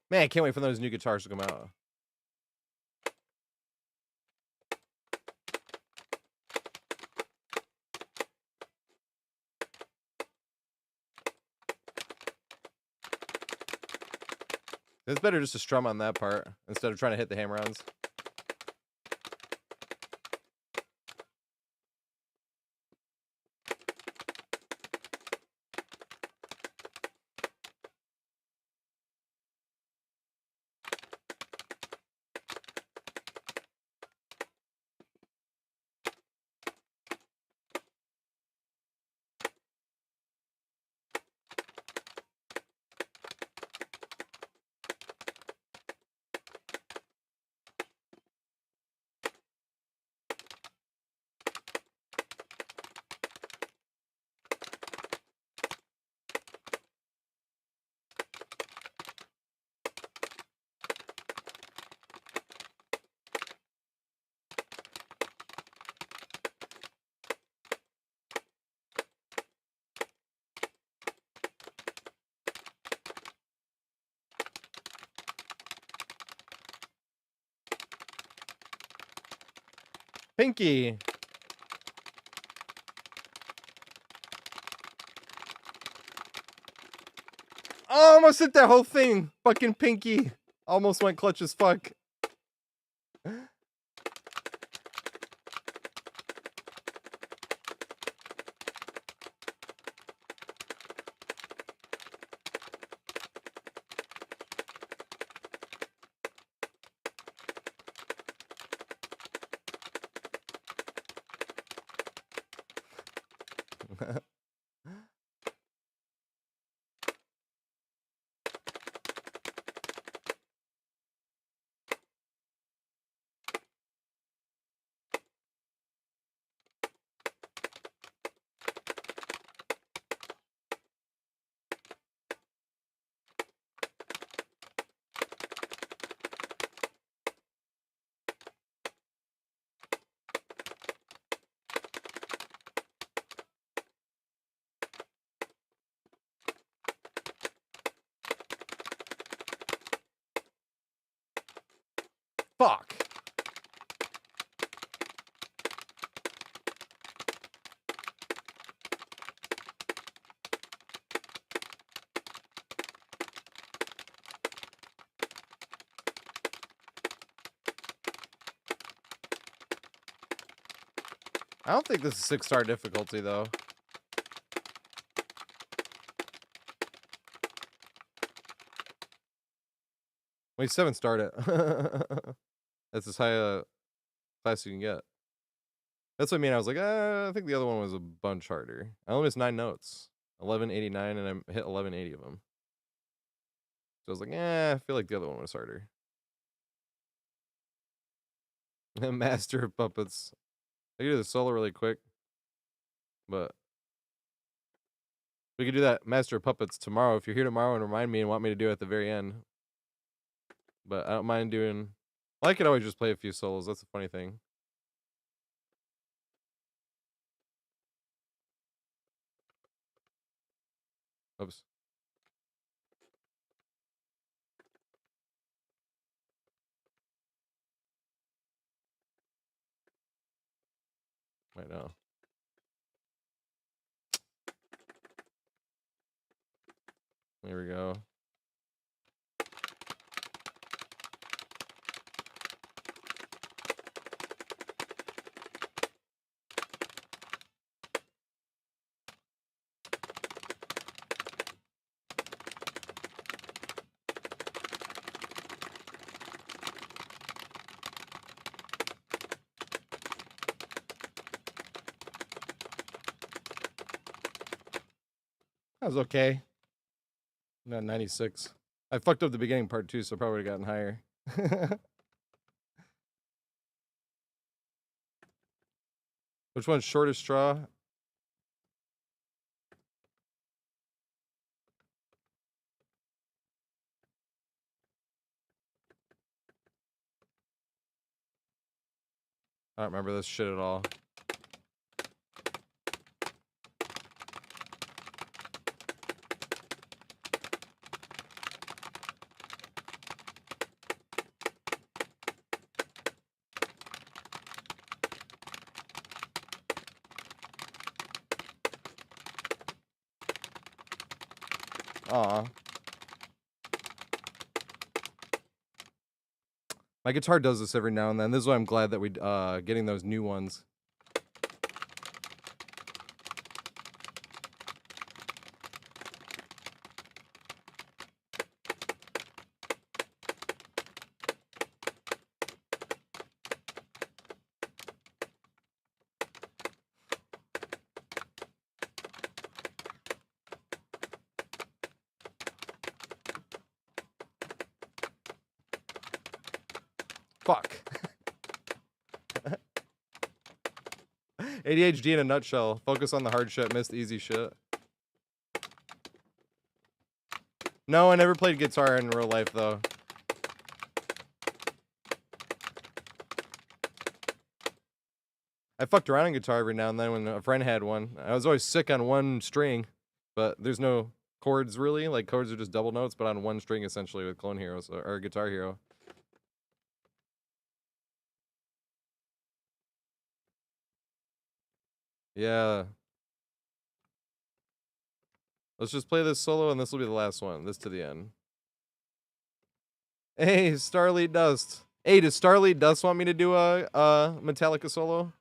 S3: Man, I can't wait for those new guitars to come out. It's better just to strum on that part instead of trying to hit the hammer-ons. Pinky. Oh, almost hit that whole thing. Fucking Pinky. Almost went clutch as fuck. Fuck. I don't think this is 6-star difficulty, though. Wait, 7-starred it. That's as high class you can get. That's what I mean. I was like, I think the other one was a bunch harder. I only missed 9 notes. 1189, and I hit 1180 of them. So I was like, I feel like the other one was harder. Master of Puppets. I could do the solo really quick. But we could do that Master of Puppets tomorrow. If you're here tomorrow and remind me and want me to do it at the very end. But I don't mind doing... I could always just play a few solos. That's the funny thing. Oops. Wait, no. There we go. That was okay. Not 96. I fucked up the beginning part too, so probably would have gotten higher. Which one's shortest straw? I don't remember this shit at all. Aw. My guitar does this every now and then. This is why I'm glad that we getting those new ones. Fuck. ADHD in a nutshell. Focus on the hard shit, miss the easy shit. No, I never played guitar in real life, though. I fucked around on guitar every now and then when a friend had one. I was always sick on one string, but there's no chords, really. Like, chords are just double notes, but on one string, essentially, with Clone Heroes, or Guitar Hero. Yeah. Let's just play this solo, and this will be the last one. This to the end. Hey, Starlead Dust. Hey, does Starlead Dust want me to do a Metallica solo?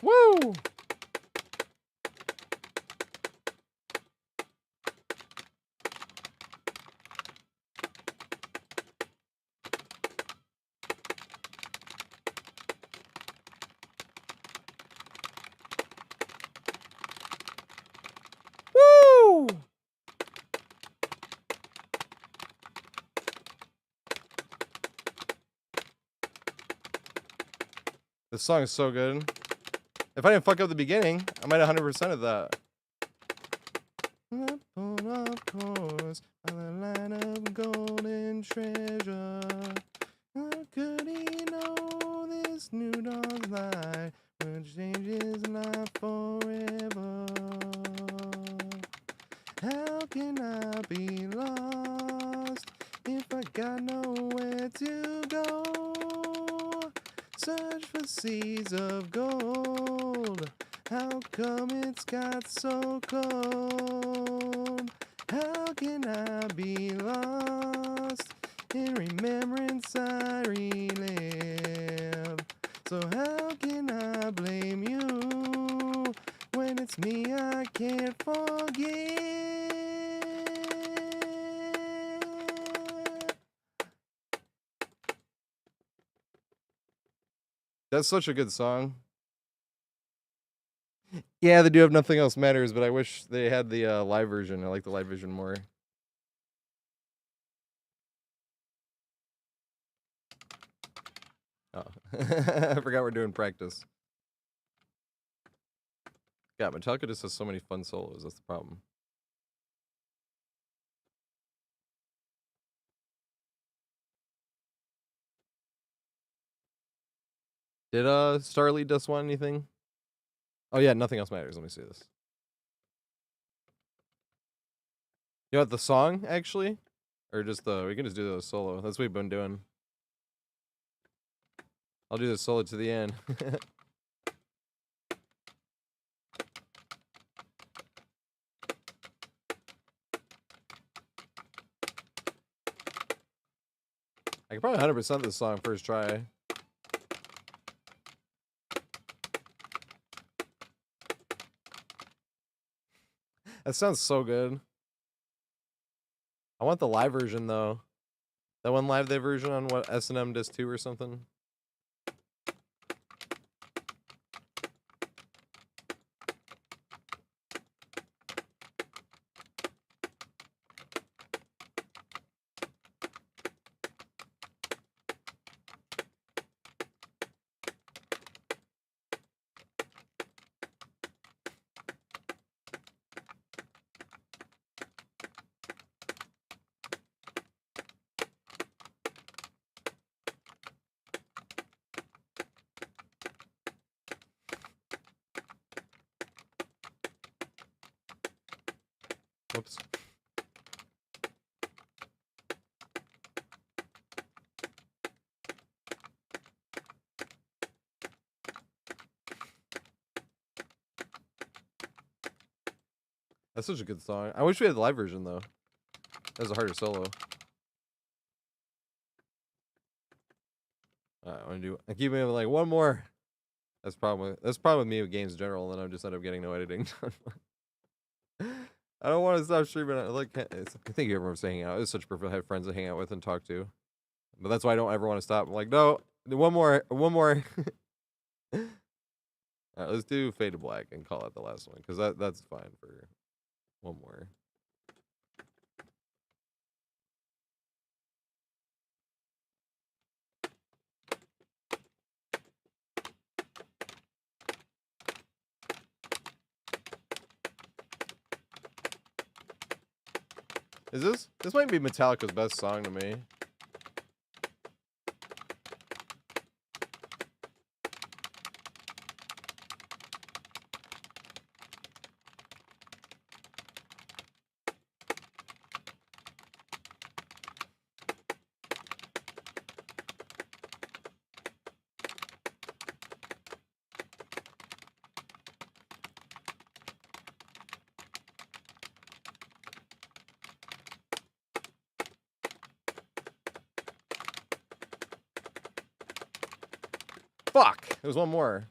S3: Woo! Woo! This song is so good. If I didn't fuck up the beginning, I might 100% of that. Of course, on the line of golden treasure. How could he know this new dawn's light will change his life forever? How can I be lost if I got nowhere to go? Search for seas of gold. How come it's got so cold? How can I be lost in remembrance I relive? So how can I blame you when it's me I can't forgive? That's such a good song. Yeah, they do have Nothing Else Matters, but I wish they had the live version. I like the live version more. Oh, I forgot we're doing practice. Yeah, Metallica just has so many fun solos. That's the problem. Did Starlead Dust want anything? Oh yeah, Nothing Else Matters. Let me see this. You want the song actually, or just the? We can just do the solo. That's what we've been doing. I'll do the solo to the end. I can probably 100% this song first try. That sounds so good. I want the live version though. That one live day version on what S&M Disc 2 or something. Whoops. That's such a good song. I wish we had the live version though. That was a harder solo. Alright, I want to do. I keep like one more. That's problem with me with games in general, and then I just end up getting no editing done. I don't want to stop streaming. I thank you everyone for hanging out. It's such a perfect to have friends to hang out with and talk to. But that's why I don't ever want to stop. I'm like, no, one more. Alright, let's do Fade to Black and call it the last one, because that's fine for one more. Is this? This might be Metallica's best song to me. Fuck! There's one more.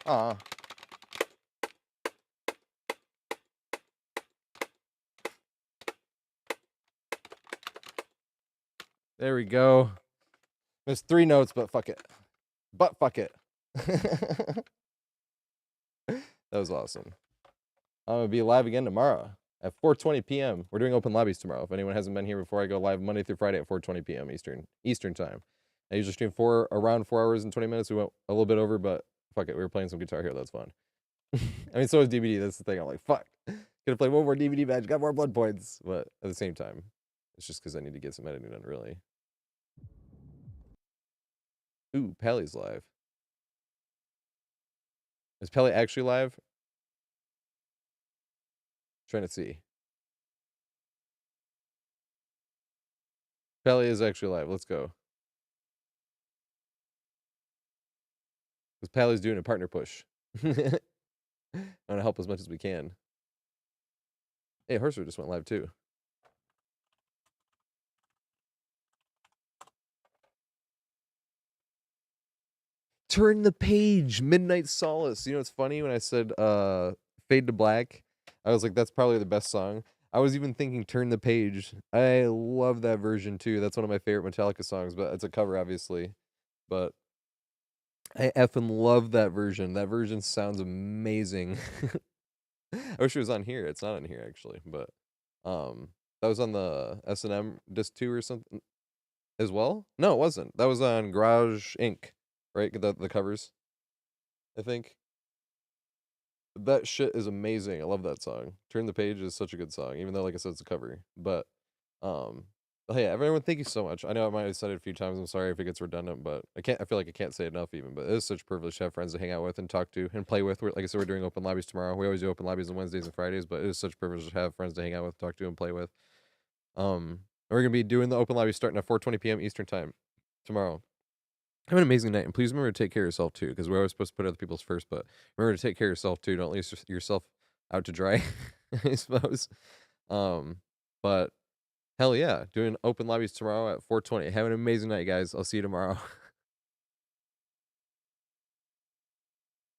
S3: Aw. There we go. There's 3 notes, but fuck it. But fuck it. That was awesome. I'm gonna be live again tomorrow at 4:20 p.m. We're doing open lobbies tomorrow. If anyone hasn't been here before, I go live Monday through Friday at 4:20 p.m. Eastern time. I usually stream around 4 hours and 20 minutes. We went a little bit over, but fuck it. We were playing some guitar here. That's fun. I mean, so is DVD. That's the thing. I'm like, fuck. Gonna play one more DVD match. Got more blood points, but at the same time, it's just because I need to get some editing done. Really. Ooh, Pally's live. Is Pally actually live? Trying to see. Pally is actually live. Let's go. Because Pally's doing a partner push. I'm gonna help as much as we can. Hey, Horser just went live too. Turn the page, Midnight Solace. You know, it's funny when I said Fade to Black, I was like, that's probably the best song. I was even thinking Turn the Page. I love that version too. That's one of my favorite Metallica songs, but it's a cover, obviously. But I effing love that version. That version sounds amazing. I wish it was on here. It's not on here actually, but that was on the S&M disc 2 or something as well. No, it wasn't. That was on Garage Inc. Right? The covers, I think. That shit is amazing. I love that song. Turn the Page is such a good song, even though, like I said, it's a cover. But yeah, everyone, thank you so much. I know I might have said it a few times. I'm sorry if it gets redundant, but I feel like I can't say enough even. But it is such a privilege to have friends to hang out with and talk to and play with. Like I said, we're doing open lobbies tomorrow. We always do open lobbies on Wednesdays and Fridays, but it is such a privilege to have friends to hang out with, talk to, and play with. We're gonna be doing the open lobby starting at 4:20 p.m. Eastern time tomorrow. Have an amazing night, and please remember to take care of yourself too, because we're always supposed to put other people's first. But remember to take care of yourself too. Don't leave yourself out to dry, I suppose. But hell yeah, doing open lobbies tomorrow at 4:20. Have an amazing night, guys. I'll see you tomorrow.